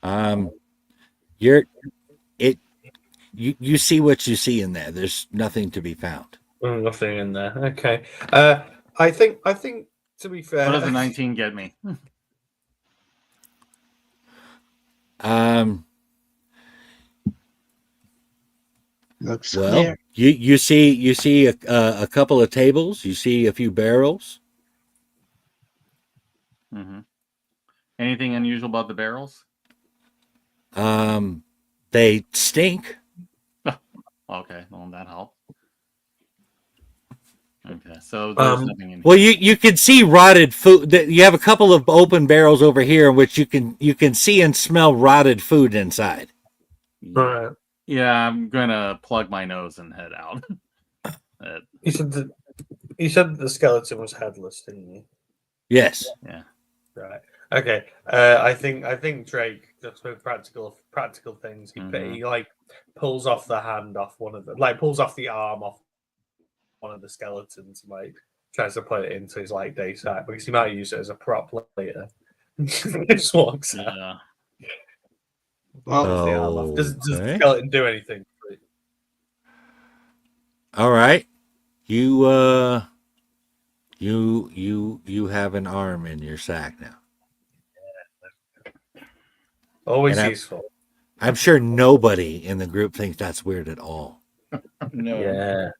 in. You see what you see in there. There's nothing to be found. nothing in there. Okay. I think to be fair, What does a 19 get me? Looks Well, clear. you see a couple of tables. You see a few barrels. Mm-hmm. Anything unusual about the barrels? They stink. Okay, well that helps. Okay, so there's nothing in here. Well, you can see rotted food. You have a couple of open barrels over here, in which you can see and smell rotted food inside. Right. Yeah, I'm gonna plug my nose and head out. You said the skeleton was headless, didn't you? Yes. Yeah. Right. Okay. I think Drake, just for practical things, he like pulls off the hand off one of the pulls off the arm off one of the skeletons and like tries to put it into his like day sack because he might use it as a prop later. Just walks out. Yeah. Well, Pulls the arm off. Does the Okay. skeleton do anything? All right. You have an arm in your sack now. Always And useful. I'm sure nobody in the group thinks that's weird at all. No. Yeah.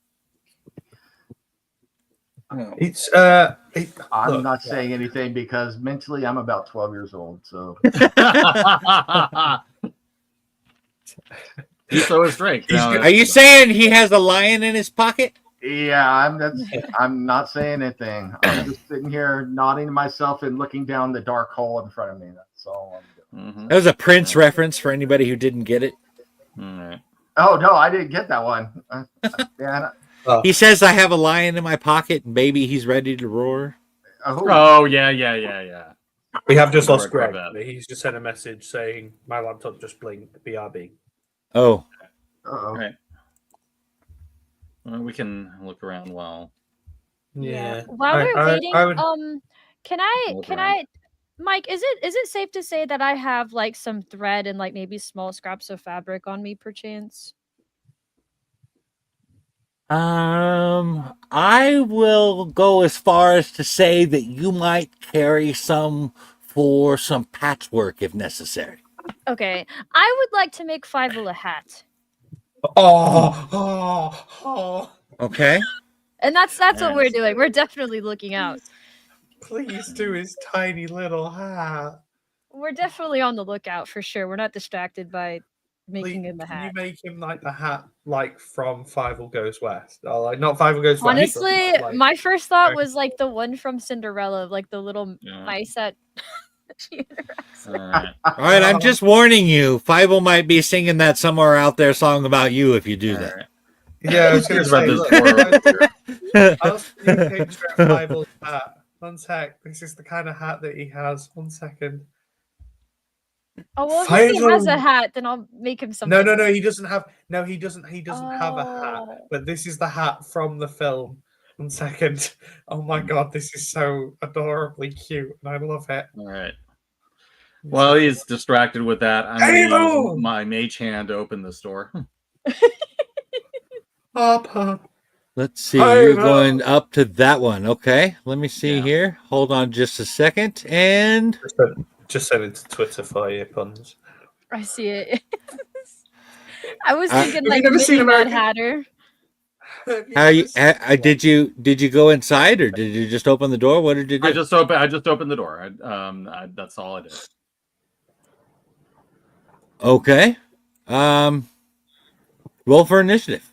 No. It's I'm not saying anything because mentally I'm about 12 years old. So He's so straight. Are you saying he has a lion in his pocket? yeah, I'm not saying anything. I'm just sitting here nodding to myself and looking down the dark hole in front of me. That's all I'm doing. Mm-hmm. That was a Prince reference for anybody who didn't get it. All right. Oh no, I didn't get that one. Yeah. He says, "I have a lion in my pocket, and baby, he's ready to roar." Oh yeah. We have just lost Grab Greg. that. He's just sent a message saying my laptop just blinked. BRB. Oh, Uh-oh. Right. Well, we can look around while. Yeah. While we're waiting, can Look I, Mike? Is it safe to say that I have like some thread and like maybe small scraps of fabric on me, perchance? I will go as far as to say that you might carry some for some patchwork if necessary. Okay, I would like to make Fievel a hat, Oh. Okay. and that's what we're doing. We're definitely looking out. Please do his tiny little hat. We're definitely on the lookout for sure. We're not distracted by making him a Can you hat. make him like the hat, like from Five Will Goes West, or like not Five Will Goes West? Honestly, but, like, my first thought was like the one from Cinderella, like the little mice that she interacts with. All right, I'm just warning you. Fievel might be singing that somewhere out there song about you if you do that. Yeah, I was going to say, this look, door. I'll see a picture of Five Will's hat. One sec. This is the kind of hat that he has. 1 second. Oh well, if he has a Fievel. hat, then I'll make him something. No, he doesn't have. No, he doesn't. He doesn't have a hat. Oh. But this is the hat from the film. 1 second. Oh my god, this is so adorably cute, and I love it. All right. While he's distracted with that, I'm going to use my mage hand to open this door. Papa. Let's see. You're going up to that one. Okay. Let me see here. Hold on just a second. And Just send it to Twitter for you, puns. I see it. I was thinking you like never seen Mad American- Hatter. how you did you go inside or did you just open the door? What did you do? I just opened the door. That's all I did. Okay. Roll for initiative.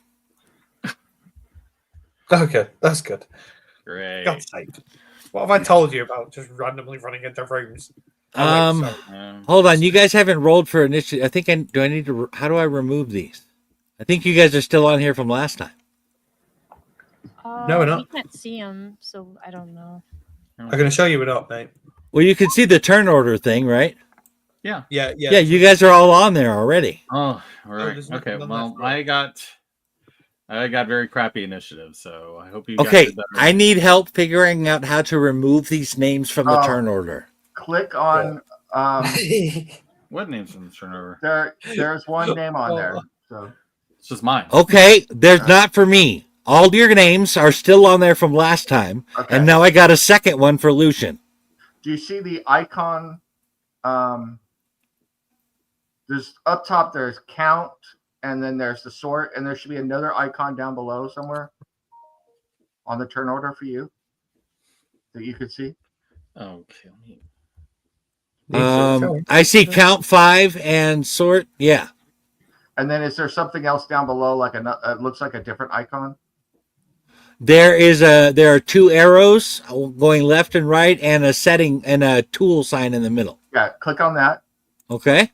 Okay, that's good. Great. God's sake. What have I told you about just randomly running into rooms? Hold on. You guys haven't rolled for initiative. I think I need to. How do I remove these? I think you guys are still on here from last time. No, we're not. We can't see him, so I don't know. I'm going to show you it up, mate. Well, you can see the turn order thing, right? Yeah. Yeah. Yeah, you guys are all on there already. Oh, all right. there's Okay. nothing on Well, that I got very crappy initiative, so I hope you guys Okay, did better. I need help figuring out how to remove these names from the turn order. Click on What names from the turnover? there's one name on there. So It's just mine. Okay, there's not for me. All your names are still on there from last time, okay. and now I got a second one for Lucian. Do you see the icon? There's up top. There's count, and then there's the sort, and there should be another icon down below somewhere on the turn order for you that you could see. Okay. I see count 5 and sort. Yeah. And then is there something else down below, like it looks like a different icon? There are 2 arrows going left and right, and a setting and a tool sign in the middle. Yeah, click on that. Okay.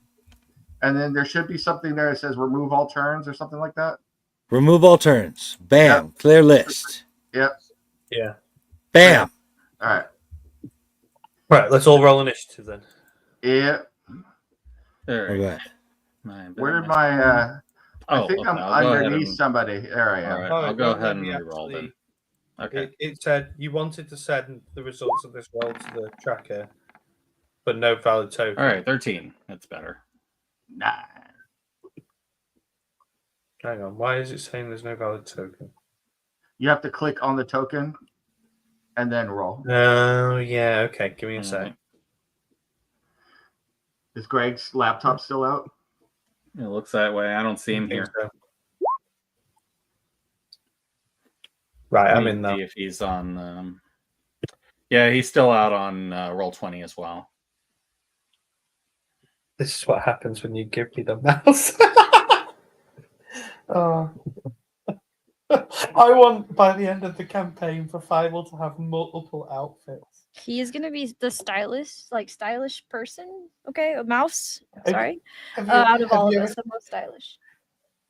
And then there should be something there that says remove all turns or something like that. Remove all turns. Bam. Yep. Clear list. Yep. Yeah. Bam. All right. Right, let's all roll initiative then. Yeah. There we go. Okay. Where did my I think I'm I'll go ahead underneath and- somebody. There I am. All right, Oh, I'll go well, ahead then and we re-roll then. actually- Okay. It said you wanted to send the results of this roll to the tracker, but no valid token. All right, 13. That's better. Nah. Hang on, why is it saying there's no valid token? You have to click on the token and then roll. Oh, yeah, okay, give me a sec. Alright. Is Greg's laptop still out? It looks that way. I don't see him I think here. so. Right, I'm Let in me now. see if he's on. Yeah, he's still out on roll 20 as well. This is what happens when you give me the mouse. Oh. I want, by the end of the campaign, for Fievel to have multiple outfits. He is gonna be the stylish person. Okay, a mouse. Sorry, out of all of us, the most stylish.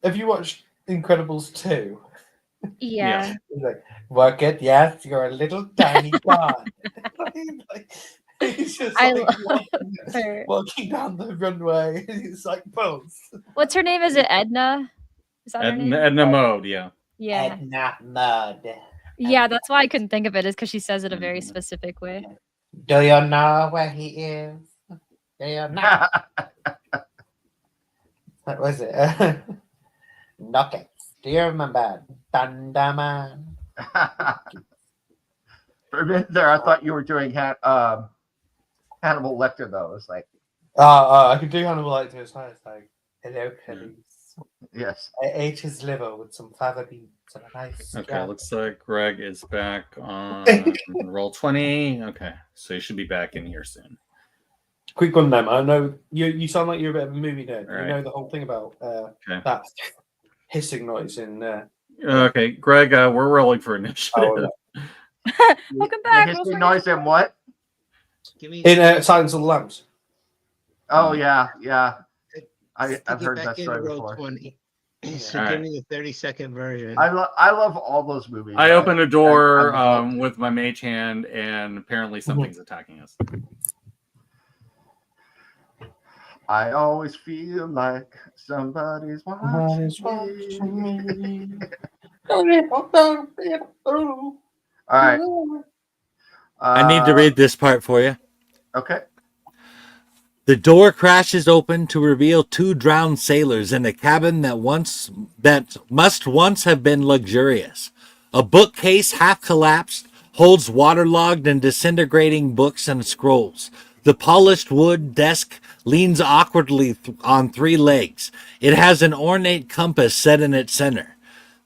Have you watched Incredibles 2? Yeah. He's like, work it, yes, you're a little tiny one. He's just I like love her. walking down the runway. It's like pose. What's her name? Is it Edna? Is that her name? Edna Mode, yeah. Yeah. Edna Mud. Yeah, that's why I couldn't think of it, is because she says it a very specific way. Do you know where he is? Do you know? What was it? Nuggets. Do you remember Thunderman? For a minute there, I thought you were doing Hannibal Lecter, though. It's like, I could do Hannibal Lecter. It's like, hello, Kelly. yes. I ate his liver with some fava beans and a nice. Okay, looks like Greg is back on roll 20. Okay, so he should be back in here soon. Quick one, then. I know you sound like you're a bit of a movie nerd. Right. You know the whole thing about that hissing noise in. Okay, Greg, we're rolling for initiative. Welcome back. The Roll hissing for noise and what? Give me In Silence of the Lambs. Oh yeah. I've stick it heard back that into story roll before. 20. So All give right. me the 30-second version. I love all those movies. I open a door I'm with my mage hand, and apparently something's attacking us. I always feel like somebody's watching me. All right. I need to read this part for you. Okay. The door crashes open to reveal two drowned sailors in a cabin that must once have been luxurious. A bookcase, half collapsed, holds waterlogged and disintegrating books and scrolls. The polished wood desk leans awkwardly on three legs. It has an ornate compass set in its center.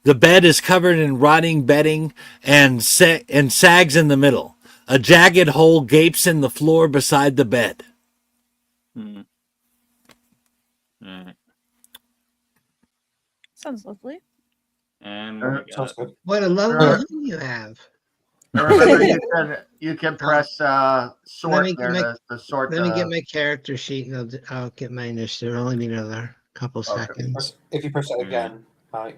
The bed is covered in rotting bedding and sags in the middle. A jagged hole gapes in the floor beside the bed. All right. Sounds lovely. And we got it. What a lovely home you have. Remember, you can press sort me there get to sort. Let me get my character sheet and I'll get my initiative. It'll only be another couple seconds. If you press it again, right.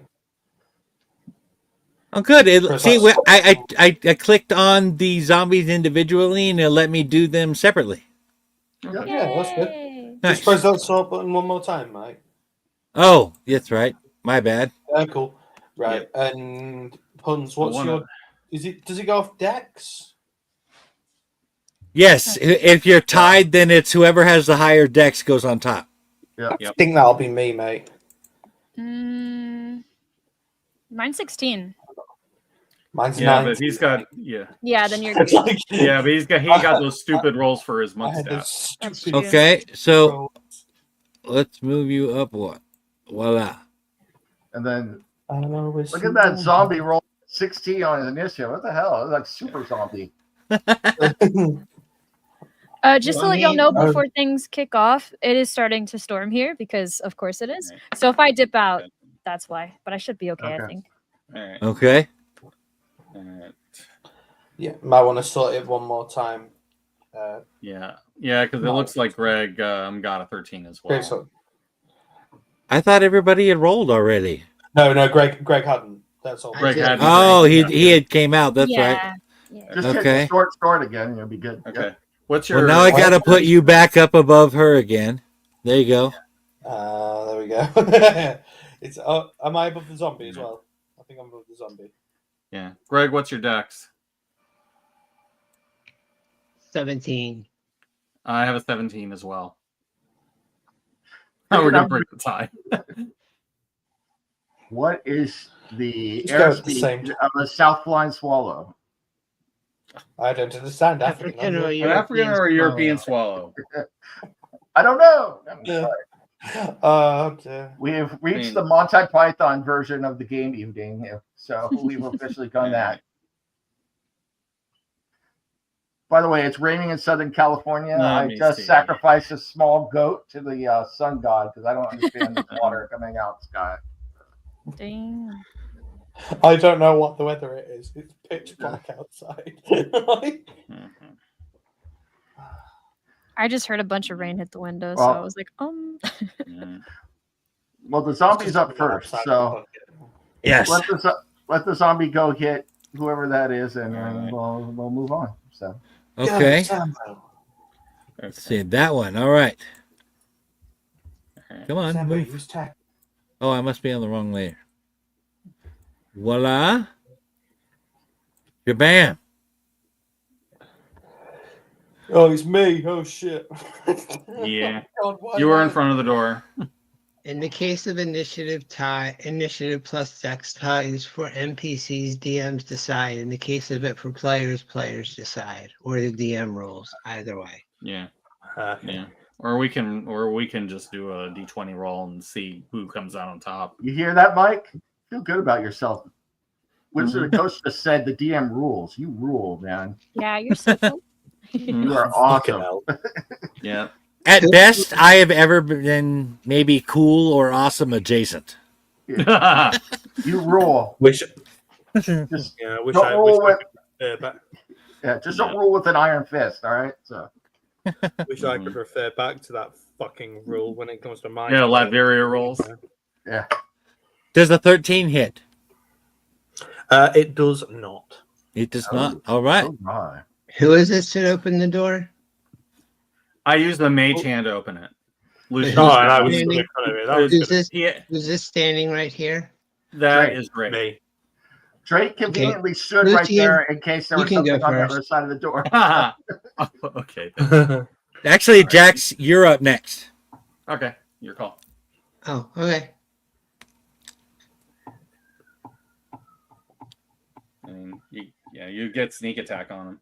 Oh, good. Press See, that I clicked on the zombies individually, and it let me do them separately. Yeah, that's good. Yay. Nice. Just press that sort button one more time, mate. Oh, that's right. My bad. Cool. Right. And Puns, what's your? Does it go off Dex? Yes, if you're tied, then it's whoever has the higher dex goes on top. Yeah. I think that'll be me, mate. Mine's 16. Mine's Yeah, 19. but he's got Yeah, then you're It's good. like- yeah, but he got those stupid rolls for his I monk had staff. this That's stupid true. Okay, so roll. let's move you up one. Voila. And then I always look at that zombie roll 16 on his initiative. What the hell? It's like super zombie. Just to let y'all know before things kick off, it is starting to storm here because, of course, it is. So if I dip out, that's why. But I should be okay, I think. All right. Okay. All right. Yeah, might want to sort it one more time. Yeah, because it looks like Greg got a 13 as well. Okay, so I thought everybody had rolled already. no, Greg hadn't. That's all. Greg had. Oh, he had came out. That's right. Yeah. Just Okay. hit short again, and you'll be good. Okay. Yep. What's your? Well, now I got to put you back up above her again. There you go. There we go. It's. Am I above the zombie as well? I think I'm above the zombie. Yeah, Greg, what's your dex? 17. I have a 17 as well. Oh, we're gonna break the tie. What is the Just go at the airspeed same of a South Flying Swallow? I don't understand African or An African or a European swallow? I don't know. We've reached the Monty Python version of the game evening, so we've officially done that. By the way, it's raining in Southern California. I just sacrificed a small goat to the sun god because I don't understand the water coming out of the sky. Dang. I don't know what the weather it is. It's pitch black outside. I just heard a bunch of rain hit the window, so I was like, Well, the zombie's up first, so Yes. let the zombie go hit whoever that is, and then we'll move on. So Okay. Let's see that one. All right. Come on. Move. Oh, I must be on the wrong layer. Voila. Bam. Oh, it's me. Oh shit. Yeah. God, You were in front of the door. In the case of initiative plus dex ties for NPCs, DMs decide. In the case of it for players decide, or the DM rules. Either way. Yeah. Yeah. Or we can just do a D20 roll and see who comes out on top. you hear that, Mike? Feel good about yourself. Wizard of the Coast just said the DM rules. You rule, man. yeah, you're so cool. You are awesome. Yeah. At best, I have ever been maybe cool or awesome adjacent. You rule. Wish, Just yeah, wish don't I rule wish with. back. Yeah, just don't rule with an iron fist. All right. So. Wish I could refer back to that fucking rule when it comes to my. Yeah, Latveria rolls. Yeah. Does a 13 hit? It does not. It does not. All right. Oh my. Who is this that opened the door? I use the mage hand to open it. Lucian. Oh, and I was standing- in front of it. That was Who's gonna this? Yeah, Who's this standing right here? that Drake. is great. be Drake conveniently stood right Lucian, there in case there you was can go something on the first. other side of the door. Okay. me. Actually, Jax, you're up next. Okay. Your call. Oh, okay. And you get sneak attack on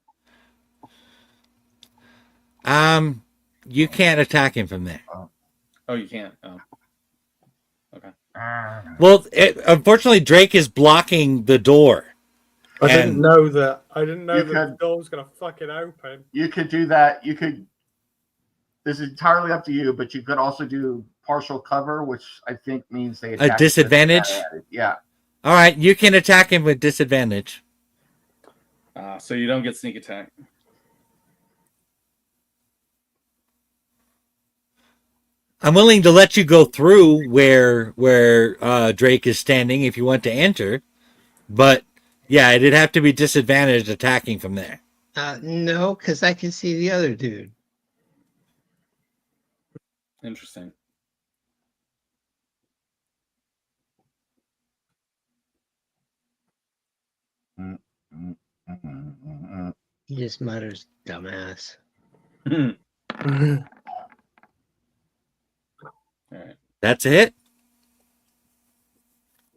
him. You can't attack him from there. Oh, you can't. Oh. Well, unfortunately, Drake is blocking the door. I didn't And- know that. I didn't know You that the door was gonna fucking open. You could do that. You could. This is entirely up to you, but you could also do partial cover, which I think means they attack with disadvantage? Yeah. All right, you can attack him with disadvantage. So you don't get sneak attack. I'm willing to let you go through where Drake is standing if you want to enter, but yeah, it'd have to be disadvantaged attacking from there. No, because I can see the other dude. Interesting. He just mutters, "Dumbass." All right. That's it.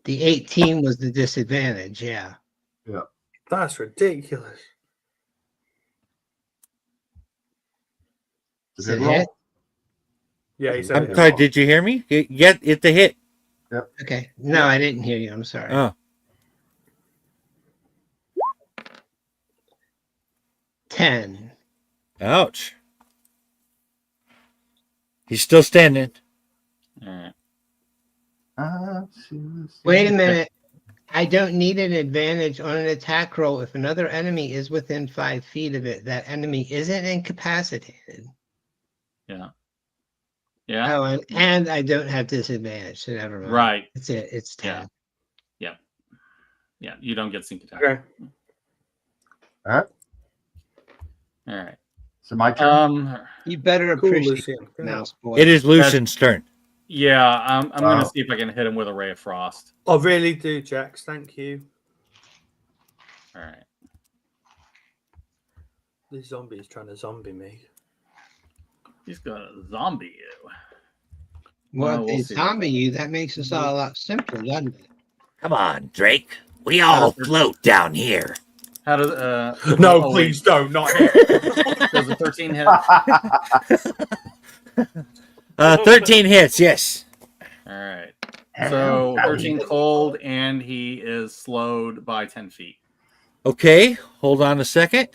The 18 was the disadvantage. Yeah. That's ridiculous. Is it hit? Yeah, he said I'm it. sorry. Did you hear me? Yeah, it's a hit. Okay. No, I didn't hear you. I'm sorry. Oh, 10. ouch. He's still standing. All right. Wait a minute. I don't need an advantage on an attack roll if another enemy is within 5 feet of it. That enemy isn't incapacitated. Yeah. Yeah. Oh, and I don't have disadvantage, so never mind. Right. That's it. It's 10. Yeah. You don't get sneak attack. Okay. All right. So my turn. You better Cool, appreciate Lucian. it, mouse boy. It is Lucian's turn. Yeah. I'm gonna Wow. see if I can hit him with a ray of frost. I really do, Jax. Thank you. All right. This zombie is trying to zombie me. He's gonna zombie you. Well, we'll if they see. zombie you, that makes us all a lot simpler, doesn't it? Come on, Drake. We all float down here. How does No, oh, please don't. Not here. wait. Does a 13 hit? 13 hits. Yes. All right. So 13 cold, and he is slowed by 10 feet. Okay. Hold on a second.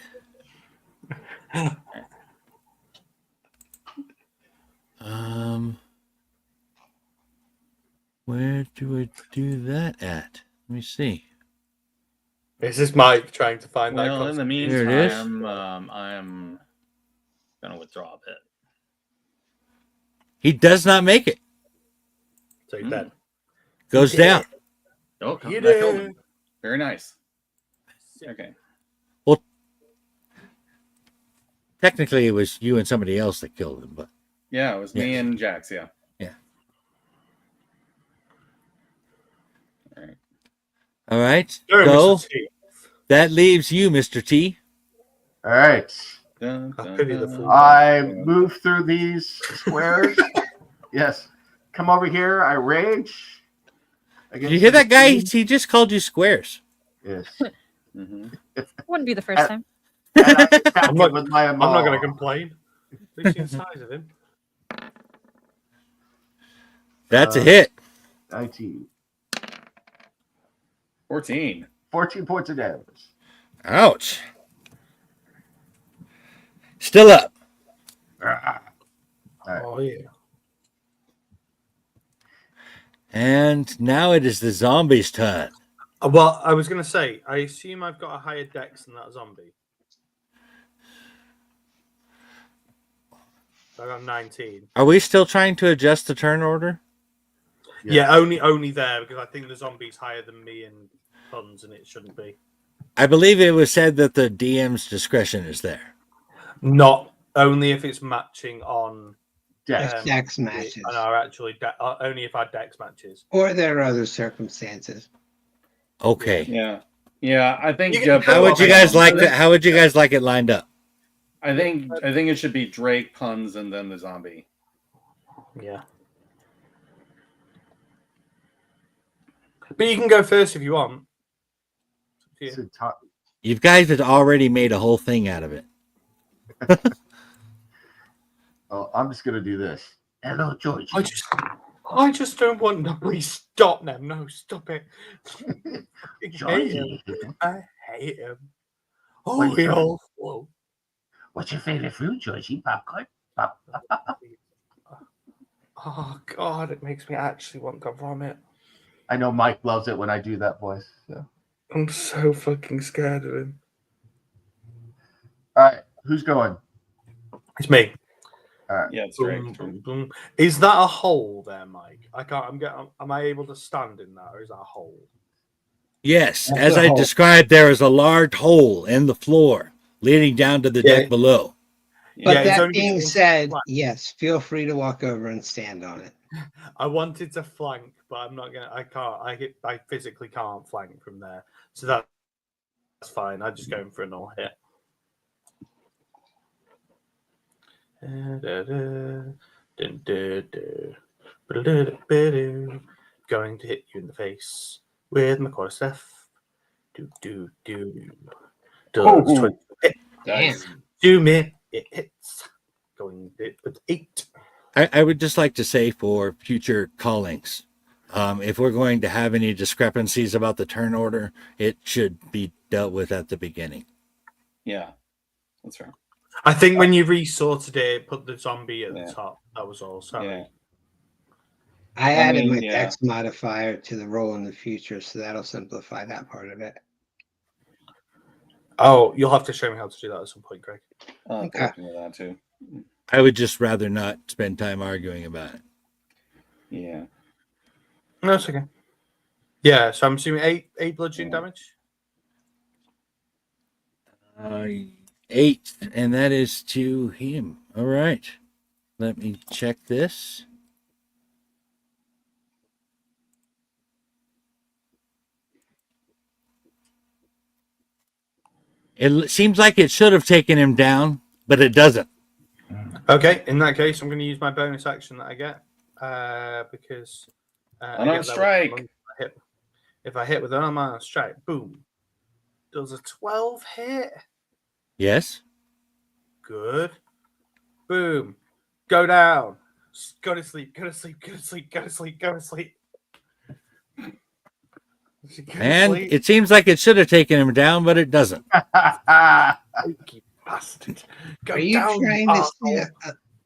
Where do I do that at? Let me see. This is Mike trying to find that. Well, in the Here it is. meantime, I'm gonna withdraw a bit. He does not make it. So he's dead. Goes down. Oh, You that killed did. him. Very nice. Okay. Technically, it was you and somebody else that killed him, but Yeah, it was me Yes. and Jax. Yeah. all right. Sorry, Go. Mr. T. That leaves you, Mr. T. All right. Dun, I dun, pity the dun. fool. I move through these squares. Yes. Come over here. I rage. Did you hear that guy? He just called you squares. Yes. Mhm. Wouldn't be the first time. And I attack I'm not- him with my I'm not going to complain. Look at the size of him. That's a hit. 19. 14. 14 points of damage. Ouch. Still up. right. Oh yeah. And now it is the zombies' turn. Well, I was going to say, I assume I've got a higher dex than that zombie. I got 19. Are we still trying to adjust the turn order? Yeah, only there because I think the zombie's higher than me in puns, and it shouldn't be. I believe it was said that the DM's discretion is there. Not only if it's matching on Dex. Dex matches. on our actually only if our dex matches. Or there are other circumstances. Okay. Yeah. I think. How would you guys like that? How would you guys like it lined up? I think it should be Drake, puns, and then the zombie. Yeah. But you can go first if you want. It's a top- You guys had already made a whole thing out of it. Oh, I'm just gonna do this. Hello, George. I just don't want to. Please stop them. No, stop it. I hate him. I hate him. Oh, Wait, we sure. all flow. What's your favorite food, Georgie? Popcorn? Pop. Oh God, it makes me actually want to vomit. I know Mike loves it when I do that voice. So. I'm so fucking scared of him. All right, who's going? It's me. All right. Yeah, it's Boom, Drake. boom, boom. Is that a hole there, Mike? I can't. Am I able to stand in that, or is that a hole? Yes, That's as a I hole. described, there is a large hole in the floor leading down to the Yeah. deck below. But Yeah, it's that only being because said, flank. yes, feel free to walk over and stand on it. I wanted to flank, but I'm not gonna. I can't. I physically can't flank from there, so that's fine. I'm just going for a null hit. Going to hit you in the face with my quarterstaff. Does 20 hit? Nice. Do me. It hits. Going to hit with 8. I would just like to say for future callings, if we're going to have any discrepancies about the turn order, it should be dealt with at the beginning. Yeah, that's right. I think when you resorted it, put the zombie at Yeah. the top. That was all. Sorry. Yeah. I I added mean, my yeah. dex modifier to the roll in the future, so that'll simplify that part of it. Oh, you'll have to show me how to do that at some point, Greg. I'll Okay. look into that too. I would just rather not spend time arguing about it. Yeah. No, it's okay. Yeah, so I'm assuming 8 bludgeoning Yeah. damage. 8, and that is to him. All right. Let me check this. It seems like it should have taken him down, but it doesn't. Okay, in that case, I'm going to use my bonus action that I get because I Unarmed get that strike. with- if I hit with an unarmed strike, boom. Does a 12 hit? Yes. Good. Boom. Go down. Go to sleep. Go to sleep. Go to sleep. Go to sleep. Go to sleep. Go to And sleep. it seems like it should have taken him down, but it doesn't. You bastard. Go Are you down, trying to asshole. see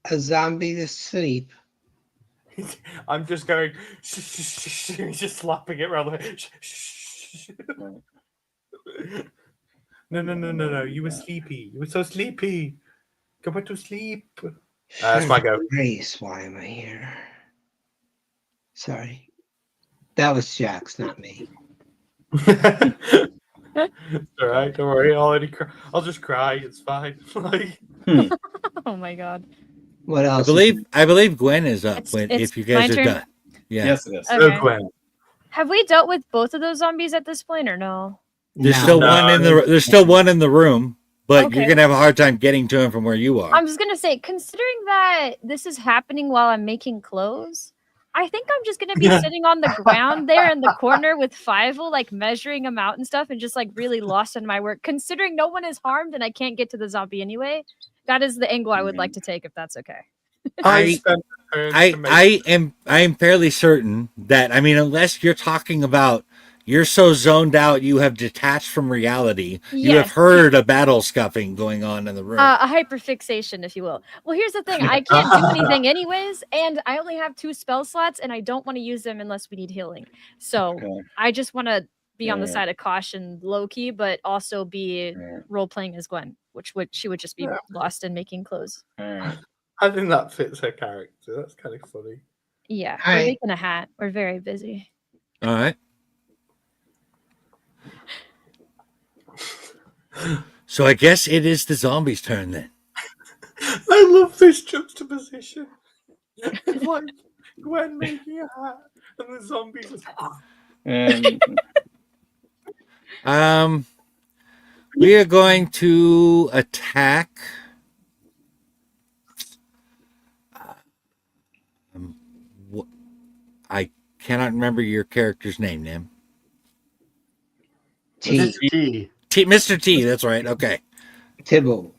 a zombie to sleep? I'm just going. He's just slapping it around the way. No. You were sleepy. You were so sleepy. Go back to sleep. That's my go. Grace, why am I here? Sorry. That was Jax, not me. All right, don't worry. I'll just cry. It's fine. Like, Oh my god. What I else? believe Gwen is up It's if you my guys are turn? done. Yeah. Yes, it is. Okay. so Gwen. Have we dealt with both of those zombies at this point or no? There's No. still one in the there's still one in the room, but you're Okay. gonna have a hard time getting to him from where you are. I'm just gonna say, considering that this is happening while I'm making clothes, I think I'm just gonna be sitting on the ground there in the corner with Fievel, like measuring them out and stuff, and just like really lost in my work. Considering no one is harmed and I can't get to the zombie anyway, that is the angle I would like to take, if that's okay. I spent a turn to make I am fairly certain that unless you're talking about You're so zoned out, you have detached from reality. You have Yes. heard a battle scuffing going on in the room. A hyperfixation, if you will. Well, here's the thing. I can't do anything anyways, and I only have 2 spell slots, and I don't want to use them unless we need healing. So Okay. I just want to be on the Yeah. side of caution, low key, but also be Yeah. role playing as Gwen, she would just be lost in making clothes. All right. I think that fits her character. That's kind of funny. Yeah, All we're right. making a hat. We're very busy. All right. So I guess it is the zombies' turn then. I love this juxtaposition. It's like Gwen making a hat and the zombies just... And We are going to attack. I cannot remember your character's name, Nim. T. Mr. T. That's right. Okay. Tibble.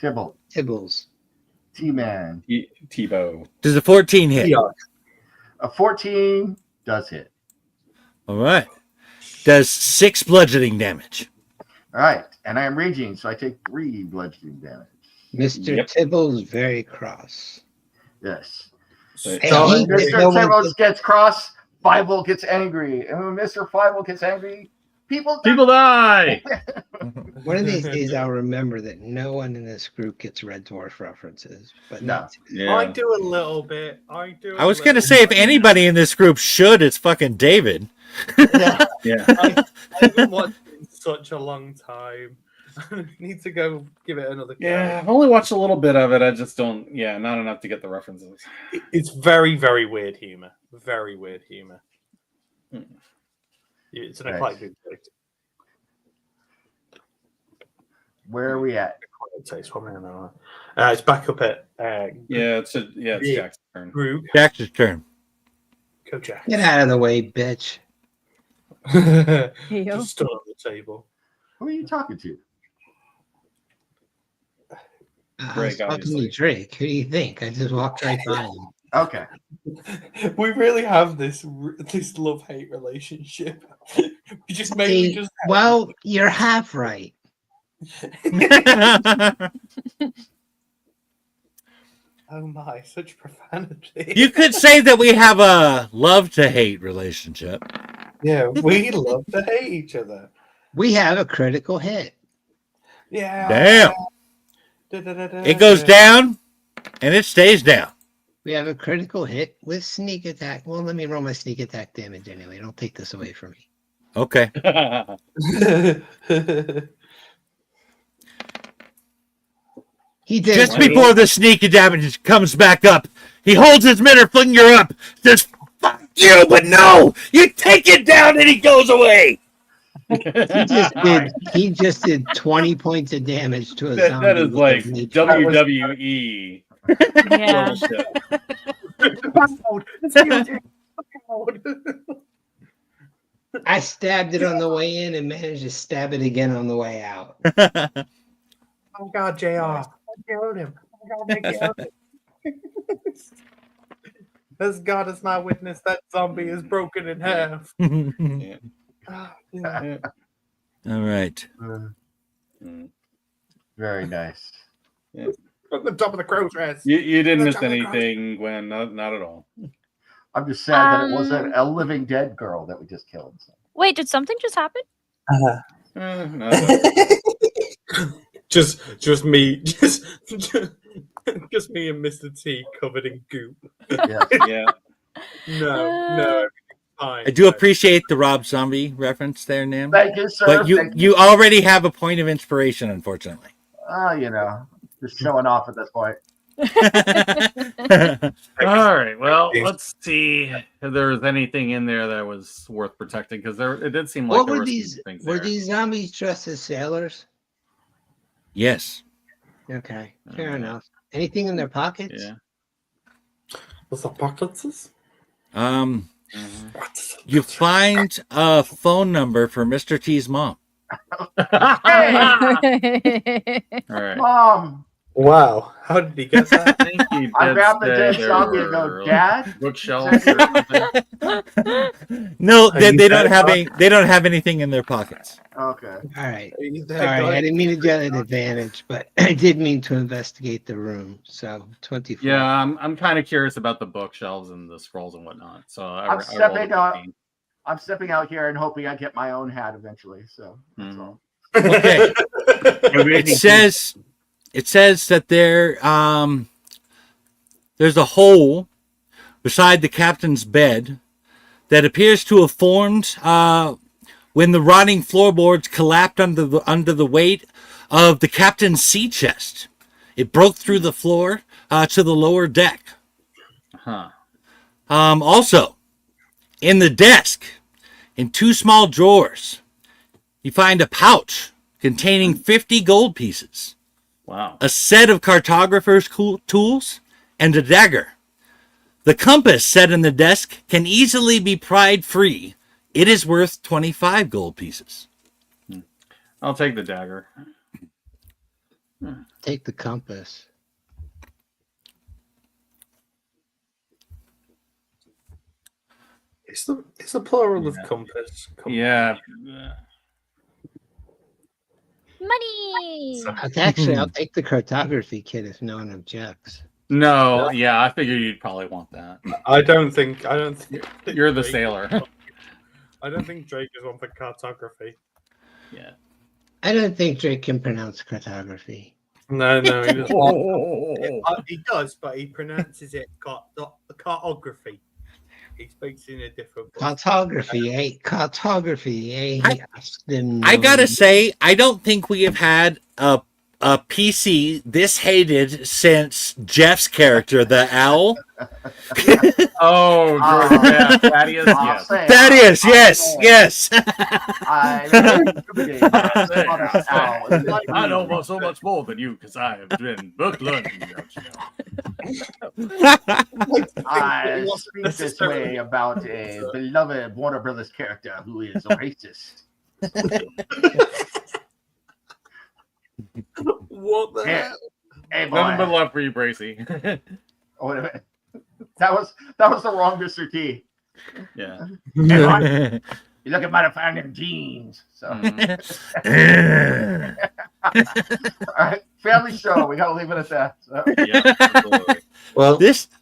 Tibbles. T-Man. Tebow. Does a 14 hit? Yeah. A 14 does hit. All right. Does 6 bludgeoning damage. All right. And I am raging, so I take 3 bludgeoning damage. Mr. Yep. Tibble's very cross. Yes. Hey, So he- when Mr. no one- Tibbles gets cross, Fivel gets angry. And when Mr. Fivel gets angry, people die. One of these days, I'll remember that no one in this group gets Red Dwarf references, but No. not Yeah. I do a little bit. I was going to say, if anybody in this group should, it's fucking David. Yeah. I haven't watched it in such a long time. I need to go give it another go. Yeah. I've only watched a little bit of it. I just don't. Yeah, not enough to get the references. It's very, very weird humor. Very weird humor. It's an Right. eclectic taste. Where are we at? Taste. It's back up at Yeah. It's Yeah. Jack's turn. group. Jack's turn. Go Jack. Get out of the way, bitch. Hey, yo. Just stood on the table. Who are you talking to? I Drake, was talking obviously. to Drake. Who do you think? I just walked right by him. Okay. We really have this love-hate relationship. We just mainly See, just well, you're half right. oh my, such profanity. You could say that we have a love to hate relationship. Yeah, we love to hate each other. We have a critical hit. Yeah. Damn. It goes down and it stays down. We have a critical hit with sneak attack. Well, let me roll my sneak attack damage anyway. Don't take this away from me. Okay. He did. Just one. before the sneak damage comes back up, he holds his middle finger up, says, "Fuck you," but no, you take it down and he goes away. He just did 20 points of damage to a zombie. that is with like his nature. WWE. Yeah. I stabbed it on the way in and managed to stab it again on the way out. Oh God, JR. I killed him. I killed him. As God is my witness, that zombie is broken in half. God, yeah. All right. Very nice. From the top of the crow's nest. You didn't miss That's how it anything, Gwen. Not at all. I'm just sad that it wasn't a living dead girl that we just killed. So. Wait, did something just happen? No. Just me, just me and Mr. T covered in goop. Yeah. No, fine. I do appreciate the Rob Zombie reference there, Nim. Thank you, sir. But Thank you already have a point of inspiration, unfortunately. Just showing off at this point. All right. Well, let's see if there was anything in there that was worth protecting, because it did seem like What there were were these? some things Were there. these zombies dressed as sailors? Yes. Okay, fair enough. Anything in their pockets? Yeah. What's the pockets? You find a phone number for Mr. T's mom. All right. Mom, Wow. How did he get that? I think he I did grabbed the say dead there zombie and were, go, Dad? bookshelves or something. No, Are they you don't dead, have Mark? any. They don't have anything in their pockets. Okay. All right. He's dead, Sorry, guys. I didn't mean to get an advantage, but I did mean to investigate the room. So 24. Yeah, I'm kind of curious about the bookshelves and the scrolls and whatnot. So I rolled a stepping out. 15. I'm stepping out here and hoping I get my own hat eventually. So that's Mhm. all. Okay. It says that there's a hole beside the captain's bed that appears to have formed when the rotting floorboards collapsed under the weight of the captain's sea chest. It broke through the floor to the lower deck. Huh. Also, in the desk, in 2 small drawers, you find a pouch containing 50 gold pieces, Wow. a set of cartographer's tools, and a dagger. The compass set in the desk can easily be pried free. It is worth 25 gold pieces. I'll take the dagger. Take the compass. It's the plural of Yeah. compass. Yeah. Money. Actually, I'll take the cartography kit if no one objects. No, yeah, I figured you'd probably want that. I don't think. You're the sailor. I don't think Drake is one for cartography. Yeah. I don't think Drake can pronounce cartography. No, he doesn't. Oh. He does, but he pronounces it cartography. He speaks in a different voice. Cartography, eh? Cartography, eh? I gotta say, I don't think we have had a PC this hated since Jeff's character, the owl. Oh, George, yeah, Thaddeus, yes. Thaddeus, yes. I know so much more than you because I have been book learning. I speak this way about a beloved Warner Brothers character who is a racist. What the hell? Hey, boy. Nothing but love for you, Bracy. Oh, wait a minute. That was the wrong Mr. T. Yeah. Hey, boy. You look at my fine jeans. So, all right, family show. We gotta leave it at that. So. Yeah, absolutely. Well,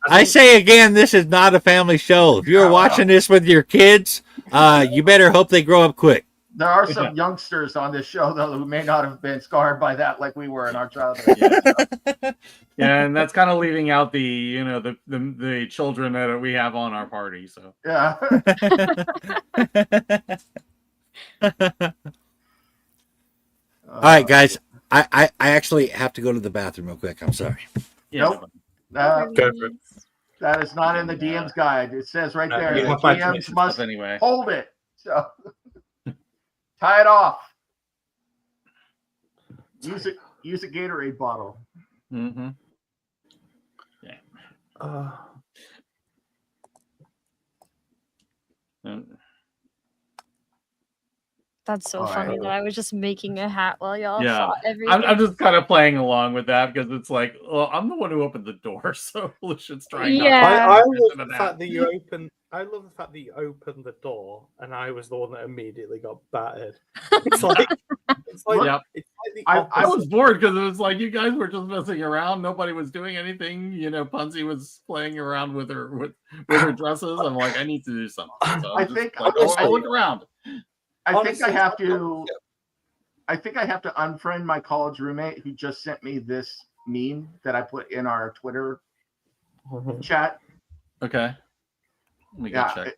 I say again, this is not a family show. If you're watching this with your kids, you better hope they grow up quick. There are some youngsters on this show, though, who may not have been scarred by that like we were in our childhood. Yeah, and that's kind of leaving out the children that we have on our party. So Yeah. All right, guys. I actually have to go to the bathroom real quick. I'm sorry. yeah. Nope. go for it. That is not in the DM's guide. It says right there, you the have 5 DMs minutes must Anyway. hold it. So tie it off. Use a Gatorade bottle. Mm-hmm. That's so All funny right. that I was just making a hat while y'all Yeah. fought everything. I'm just kind of playing along with that because it's like, well, I'm the one who opened the door, so Lucian's trying. Yeah. I Not love to the fact that you opened. I love the fact that you opened the door, and I was the one that immediately got battered. It's like Yep. it's like the I I opposite. was bored because it was like you guys were just messing around. Nobody was doing anything. Punzi was playing around with her dresses. I'm like, I need to do something. So I I'm just think- like, I'll look around. I think Honestly, I have to. I think I have to unfriend my college roommate who just sent me this meme that I put in our Twitter chat. Okay. Let me go Yeah, check.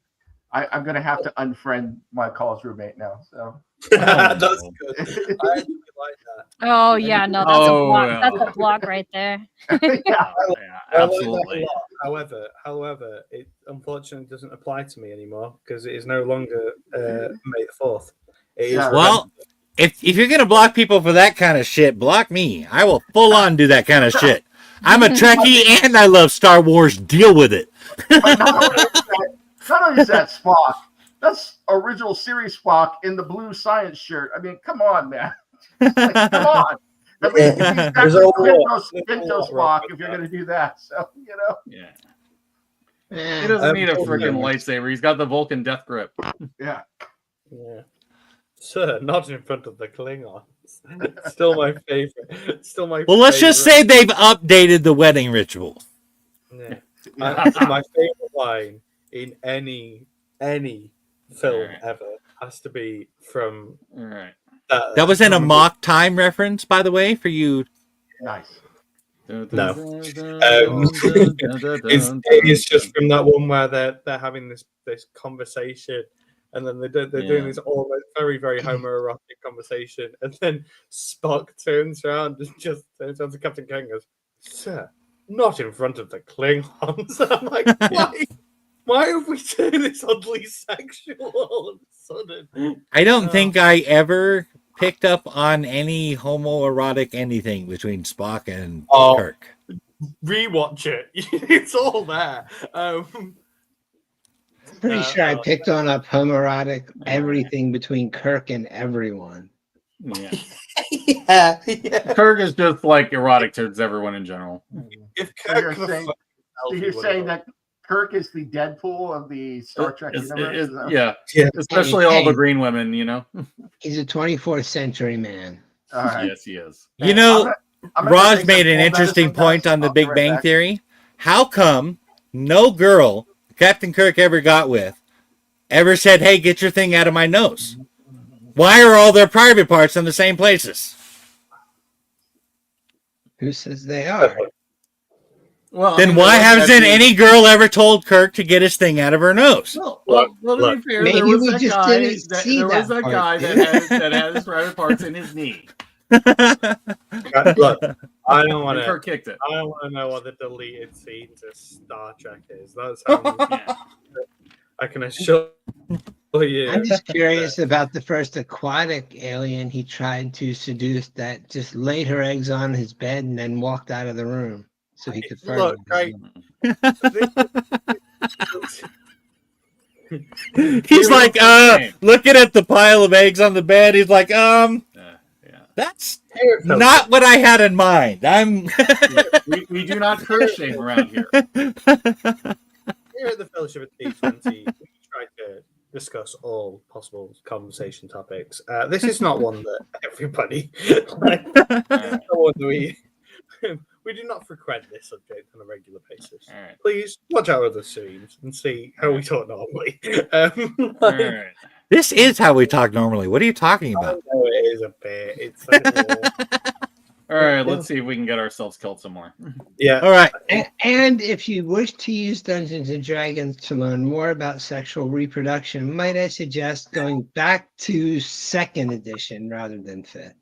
I'm gonna have to unfriend my college roommate now. So That's good. I actually like that. Oh yeah, no, that's Oh, a block. yeah. That's a block right there. yeah, Yeah, I like that absolutely. a lot. However, it unfortunately doesn't apply to me anymore because it is no longer May the 4th. It is Yeah. Well, if you're gonna block people for that kind of shit, block me. I will full on do that kind of shit. I'm a Trekkie and I love Star Wars. Deal with it. but not only is that Spock, that's original series Spock in the blue science shirt. I mean, come on, man. Like, come on. At least he's got There's the a Pintos lock if you're going to do that. So, Yeah. Eh, He doesn't need a also- freaking lightsaber. He's got the Vulcan death grip. Yeah. Yeah. Sir, not in front of the Klingons. Still my favorite. Still my Well, let's just say they've updated the wedding ritual. Yeah. Yeah. My favorite line in any film Alright. ever has to be from All right. That was in a from- mock time reference, by the way, for you. Nice. It's just from that one where they're having this conversation, and then they're doing this almost very very homoerotic conversation, and then Spock turns around and just turns around to Captain Ken and goes, "Sir, not in front of the Klingons." I'm like, why? Why have we turned this oddly sexual all of a sudden? I don't think I ever picked up on any homoerotic anything between Spock and Kirk. Rewatch it. It's all there. Pretty sure I picked on up homoerotic everything between Kirk and everyone. Yeah. yeah. Kirk is just like erotic towards everyone in general. If So you're Kirk saying, that Kirk is the Deadpool of the Star Trek universe? Yeah. Yeah. Especially all the green women, He's a 24th century man. All right. Yes, he is. You know, I'm gonna Raj take made some an full interesting medicine, point guys. on the I'll be Big right Bang back. Theory. How come no girl Captain Kirk ever got with ever said, "Hey, get your thing out of my nose"? Why are all their private parts in the same places? Who says they are? Well, Then why hasn't any girl ever told Kirk to get his thing out of her nose? Well, to be fair, Maybe there was we that just guy. didn't see There was that that part, guy dude. that had his private parts in his knee. Look, I don't want And to. Kirk kicked it. I don't want to know what the deleted scenes of Star Trek is. That sounds. Yeah. I can assure you. I'm just curious about the first aquatic alien he tried to seduce that just laid her eggs on his bed and then walked out of the room so he could Look, fertilize right. them. He's like, looking at the pile of eggs on the bed. He's like, Yeah. that's not what I had in mind. We do not curse shame around here. Here at the Fellowship of T20, we try to discuss all possible conversation topics. This is not one that everybody. Not one that we do not frequent this subject on a regular basis. All right. Please watch our other streams and see how we talk normally. All right. This is how we talk normally. What are you talking I about? know it is a bit. It's a little- All right. Let's see if we can get ourselves killed some more. yeah. All right. And if you wish to use Dungeons and Dragons to learn more about sexual reproduction, might I suggest going back to 2nd edition rather than 5th?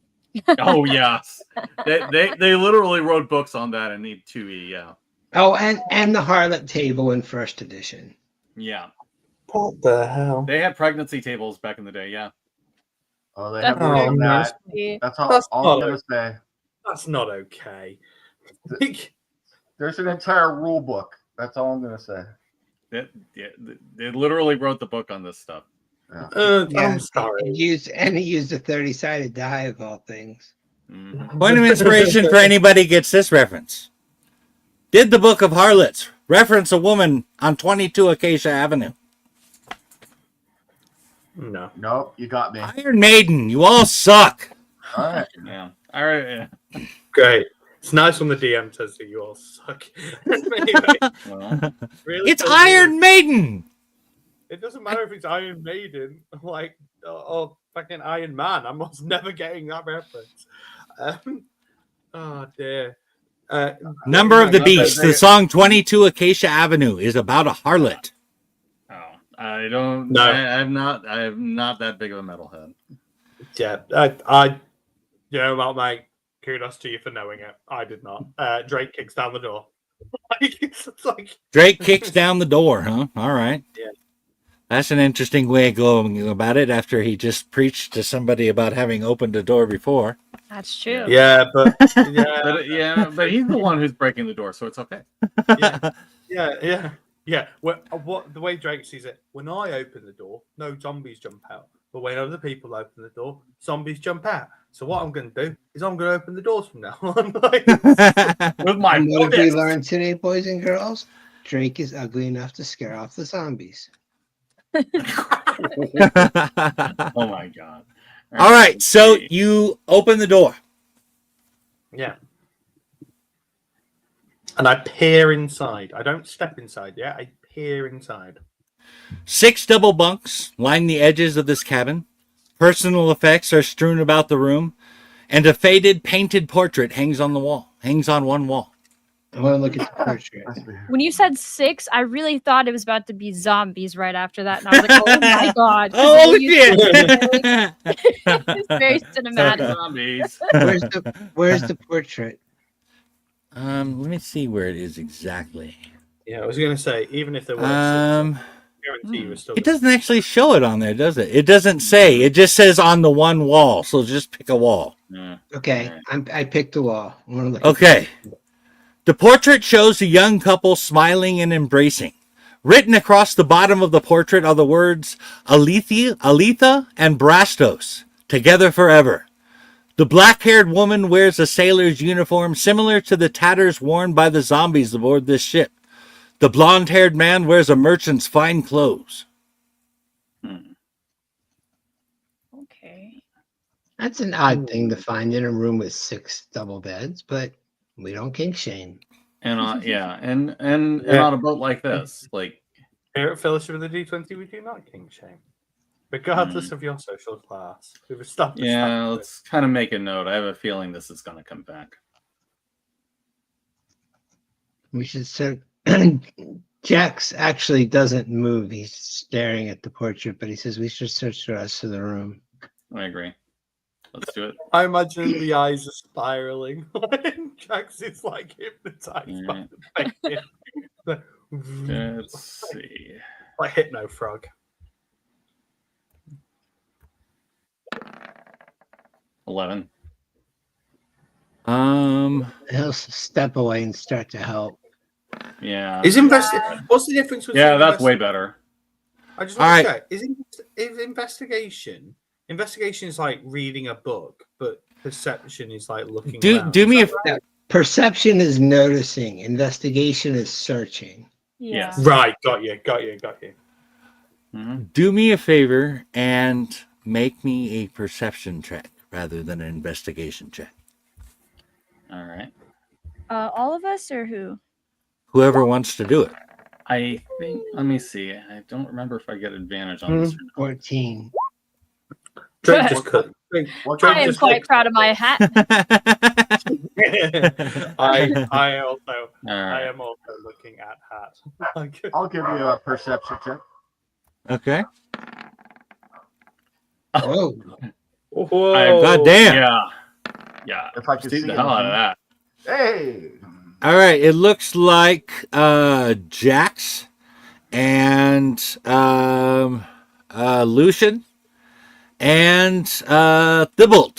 Oh yes, they literally wrote books on that in 2E. Yeah. Oh, and the Harlot table in 1st edition. Yeah. What the hell? They had pregnancy tables back in the day. Yeah. Oh, they That's have very rules on that. nasty. That's all, That's all I'm not going to say. That's not okay. There's an entire rule book. That's all I'm going to say. They literally wrote the book on this stuff. I'm sorry. He used a 30-sided die of all things. Mhm. Point of inspiration for anybody gets this reference. Did the Book of Harlots reference a woman on 22 Acacia Avenue? No. Nope, you got me. Iron Maiden, you all suck. All right. Yeah. All right. Yeah. Great. It's nice when the DM says that you all suck. Anyway, Well, really It's doesn't- Iron Maiden. It doesn't matter if it's Iron Maiden, like, or fucking Iron Man. I'm almost never getting that reference. Oh dear. Number of the Oh, Beast. The song 22 Acacia Avenue is about a harlot. oh, I don't. No. I'm not that big of a metalhead. Yeah, I you know what, mate? Kudos to you for knowing it. I did not. Drake kicks down the door. It's like Drake kicks down the door, huh? All right. Yeah. That's an interesting way of going about it after he just preached to somebody about having opened a door before. That's true. yeah, but yeah, But he's the one who's breaking the door, so it's okay. yeah. What the way Drake sees it, when I open the door, no zombies jump out. but when other people open the door, zombies jump out. So what I'm going to do is I'm going to open the doors from now on. With my And what have we fist. learned today, boys and girls? Drake is ugly enough to scare off the zombies. Oh my god. All right, so you open the door. Yeah. And I peer inside. I don't step inside yet. I peer inside. 6 double bunks line the edges of this cabin. Personal effects are strewn about the room, and a faded painted portrait hangs on one wall. I want to look at the portrait. When you said 6, I really thought it was about to be zombies right after that, and I was like, "Oh my god!" 'cause Oh when you said shit! it's very cinematic. Zombies. Where's the portrait? Let me see where it is exactly. Yeah, I was going to say, even if there was, guarantee you were still. It doesn't actually show it on there, does it? It doesn't say. It just says on the one wall. So just pick a wall. Okay, I picked the wall. I want to look. Okay. The portrait shows a young couple smiling and embracing. Written across the bottom of the portrait are the words Aletha and Brastos, together forever. The black-haired woman wears a sailor's uniform similar to the tatters worn by the zombies aboard this ship. The blonde-haired man wears a merchant's fine clothes. Okay. That's an odd thing to find in a room with 6 double beds, but we don't kink shame. And and on a boat like this, like Here at Fellowship of the D20, we do not king shame, regardless of your social class. We've established that. let's kind of make a note. I have a feeling this is going to come back. We should search. Jax actually doesn't move. He's staring at the portrait, but he says we should search the rest of the room. I agree. Let's do it. I imagine the eyes are spiraling. Jax is like hypnotized by the painting. Let's see. Like Hypno Frog. 11. He'll step away and start to help. Yeah. What's the difference between that's way better. I just want to check. Is investigation is like reading a book, but perception is like looking around. Do me a right? Perception is noticing. Investigation is searching. Yeah. Yes. Right, got you. Mm-hmm. do me a favor and make me a perception check rather than an investigation check. All right. All of us or who? Whoever wants to do it. I think. Let me see. I don't remember if I get advantage on this. 14. Drake just cut. I am quite proud of my hat. I am also looking at hat. I'll give you a perception check. Okay. Oh, Whoa. God damn. Yeah. If I could See see the it. hell out of that. Hey. All right. It looks like Jax and Lucian and Thibault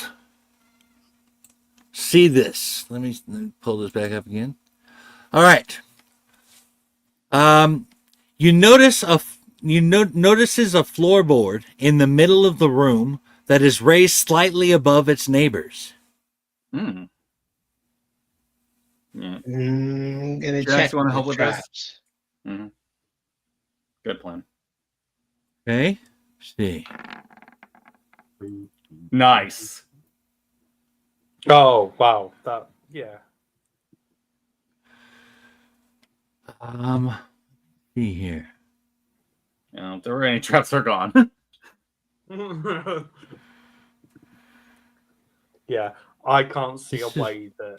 see this. Let me pull this back up again. All right. You notices a floorboard in the middle of the room that is raised slightly above its neighbors. Hmm. Yeah. I'm gonna Jax, check. you wanna the help with this? traps. Mm-hmm. Good plan. Okay. Let's see. Nice. Oh wow, yeah. See here. If there were any traps, they're gone. Yeah, I can't see a way that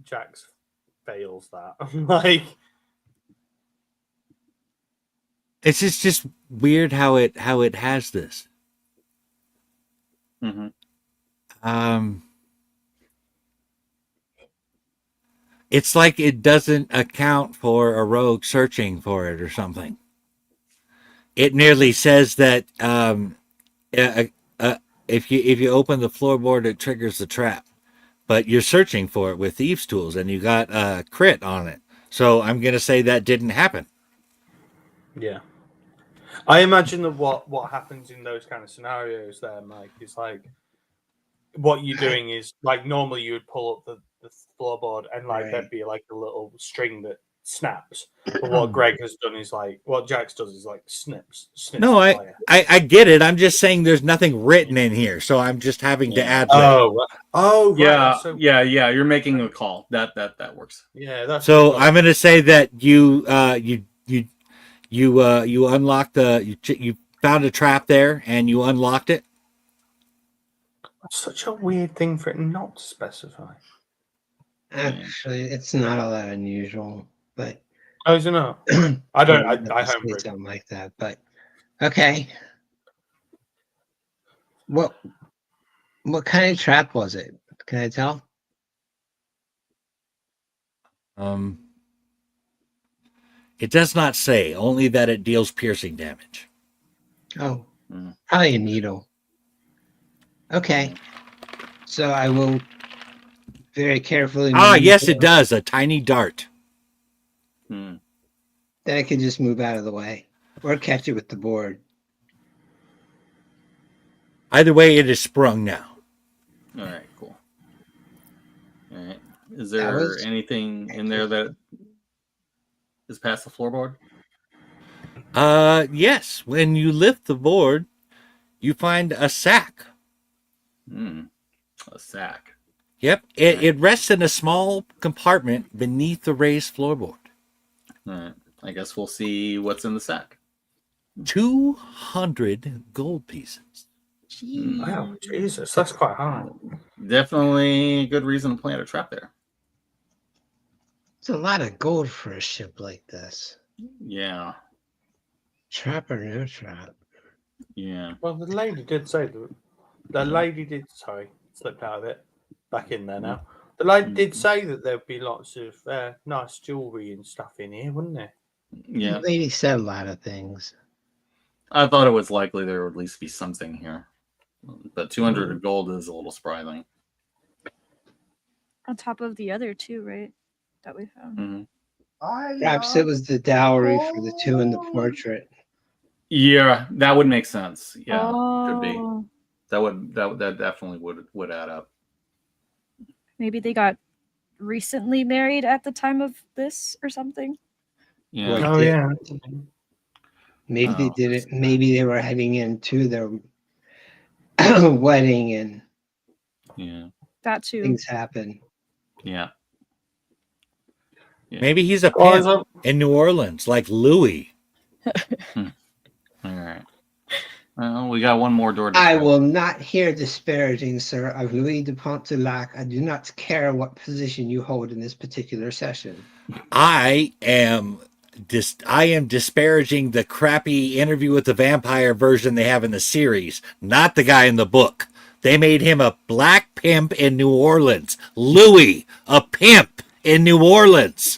Jax fails that. Like, It's just weird how it has this. Mm-hmm. It's like it doesn't account for a rogue searching for it or something. It nearly says that if you open the floorboard, it triggers the trap, but you're searching for it with thieves' tools, and you got a crit on it. So I'm gonna say that didn't happen. yeah. I imagine that what happens in those kind of scenarios there, Mike, is like what you're doing is like normally you would pull up the floorboard and like there'd be like a little string that snaps. But what Greg has done is like what Jax does is like snips. No, the wire. I get it. I'm just saying there's nothing written in here, so I'm just having to add. Oh, Yeah, right. So, yeah. You're making a call. That works. yeah, that's So I'm going to say that you unlocked you found a trap there and you unlocked it. such a weird thing for it not to specify. Actually, it's not all that unusual, but Oh, is it not? I don't. I say homebrew. something like that, but okay. What kind of trap was it? Can I tell? It does not say, only that it deals piercing damage. Oh, probably a needle. Okay, so I will very carefully. Yes, it does. A tiny dart. Then I can just move out of the way or catch it with the board. Either way, it is sprung now. All right, cool. All right. Is there anything in there that is past the floorboard? Yes. When you lift the board, you find a sack. A sack. Yep. It rests in a small compartment beneath the raised floorboard. All right. I guess we'll see what's in the sack. 200 gold pieces. Wow, Jesus, that's quite high. Definitely a good reason to plant a trap there. It's a lot of gold for a ship like this. Yeah. Trap or no trap? Yeah. Well, the lady did say the lady did. Sorry, slipped out of it. Back in there now. The lady did say that there'd be lots of nice jewelry and stuff in here, wouldn't there? Yeah. The lady said a lot of things. I thought it was likely there would at least be something here. But 200 gold is a little surprising. On top of the other two, right? That we found. Perhaps it was the dowry for the two in the portrait. Yeah, that would make sense. Yeah, could be. Oh. That definitely would add up. Maybe they got recently married at the time of this or something. Yeah. Oh yeah. Maybe they did it. Maybe they were heading into their wedding and that too. things happen. Yeah. Maybe he's a pimp in New Orleans, like Louis. All right. Well, we got one more door to I check. will not hear disparaging, sir, of Louis de Pontelac. I do not care what position you hold in this particular session. I am disparaging the crappy Interview with the Vampire version they have in the series, not the guy in the book. They made him a black pimp in New Orleans. Louis, a pimp in New Orleans.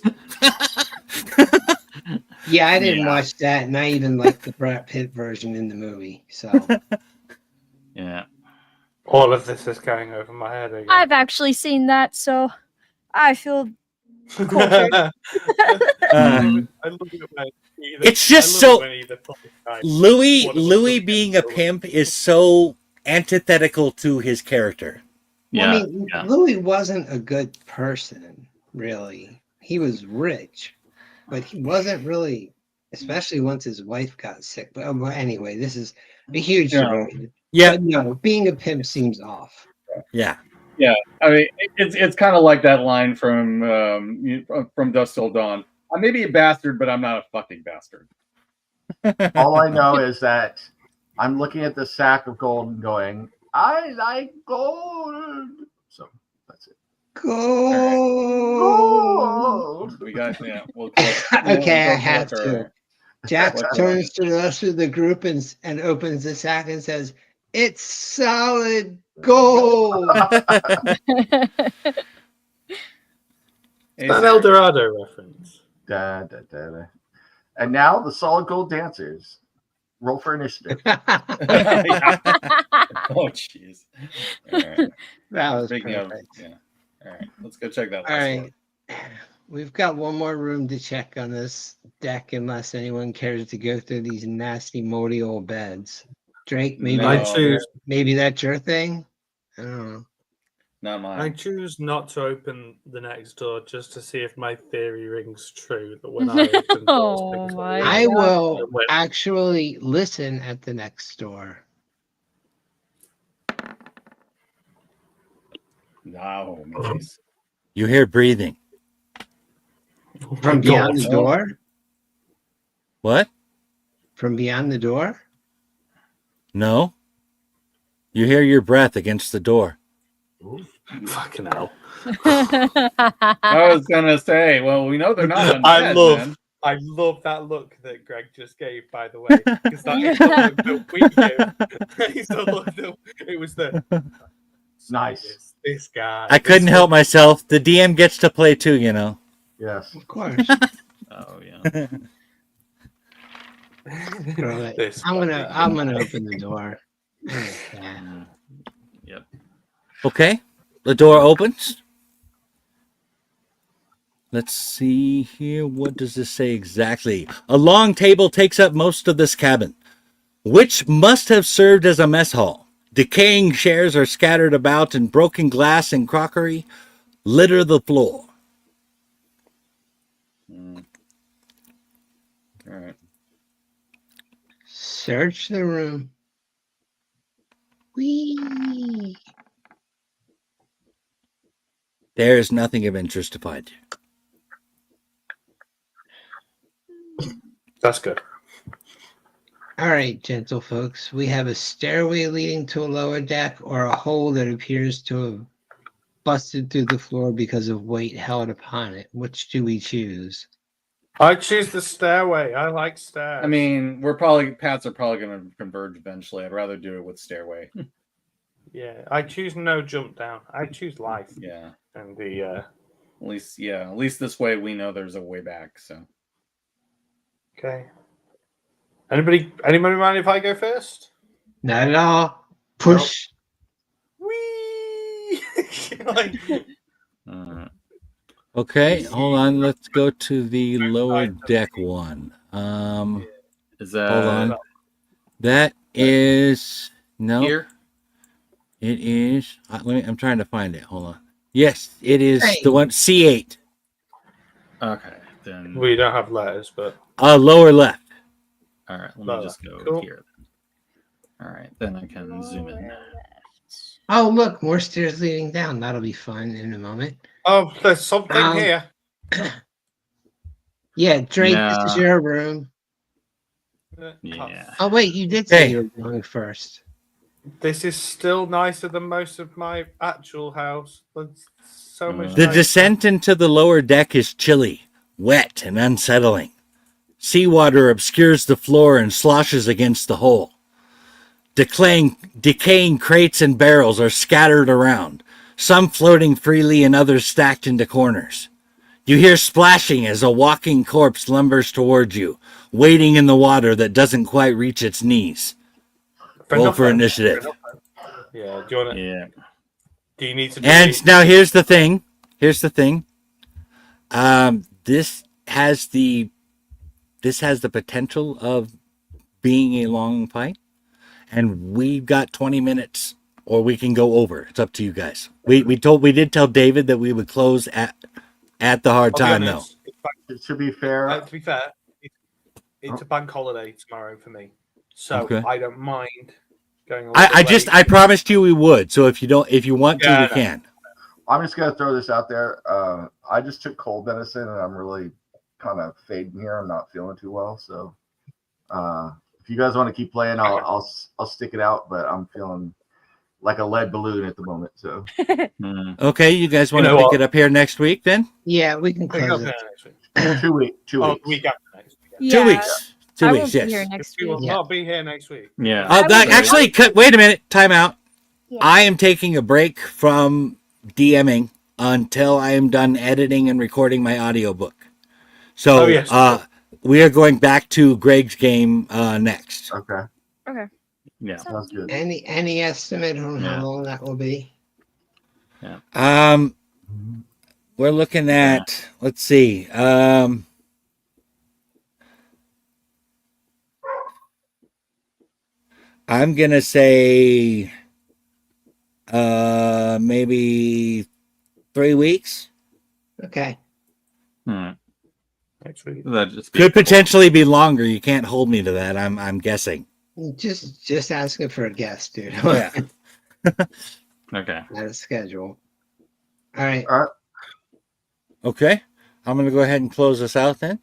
Yeah, I didn't watch that, and I even liked the Brad Pitt version in the movie. So, yeah, all of this is going over my head again. I've actually seen that, so I feel cultured. It's just so Louis being a pimp is so antithetical to his character. Yeah, I mean, Louis wasn't a good person, really. He was rich, but he wasn't really, especially once his wife got sick. But anyway, this is a huge diversion. Yeah, but no, being a pimp seems off. Yeah. Yeah, I mean, it's kind of like that line from Dusk Till Dawn. I may be a bastard, but I'm not a fucking bastard. All I know is that I'm looking at the sack of gold and going, I like gold. So that's it. Gold. We got We'll okay, I have to. Jack turns to the rest of the group and opens the sack and says, "It's solid gold." It's an El Dorado reference. And now the solid gold dancers. Roll for initiative. Oh, jeez. Right. That was Speaking perfect. All right, let's go check that. All right. We've got one more room to check on this deck, unless anyone cares to go through these nasty, moldy old beds. Drake, maybe No. I choose. maybe that's your thing. I don't know. Not I mine. choose not to open the next door just to see if my theory rings true that when I open doors, Oh things my will I ring. will actually listen at the next door. No, Mace. You hear breathing. From beyond the Oh. door? What? From beyond the door? No. You hear your breath against the door. Fucking hell. I was gonna say, well, we know they're not undead, man. I love that look that Greg just gave, by the way, because that is the look that we give. It's the look that it was the Nice. This guy. I couldn't help myself. The DM gets to play too, you know. Yes. Of course. Oh yeah. I'm gonna open the door. Yep. Okay. The door opens. Let's see here. What does this say exactly? A long table takes up most of this cabin, which must have served as a mess hall. Decaying chairs are scattered about, and broken glass and crockery litter the floor. All right. Search the room. Whee! There is nothing of interest to find. That's good. All right, gentle folks. We have a stairway leading to a lower deck or a hole that appears to have busted through the floor because of weight held upon it. Which do we choose? I choose the stairway. I like stairs. I mean, paths are probably going to converge eventually. I'd rather do it with stairway. yeah, I choose no jump down. I choose life. Yeah. And the At least this way we know there's a way back. So. Okay. Anybody mind if I go first? Not at all. Push. Whee! Okay, hold on. Let's go to the lower deck one. Is that hold on. That is no. here? It is. I'm trying to find it. Hold on. Yes, it is Hey. the one C8. Okay, then. We don't have letters, but Lower left. All right, let Lower. me just go Cool. here. All right, then I can zoom in. Oh, look, more stairs leading down. That'll be fun in a moment. oh, there's something here. Yeah, Drake, this is No. your room. Yeah. Oh, wait, you did say Hey. you were going first. This is still nicer than most of my actual house. It's so much. The nicer. descent into the lower deck is chilly, wet, and unsettling. Seawater obscures the floor and sloshes against the hole. Decaying crates and barrels are scattered around, some floating freely and others stacked into corners. You hear splashing as a walking corpse lumbers towards you, wading in the water that doesn't quite reach its knees. Roll for initiative. Yeah. Do you want to? Yeah. Do you need to? Do And now here's the thing. This has the potential of being a long fight, and we've got 20 minutes, or we can go over. It's up to you guys. We did tell David that we would close at the hard time though. To be fair, To be fair, it's a bank holiday tomorrow for me, so Okay. I don't mind going. A little I bit late. I promised you we would. So if you want to, we can. I'm just gonna throw this out there. I just took cold medicine and I'm really kind of fading here. I'm not feeling too well, so if you guys want to keep playing, I'll stick it out. But I'm feeling like a lead balloon at the moment. So Okay, you guys want to know pick what? it up here next week then? Yeah, we can Pick up close it. next week. 2 weeks. 2 Oh, weeks. week after next week. Yeah, 2 weeks. 2 I weeks. won't be Yes. here next We week. will not be here next week. Yeah. I will- Actually, wait a minute. Time out. Yeah. I am taking a break from DMing until I am done editing and recording my audiobook. So Oh, yes. we are going back to Greg's game next. Okay. Okay. Yeah. Sounds good. Any estimate on Yeah. how long that will be? We're looking at, let's see. I'm gonna say maybe 3 weeks. Okay. Next week. That just Could potentially be longer. You can't hold me to that. I'm guessing. Just asking for a guess, dude. Yeah. okay. Not a schedule. All right. Okay. I'm gonna go ahead and close this out then.